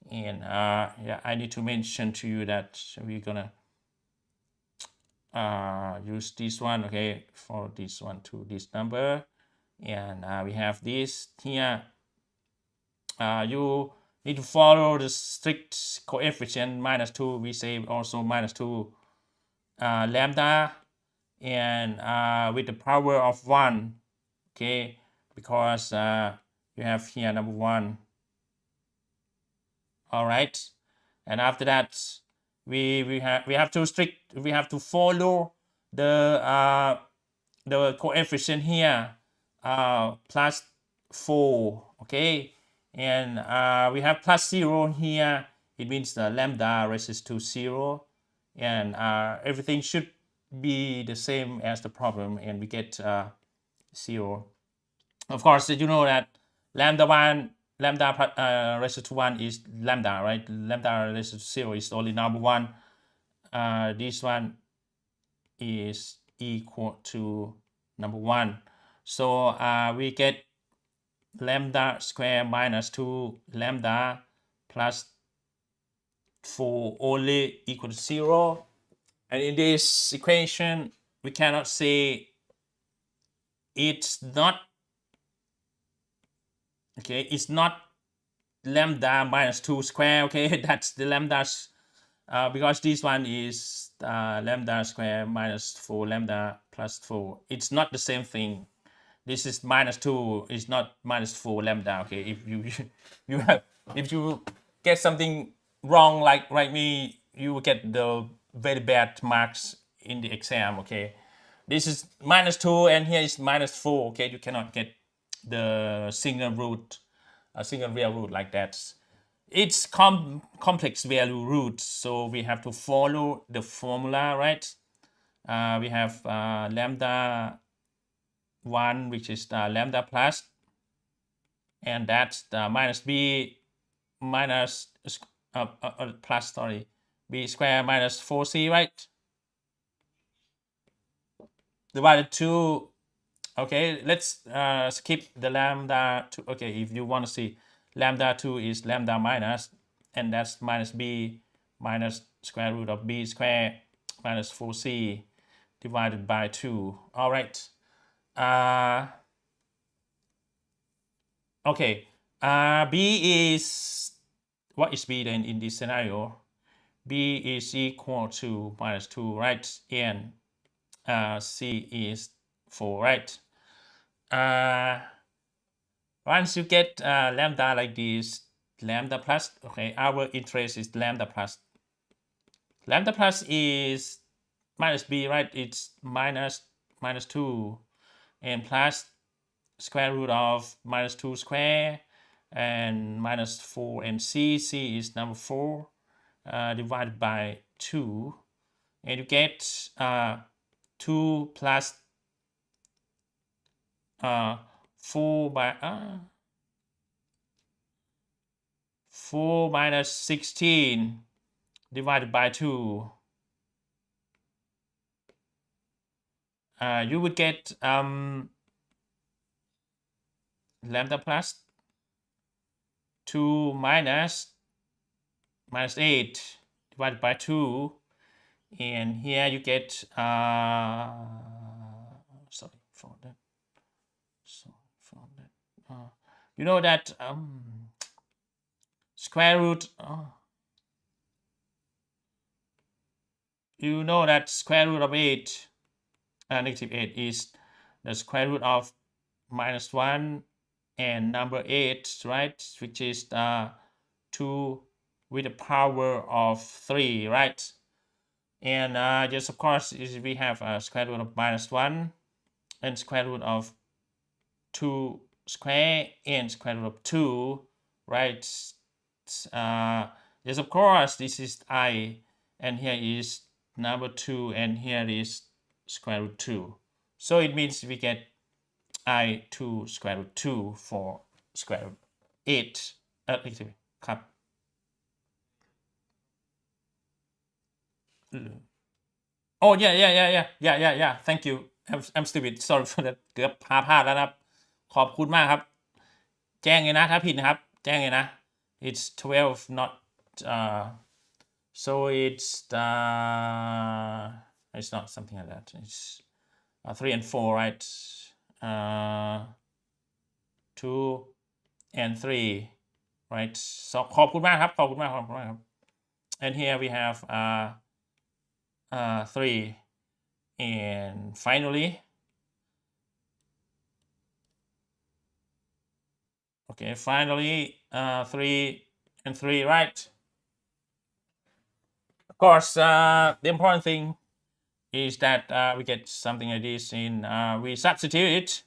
and yeah, I need to mention to you that we're gonna use this one, okay, for this one to this number, and we have this here. You need to follow the strict coefficient minus 2. We say also minus 2 lambda, and with the power of 1, okay, because you have here number 1. All right, and after that we have to follow the coefficient here plus 4, okay, and we have plus 0 here. It means the lambda raises to 0, and everything should be the same as the problem, and we get 0. Of course, you know that lambda raised to 1 is lambda, right? Lambda raised to 0 is only number 1. This one is equal to number 1. So we get lambda square minus 2 lambda plus 4 only equal to 0. And in this equation, we cannot say it's not, okay, it's not lambda minus 2 square, okay, that's the lambdas, because this one is lambda square minus 4 lambda plus 4. It's not the same thing. This is minus 2, it's not minus 4 lambda, okay. If you get something wrong like me, you will get the very bad marks in the exam, okay. This is minus 2 and here is minus 4, okay. You cannot get the single root, a single real root like that. It's complex value root, so we have to follow the formula, right? We have lambda 1, which is the lambda plus, and that's the minus b minus plus, sorry, b square minus 4c, right? Divided 2. Okay, let's skip the lambda 2. Okay, if you want to see, lambda 2 is lambda minus, and that's minus b minus square root of b square minus 4c divided by 2. All right. Okay. B is, what is b then in this scenario? B is equal to minus 2, right? And c is 4, right? Once you get lambda like this, lambda plus, okay, our interest is lambda plus. Lambda plus is minus b, right? It's minus 2 and plus square root of minus 2 square and minus 4, and c is number 4 divided by 2, and you get 2 plus 4 minus 16 divided by 2. You would get lambda plus 2 minus 8 divided by 2, and here you get sorry for that. You know that square root, you know that square root of 8, negative 8 is the square root of minus 1 and number 8, right, which is 2 with the power of 3, right? And just of course we have a square root of minus 1 and square root of 2 square and square root of 2, right? Yes, of course, this is I, and here is number 2, and here is square root 2. So it means we get I to square root 2 for square root 8. ครับ Oh yeah. Thank you. I'm stupid. Sorry for that. เกือบพลาดแล้วนะครับ ขอบคุณมากครับ แจ้งเลยนะถ้าผิดนะครับ แจ้งเลยนะ It's 12 not so it's not something like that. It's 3 and 4, right? 2 and 3, right? So ขอบคุณมากครับ and here we have 3, and finally, okay, finally 3 and 3, right? Of course, the important thing is that we get something like this in, we substitute it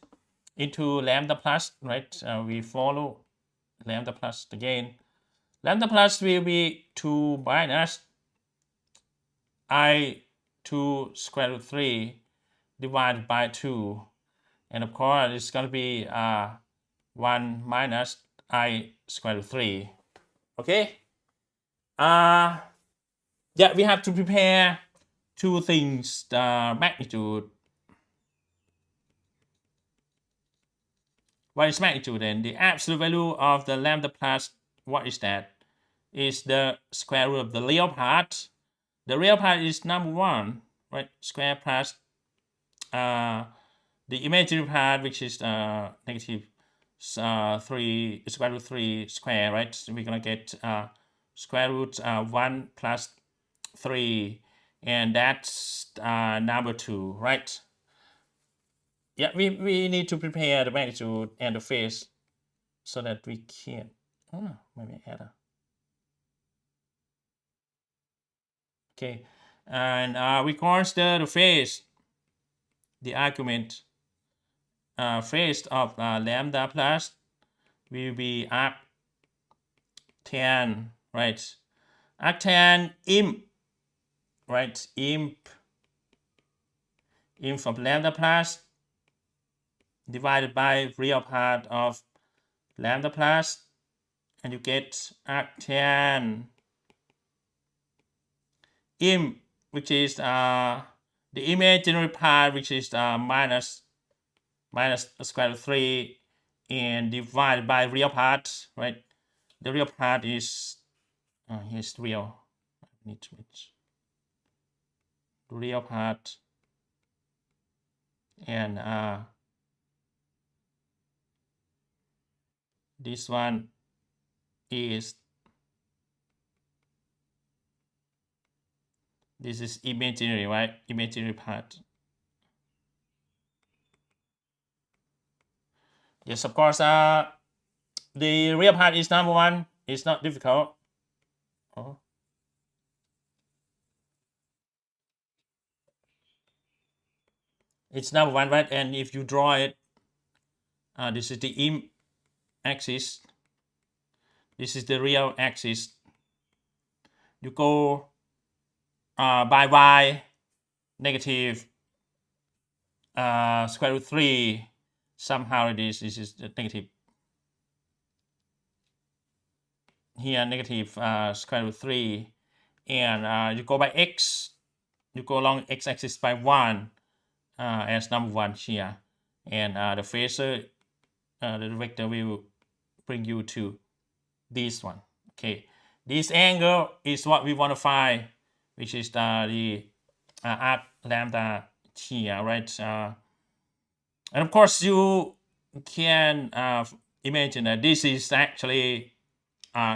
into lambda plus, right? We follow lambda plus again. Lambda plus will be 2 minus I2 square root 3 divided by 2. And of course, it's going to be 1 minus I square root 3. Okay? Yeah, we have to prepare two things, the magnitude. What is magnitude then? The absolute value of the lambda plus, what is that? Is the square root of the real part. The real part is number 1, right? Square plus the imaginary part, which is negative 3 square root 3 square, right? So we're gonna get square root 1 plus 3, and that's number 2, right? Yeah, we need to prepare the magnitude and the phase so that we can maybe add okay, and we consider the phase, the argument phase of lambda plus will be arctan, right? Arctan imp, right? Imp of lambda plus divided by real part of lambda plus, and you get arctan imp, which is the imaginary part, which is minus square root 3, and divided by real part, right? The real part is here's real. I need to match real part, and this one is imaginary, right? Imaginary part. Yes, of course. The real part is number 1. It's not difficult. It's number 1, right? And if you draw it, this is the imp axis. This is the real axis. You go by y negative square root 3. Somehow this is the negative. Here negative square root 3, and you go by x. You go along x-axis by 1 as number 1 here, and the phasor, the vector will bring you to this one. Okay, this angle is what we want to find, which is the arc lambda here, right? And of course, you can imagine that this is actually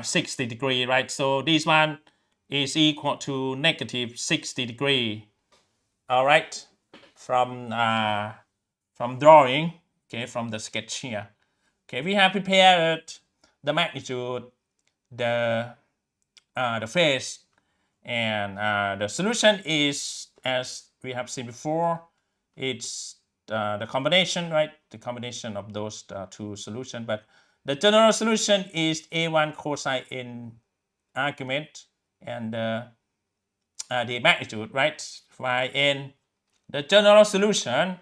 60 degree, right? So this one is equal to negative 60 degree. All right, from drawing, okay, from the sketch here. Okay, we have prepared the magnitude, the phase, and the solution is, as we have seen before, it's the combination, right? The combination of those two solutions. But the general solution is A1 cosine n argument and the magnitude, right? Yn. The general solution.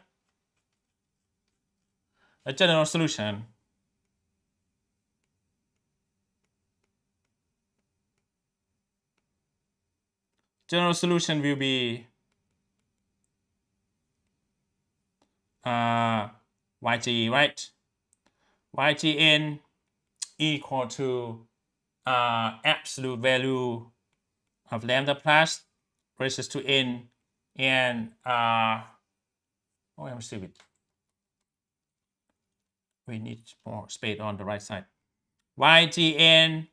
General solution will be YG, right? YGN equal to absolute value of lambda plus raised to n, and I'm stupid. We need more space on the right side. YGN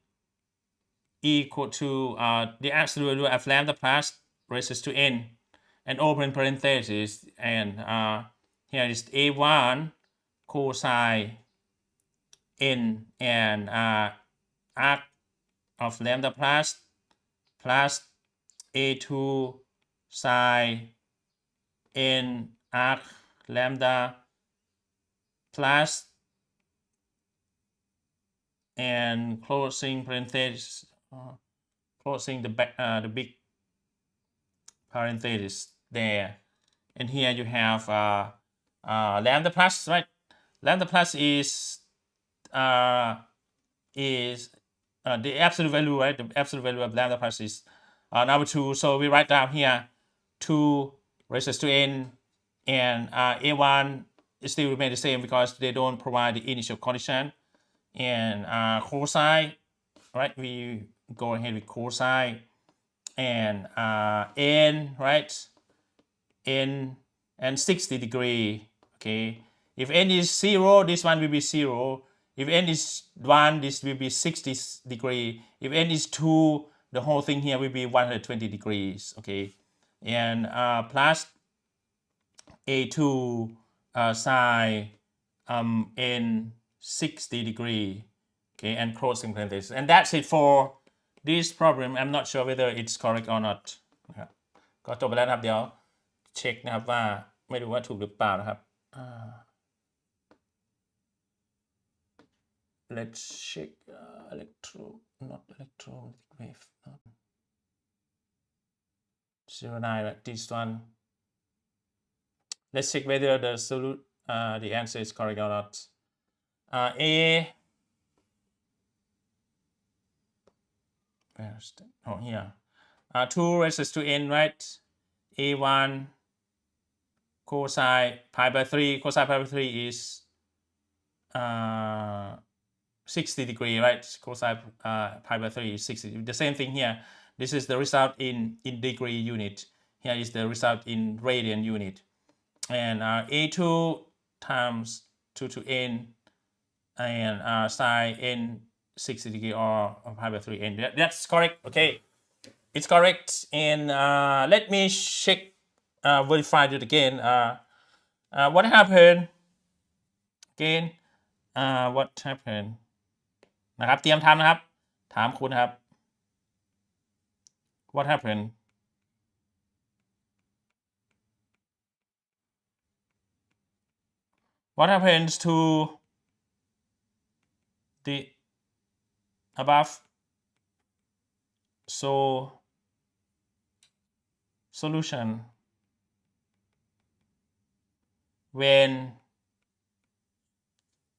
equal to the absolute value of lambda plus raised to n, and open parentheses, and here is A1 cosine n, and arc of lambda plus A2 psi n arc lambda plus and closing parenthesis closing the big parenthesis there, and here you have lambda plus, right? Lambda plus is the absolute value, right? The absolute value of lambda plus is number 2. So we write down here 2 raised to n, and A1 still remain the same because they don't provide the initial condition. And cosine, right? We go ahead with cosine, and n, right? N and 60 degree. Okay, if n is 0, this one will be 0. If n is 1, this will be 60 degree. If n is 2, the whole thing here will be 120 degrees. Okay, and plus A2 sine n 60 degree. Okay, and closing parenthesis. And that's it for this problem. I'm not sure whether it's correct or not. นะครับก็จบไปแล้วนะครับเดี๋ยวเช็คนะครับว่าไม่รู้ว่าถูกหรือเปล่านะครับlet's check electromagnetic wave 09, right? This one. Let's check whether the answer is correct or not. A. Where's that? Oh, here. 2 raised to n, right? A1 cosine pi by 3. Cosine pi by 3 is 60 degree, right? Cosine pi by 3 is 60. The same thing here. This is the result in degree unit. Here is the result in radian unit. And A2 times 2 to n and sine n 60 degree or pi by 3 n. That's correct. Okay, it's correct. And let me check, verify it again. What happened? Again, what happened? นะครับเตรียมทำนะครับถามคุณครับ What happened? What happens to the above solution when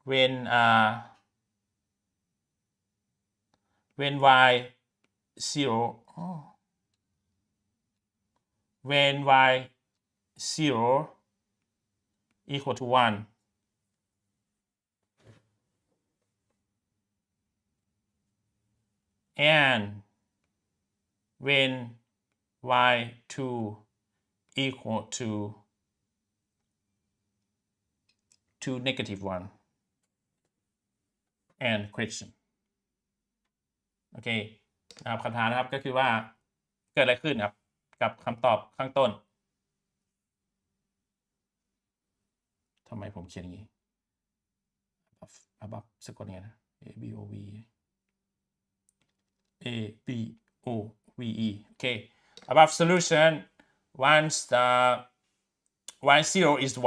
y 0 when y 0 equal to 1 and when y2 equal to negative 1 and question โอเคนะครับคำถามนะครับก็คือว่าเกิดอะไรขึ้นครับกับคำตอบข้างต้นทำไมผมเขียนอย่างนี้ above สะกดยังไงนะ ABOVE okay above solution once the y0 is 1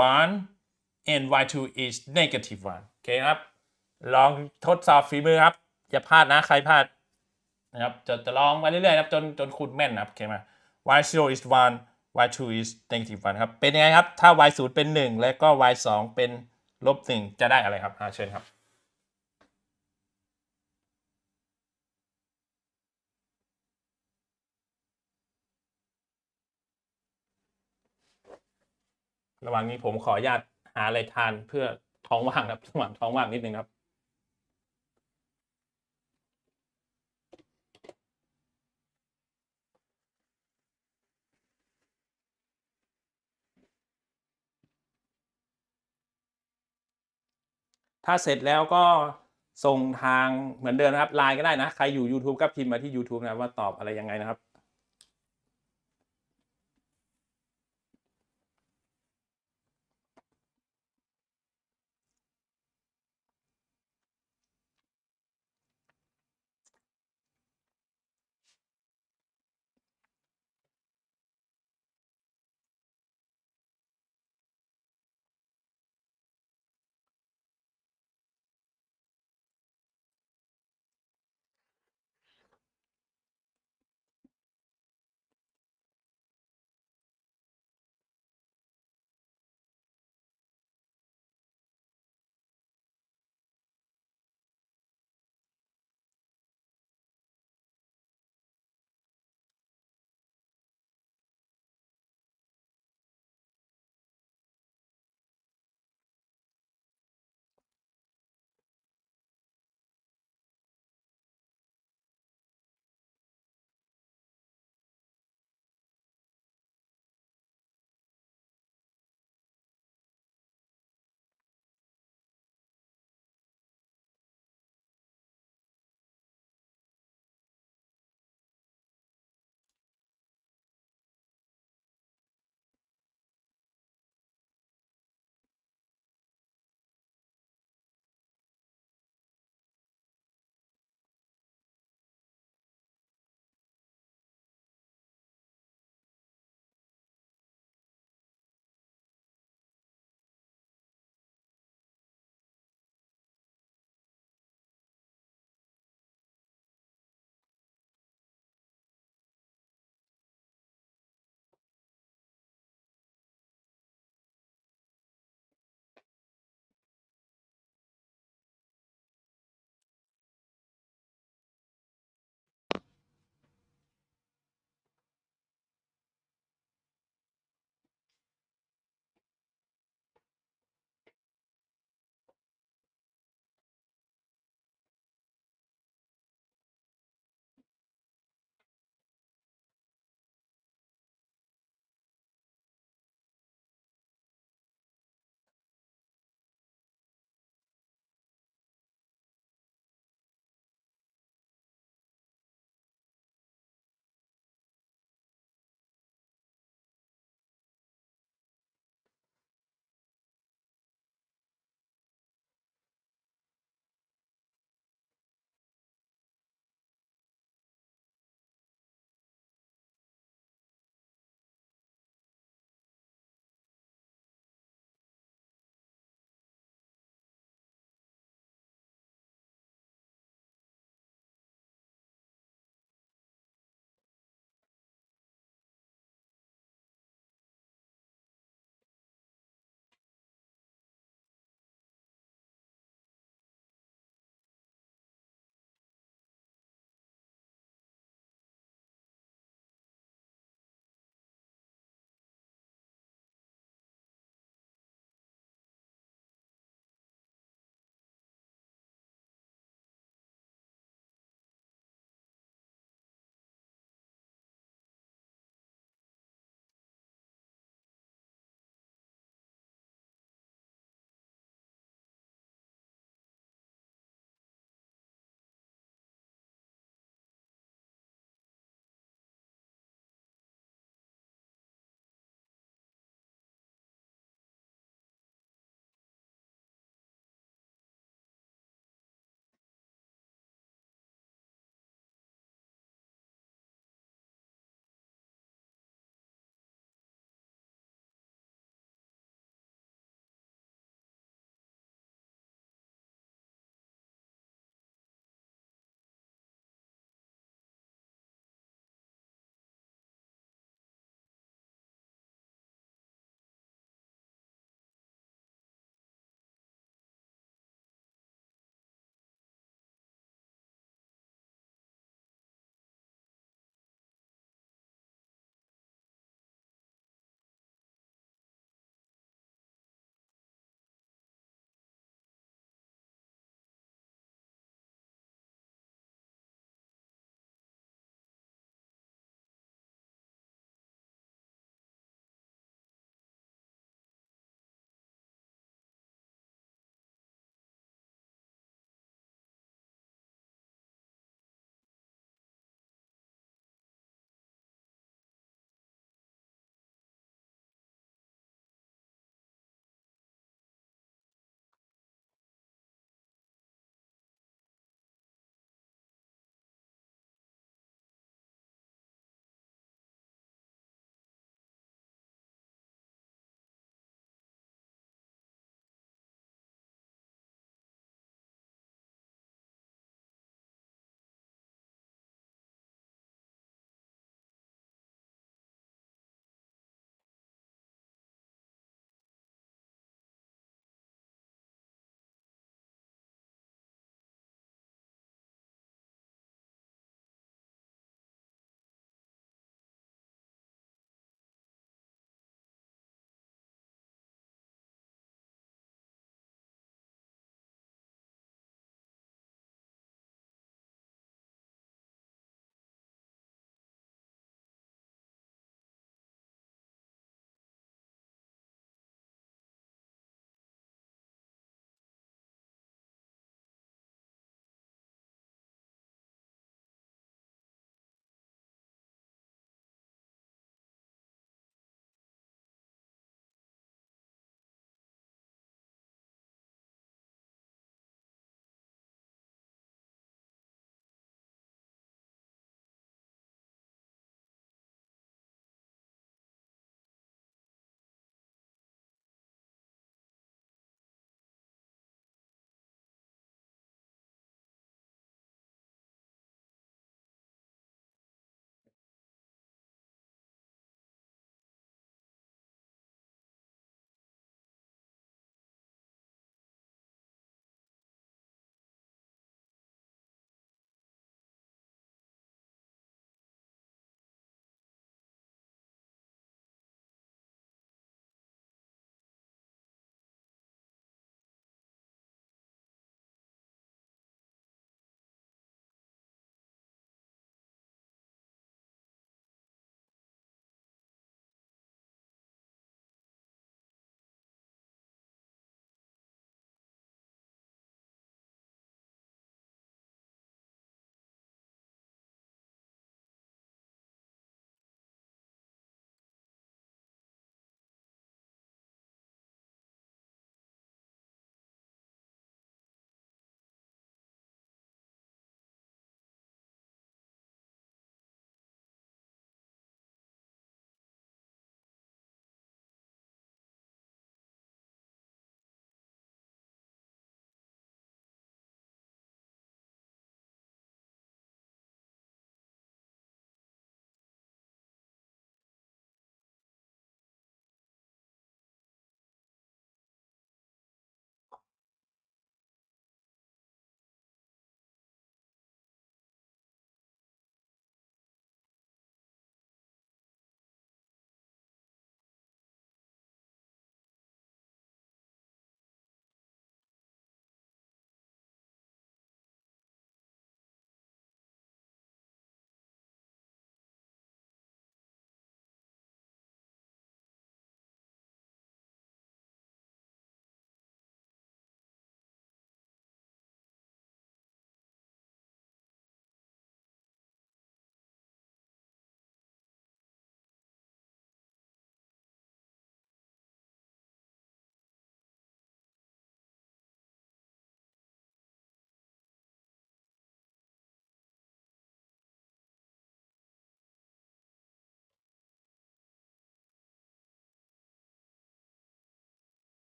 and y2 is negative 1โอเคครับลองทดสอบฝีมือครับอย่าพลาดนะใครพลาดนะครับจะลองมาเรื่อยๆครับจนคุณแม่นนะครับโอเคมา y0 is 1 y2 is negative 1ครับเป็นยังไงครับถ้า y0 เป็น1และก็ y2 เป็น-1จะได้อะไรครับเชิญครับระหว่างนี้ผมขออนุญาตหาอะไรทานเพื่อท้องว่างครับระหว่างท้องว่างนิดนึงครับถ้าเสร็จแล้วก็ส่งทางเหมือนเดิมนะครับไลน์ก็ได้นะใครอยู่ YouTube ก็พิมพ์มาที่ YouTube นะว่าตอบอะไรยังไงนะครับ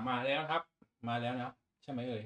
มาแล้วครับ มาแล้วนะใช่ไหมเอ่ย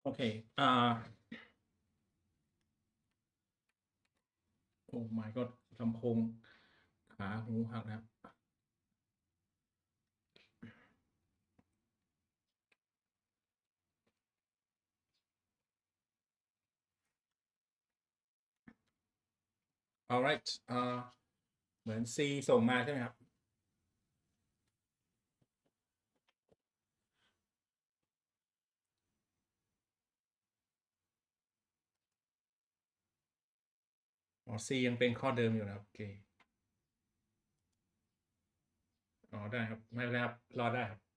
โอเคโอ้ my god ลำโพงขาหูหักนะครับalright เหมือน C ส่งมาใช่ไหมครับC ยังเป็นข้อเดิมอยู่นะครับโอเคได้ครับไม่เป็นไรครับรอได้ครับ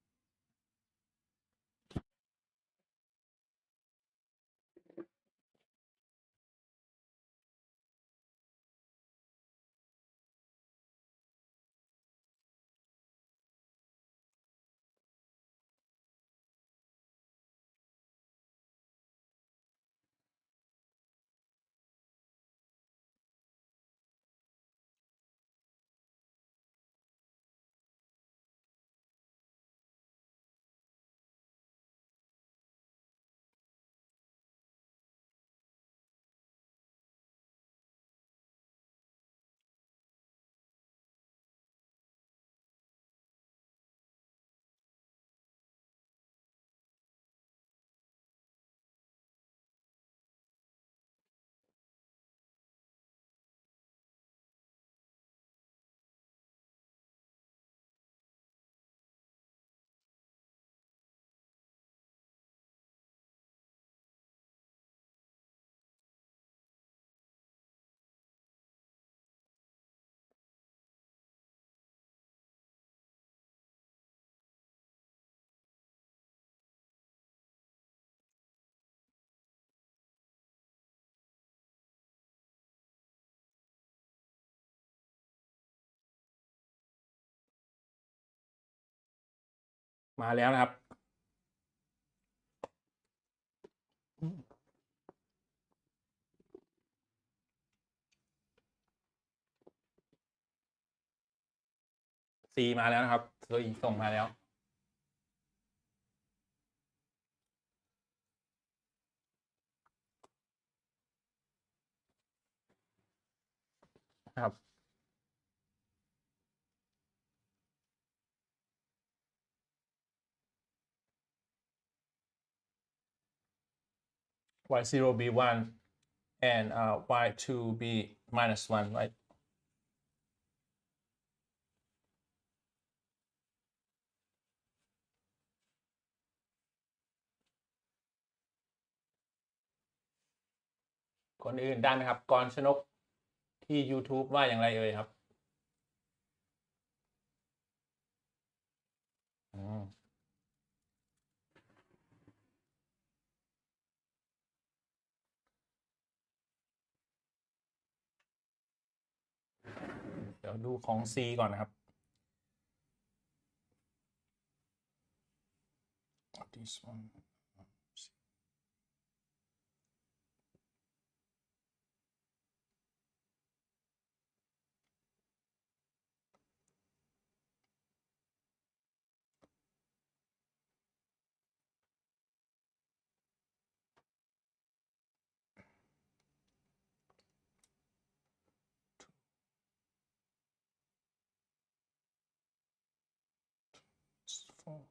มาแล้วนะครับC มาแล้วนะครับตัวอีส่งมาแล้วครับ y0 b1 and y2 b minus 1 right คนอื่นได้ไหมครับกรชนกที่ YouTube ว่าอย่างไรเอ่ยครับเดี๋ยวดูของ C ก่อนนะครับ this one four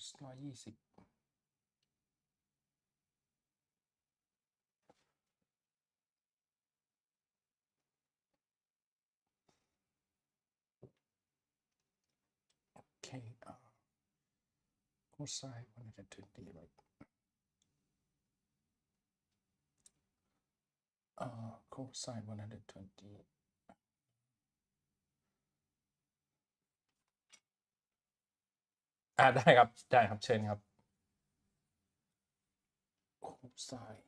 cos 120โอเคcosine 120 right cosine 120ได้ครับได้ครับเชิญครับ cosine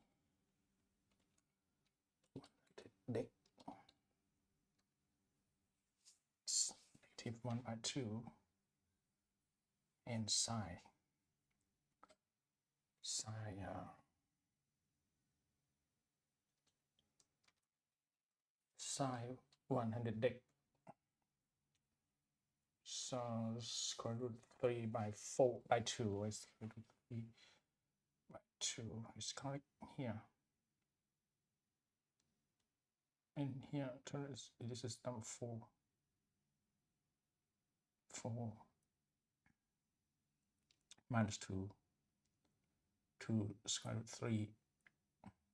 เด็ก -1/2 and sine sine 100 deck so square root 3 by 4 by 2 is 3 by 2 is correct here and here this is number 4 minus 2 square root 3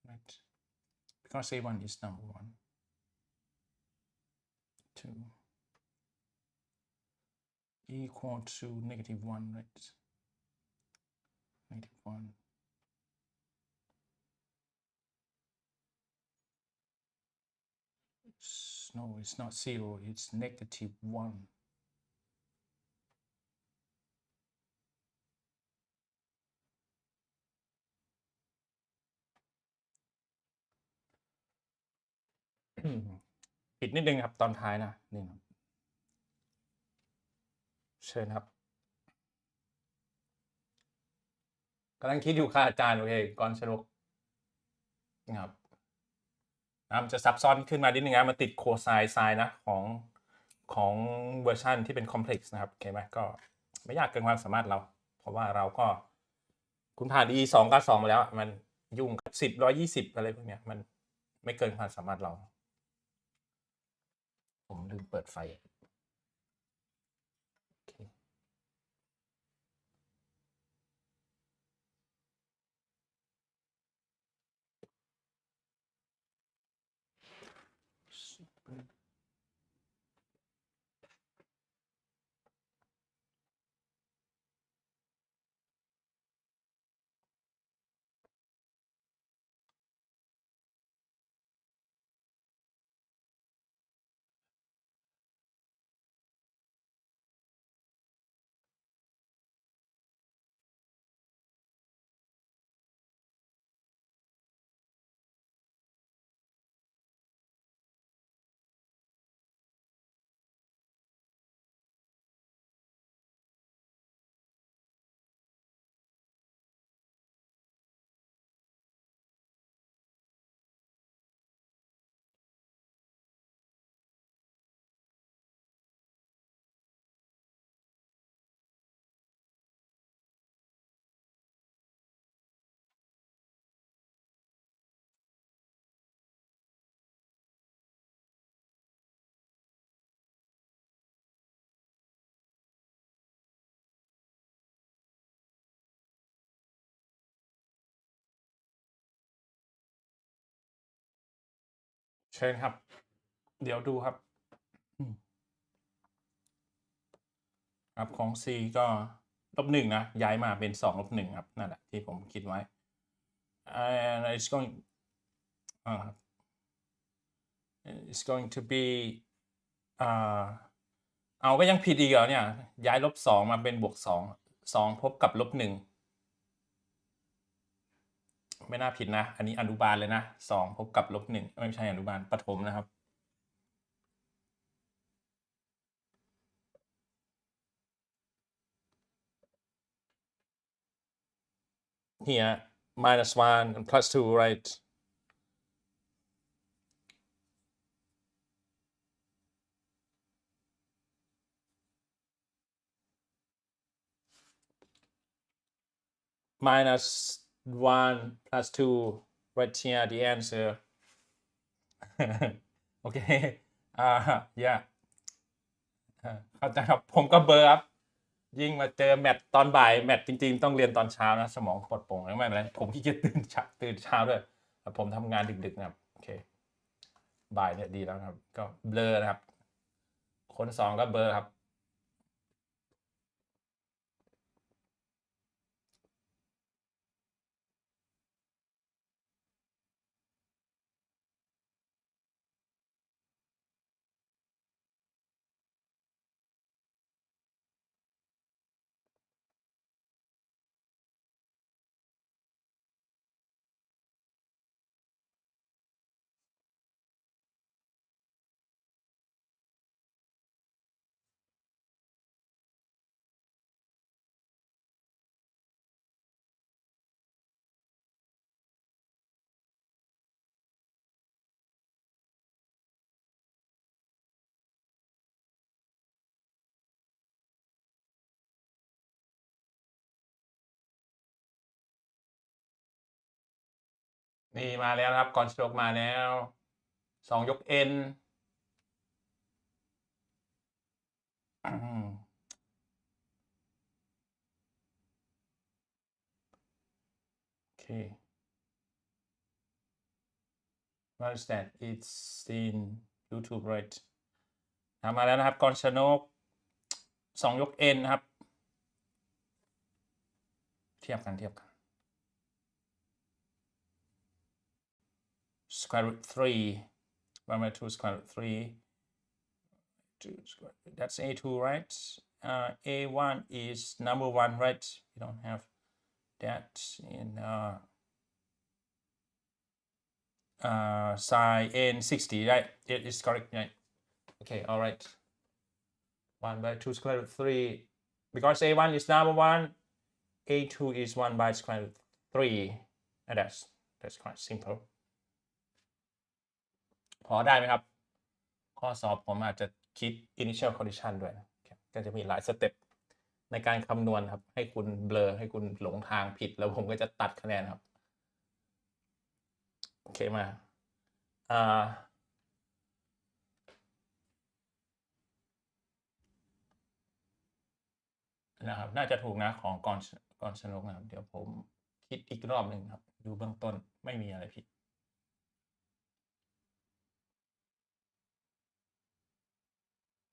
right because A1 is number 1 2 equal to -1 right -1 no it's not 0 it's -1 ปิดนิดนึงครับตอนท้ายนะนี่นะเชิญครับกำลังคิดอยู่ค่ะอาจารย์โอเคก่อนสรุปนะครับมันจะซับซ้อนขึ้นมานิดนึงนะมาติดโคไซน์ไซน์นะของเวอร์ชันที่เป็นคอมเพล็กซ์นะครับโอเคไหมก็ไม่ยากเกินความสามารถเราเพราะว่าเราก็คุณผ่าน EE2 กับ2มาแล้วมันยุ่งกับ10 120อะไรพวกเนี้ยมันไม่เกินความสามารถเราผมลืมเปิดไฟโอเคเชิญครับเดี๋ยวดูครับครับของ C ก็-1นะย้ายมาเป็น2 -1ครับนั่นแหละที่ผมคิดไว้and it's going to be เอาก็ยังผิดอีกเหรอเนี่ยย้าย-2มาเป็น+2 พบกับ-1ไม่น่าผิดนะอันนี้อนุบาลเลยนะ2พบกับ-1ไม่ใช่อนุบาลประถมนะครับhere -1 and +2 right -1 +2 right here the answer โอเคyeah เข้าใจครับผมก็เบอร์ครับ ยิ่งมาเจอแมทตอนบ่ายแมทจริงๆต้องเรียนตอนเช้านะสมองปลอดโปร่งไม่เป็นไรผมขี้เกียจตื่นเช้าด้วยผมทำงานดึกๆนะครับโอเคบ่ายเนี่ยดีแล้วครับก็เบลอนะครับคนสองก็เบลอครับนี่มาแล้วนะครับก่อนสโตรกมาแล้ว2 ยก n โอเค What is that? It's in YouTube, right? มาแล้วนะครับก่อนสโตรก2 ยก n นะครับเทียบกันsquare root 3 1 by 2 square root 3 that's A2 right A1 is number 1 right we don't have that in sine n 60 right it is correct right okay all right 1 by 2 square root 3 because A1 is number 1 A2 is 1 by square root 3 and that's quite simple พอได้ไหมครับข้อสอบผมอาจจะคิด initial condition ด้วยก็จะมีหลายสเต็ปในการคำนวณครับให้คุณเบลอให้คุณหลงทางผิดแล้วผมก็จะตัดคะแนนครับโอเคมานะครับน่าจะถูกนะของก่อนสนุกนะครับเดี๋ยวผมคิดอีกรอบหนึ่งครับดูเบื้องต้นไม่มีอะไรผิด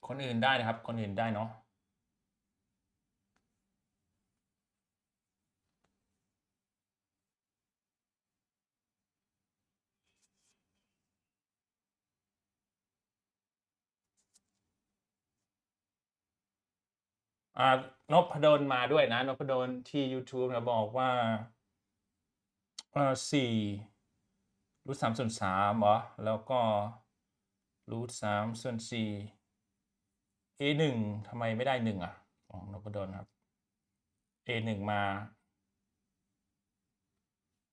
คนอื่นได้นะครับคนอื่นได้เนาะนพดลมาด้วยนะนพดลที่ YouTube นะบอกว่า4 รูท 3 ส่วน 3เหรอแล้วก็รูท 3 ส่วน 4 A1 ทำไมไม่ได้1ของนพดลครับ A1 มา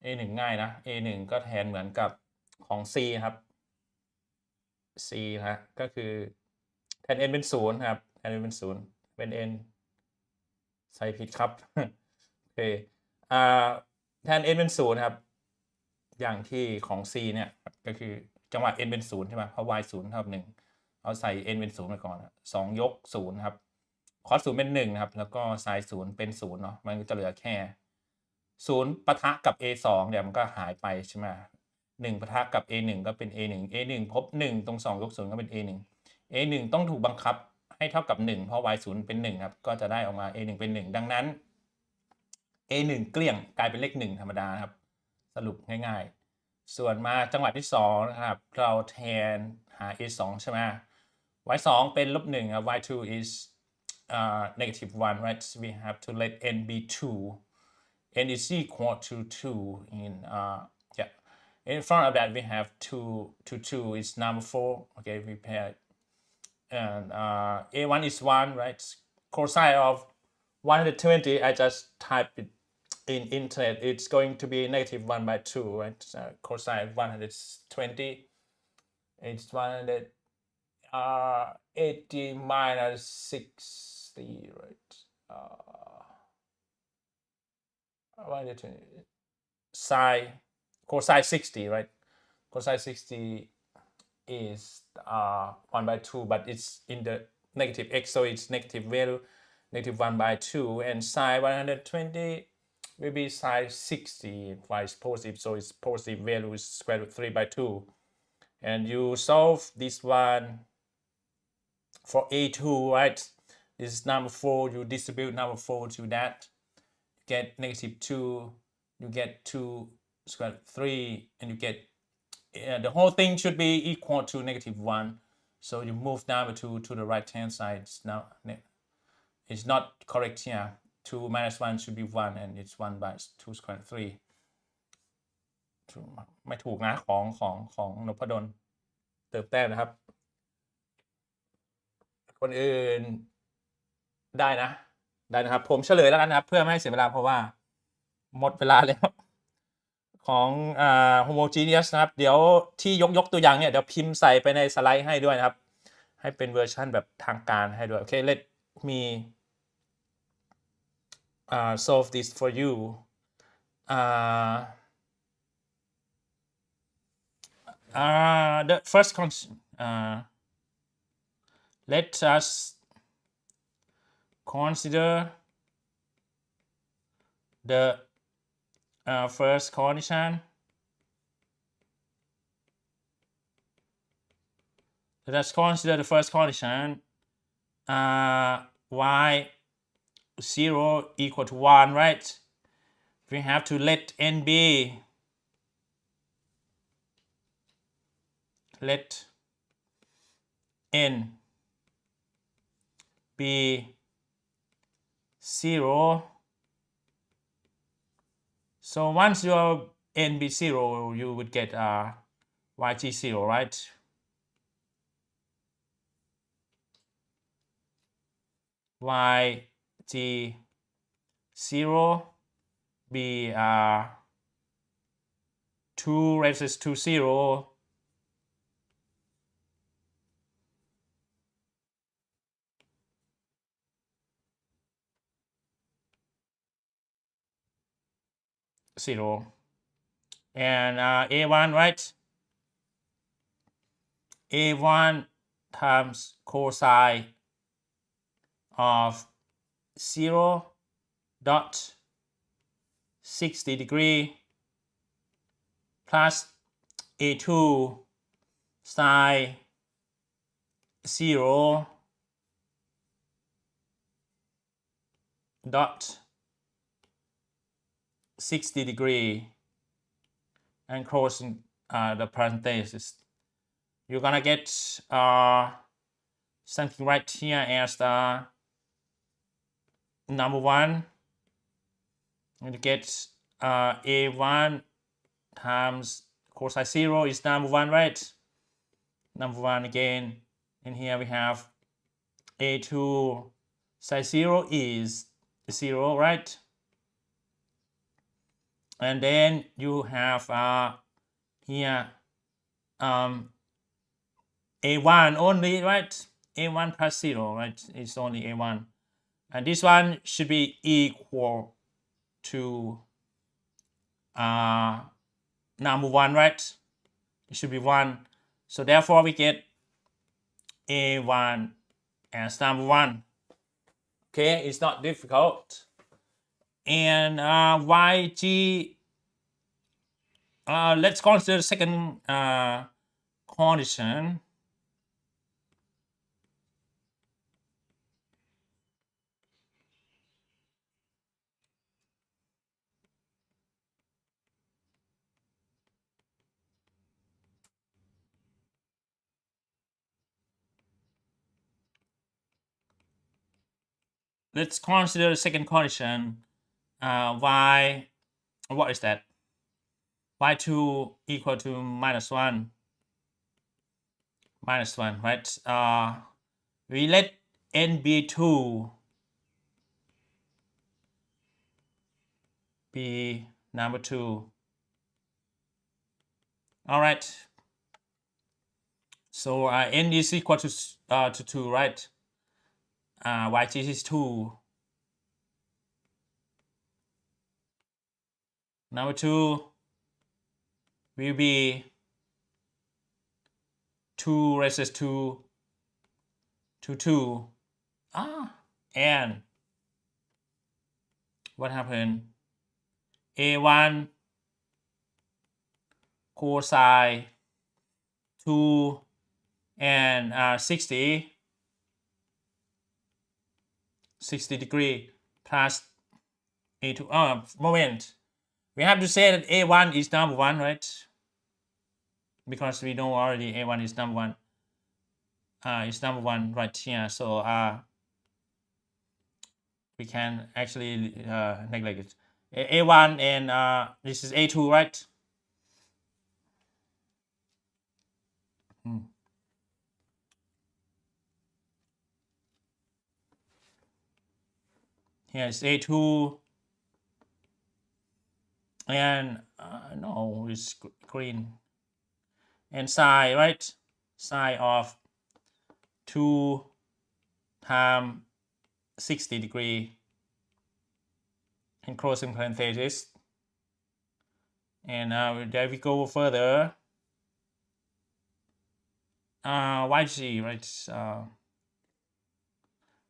A1 ง่ายนะ A1 ก็แทนเหมือนกับของ C ครับ C นะก็คือแทน n เป็น0ครับแทน n เป็น0เป็น n ใส่ผิดครับโอเคแทน n เป็น0ครับอย่างที่ของ C เนี่ยก็คือจังหวะ n เป็น0ใช่ไหมเพราะ y 0เท่ากับ1เอาใส่ n เป็น0ไปก่อน2 ยก 0ครับคอส0เป็น1นะครับแล้วก็ไซน์0เป็น0เนาะมันก็จะเหลือแค่0ปะทะกับ A2 เนี่ยมันก็หายไปใช่ไหม1ปะทะกับ A1 ก็เป็น A1 พบ1ตรง2 ยก 0ก็เป็น A1 ต้องถูกบังคับให้เท่ากับ1เพราะ y 0เป็น1ครับก็จะได้ออกมา A1 เป็น1ดังนั้น A1 เกลี้ยงกลายเป็นเลข1ธรรมดาครับสรุปง่ายๆส่วนมาจังหวะที่2นะครับเราแทนหา A2 ใช่ไหม y2 เป็น-1ครับ y2 is negative 1 right we have to let n be 2 n is equal to 2 in yeah in front of that we have 2 is number 4 okay we pair it and A1 is 1 right cosine of 120 I just type it in internet it's going to be negative 1 by 2 right cosine 120 it's 180 minus 60 right 120 sine cosine 60 right cosine 60 is 1 by 2 but it's in the negative x so it's negative value negative 1 by 2, and sine 120 will be sine 60. Y is positive, so its positive value is square root 3 by 2. And you solve this one for A2, right? This is number 4. You distribute number 4 to that. You get negative 2. You get 2 square root 3, and you get the whole thing should be equal to negative 1. So you move number 2 to the right hand side. It's not correct here. 2 minus 1 should be 1, and it's 1 by 2 square root 3. ไม่ถูกนะของนพดลเติมแต้มนะครับคนอื่นได้นะครับผมเฉลยแล้วกันนะครับเพื่อไม่ให้เสียเวลาเพราะว่าหมดเวลาแล้วของhomogeneous นะครับเดี๋ยวที่ยกตัวอย่างเนี่ยเดี๋ยวพิมพ์ใส่ไปในสไลด์ให้ด้วยนะครับให้เป็นเวอร์ชันแบบทางการให้ด้วยโอเค let me solve this for you the first let us consider the first condition. Let us consider the first condition. Y0 equal to 1, right? We have to let n be n be 0. So once your n be 0, you would get yg0, right? yg0 be 2 raised to 0 0 and a1, right? a1 times cosine of 0.60 degree plus a2 sine 0.60 degree and closing the parenthesis. You're gonna get something right here as the number 1, and you get a1 times cosine 0 is number 1, right? Number 1 again, and here we have a2 sine 0 is 0, right? And then you have here a1 only, right? a1 plus 0, right? It's only a1. And this one should be equal to number 1, right? It should be 1. So therefore we get a1 as number 1. Okay, it's not difficult. And yg, let's consider the second condition. Let's consider the second condition. Y, what is that? y2 equal to minus 1. Minus 1, right? We let n be 2 be number 2. All right. So n is equal to 2, right? Yg is 2. Number 2 will be 2 raised to 2. And what happened? A1 cosine 2 and 60 degree plus A2. Moment. We have to say that A1 is number 1, right? Because we know already A1 is number 1. It's number 1 right here. So we can actually neglect it. A1 and this is A2, right? Here is A2 and no, it's green. And psi, right? Psi of 2 times 60 degree and closing parenthesis. And there we go further. YG, right?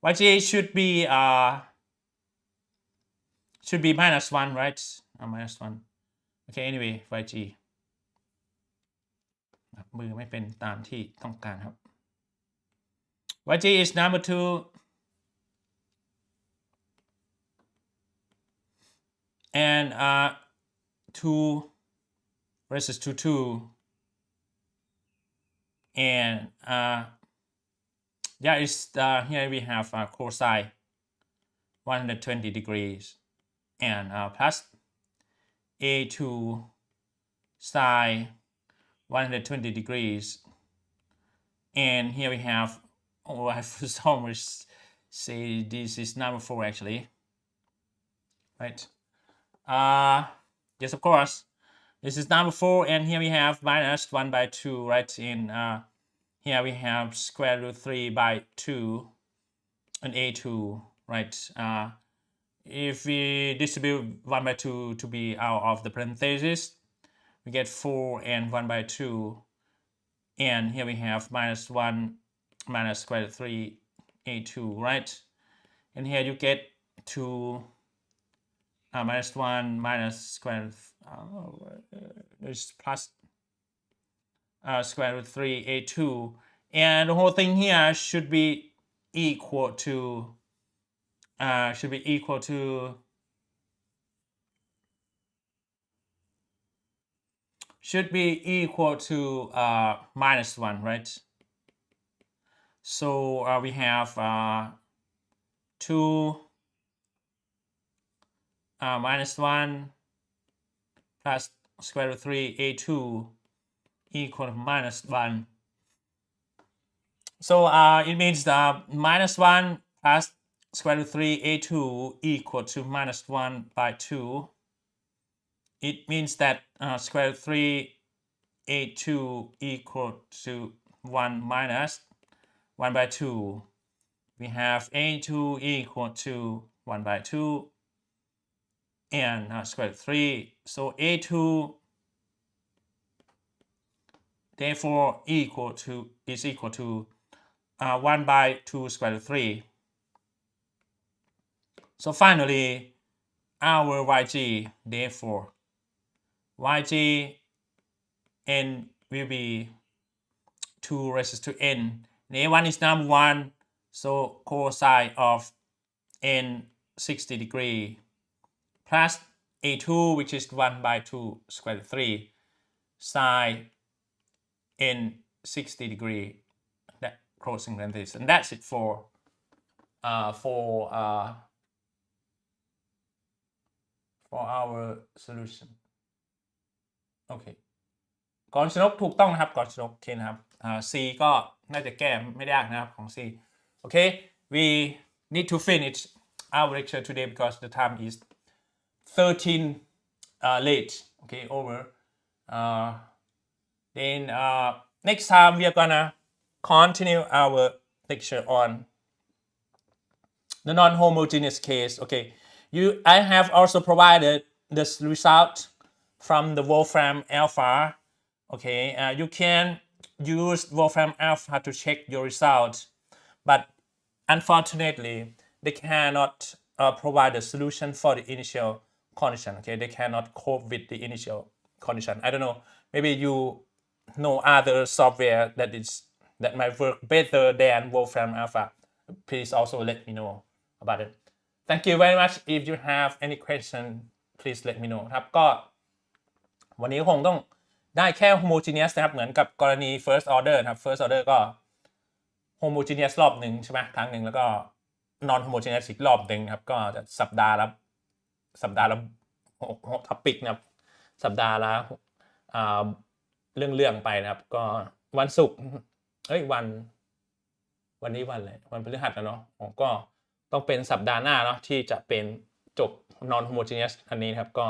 YG should be -1, right? -1. Okay, anyway, YG มือไม่เป็นตามที่ต้องการครับ YG is number 2 and 2 versus 2 and yeah, it's here we have cosine 120 degrees and plus A2 sine 120 degrees, and here we have, I for almost say this is number 4 actually, right? Yes, of course, this is number 4, and here we have -1/2, right? In here we have square root 3/2 and A2, right? If we distribute 1/2 to be out of the parentheses, we get 4 and 1/2, and here we have -1 minus square root 3 A2, right? And here you get 2 -1 minus square root there's plus square root 3 A2, and the whole thing here should be equal to -1, right? So we have 2 -1 plus square root 3 A2 equal to -1. So it means -1 plus square root 3 A2 equal to -1/2. It means that square root 3 A2 equal to 1 minus 1/2. We have A2 equal to 1/2 and square root 3. So A2 therefore is equal to 1/2 square root 3. So finally, our YG, therefore, YG n will be 2 raised to n. And A1 is number 1, so cosine of n 60 degree plus A2, which is 1/2 square root 3, sine n 60 degree, that closing parenthesis, and that's it for our solution. Okay. กรชนกถูกต้องนะครับกรชนกโอเคนะครับC ก็น่าจะแก้ไม่ยากนะครับของ C. Okay, we need to finish our lecture today because the time is 13 late. Okay, over. Then next time we are gonna continue our lecture on the non-homogeneous case. Okay, I have also provided the result from the Wolfram alpha. Okay, you can use Wolfram alpha to check your result, but unfortunately they cannot provide the solution for the initial condition. Okay, they cannot cope with the initial condition. I don't know, maybe you know other software that might work better than Wolfram Alpha. Please also let me know about it. Thank you very much. If you have any question, please let me know ครับก็วันนี้คงต้องได้แค่ homogeneous นะครับเหมือนกับกรณี first order นะครับ first order ก็ homogeneous รอบหนึ่งใช่ไหมครั้งหนึ่งแล้วก็ non homogeneous อีกรอบหนึ่งครับก็จะสัปดาห์ละtopic นะครับสัปดาห์ละเรื่องไปนะครับก็วันศุกร์วันนี้วันอะไรวันพฤหัสนะเนาะก็ต้องเป็นสัปดาห์หน้าเนาะที่จะเป็นจบ non homogeneous อันนี้ครับก็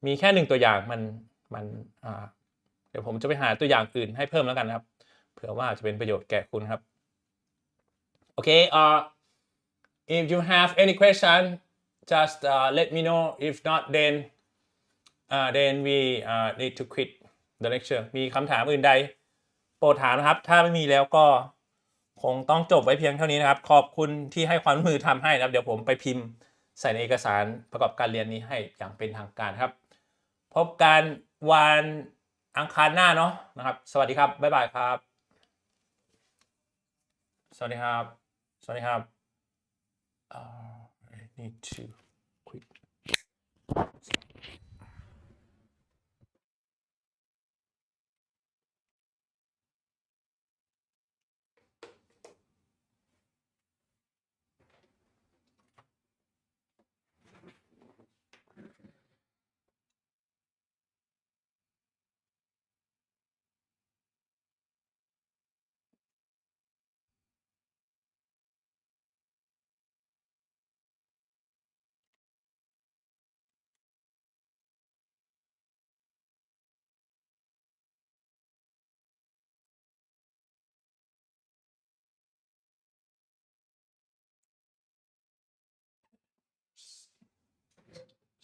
มีแค่1ตัวอย่างมันเดี๋ยวผมจะไปหาตัวอย่างอื่นให้เพิ่มแล้วกันนะครับเผื่อว่าจะเป็นประโยชน์แก่คุณครับโอเคif you have any question just let me know if not then we need to quit the lecture มีคำถามอื่นใดโปรดถามนะครับถ้าไม่มีแล้วก็คงต้องจบไว้เพียงเท่านี้นะครับขอบคุณที่ให้ความร่วมมือทำให้นะครับเดี๋ยวผมไปพิมพ์ใส่ในเอกสารประกอบการเรียนนี้ให้อย่างเป็นทางการครับพบกันวันอังคารหน้าเนาะนะครับสวัสดีครับบ๊ายบายครับสวัสดีครับI need to quit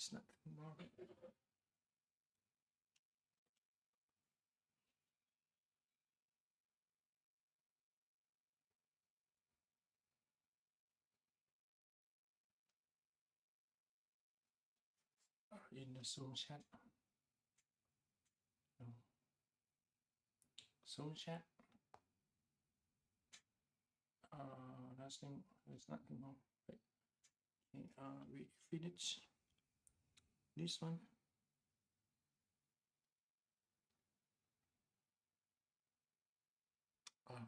It's nothing more. In the Zoom chat. No. Zoom chat. There's nothing more. Okay, we finish this one. Right.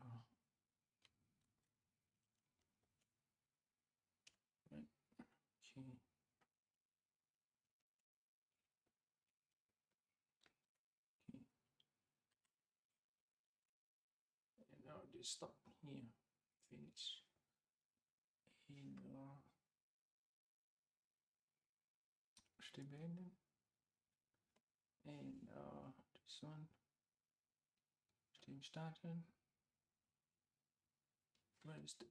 Okay. And now this stop here. Finish. Stimmen. And this one. Stream starten. Where is the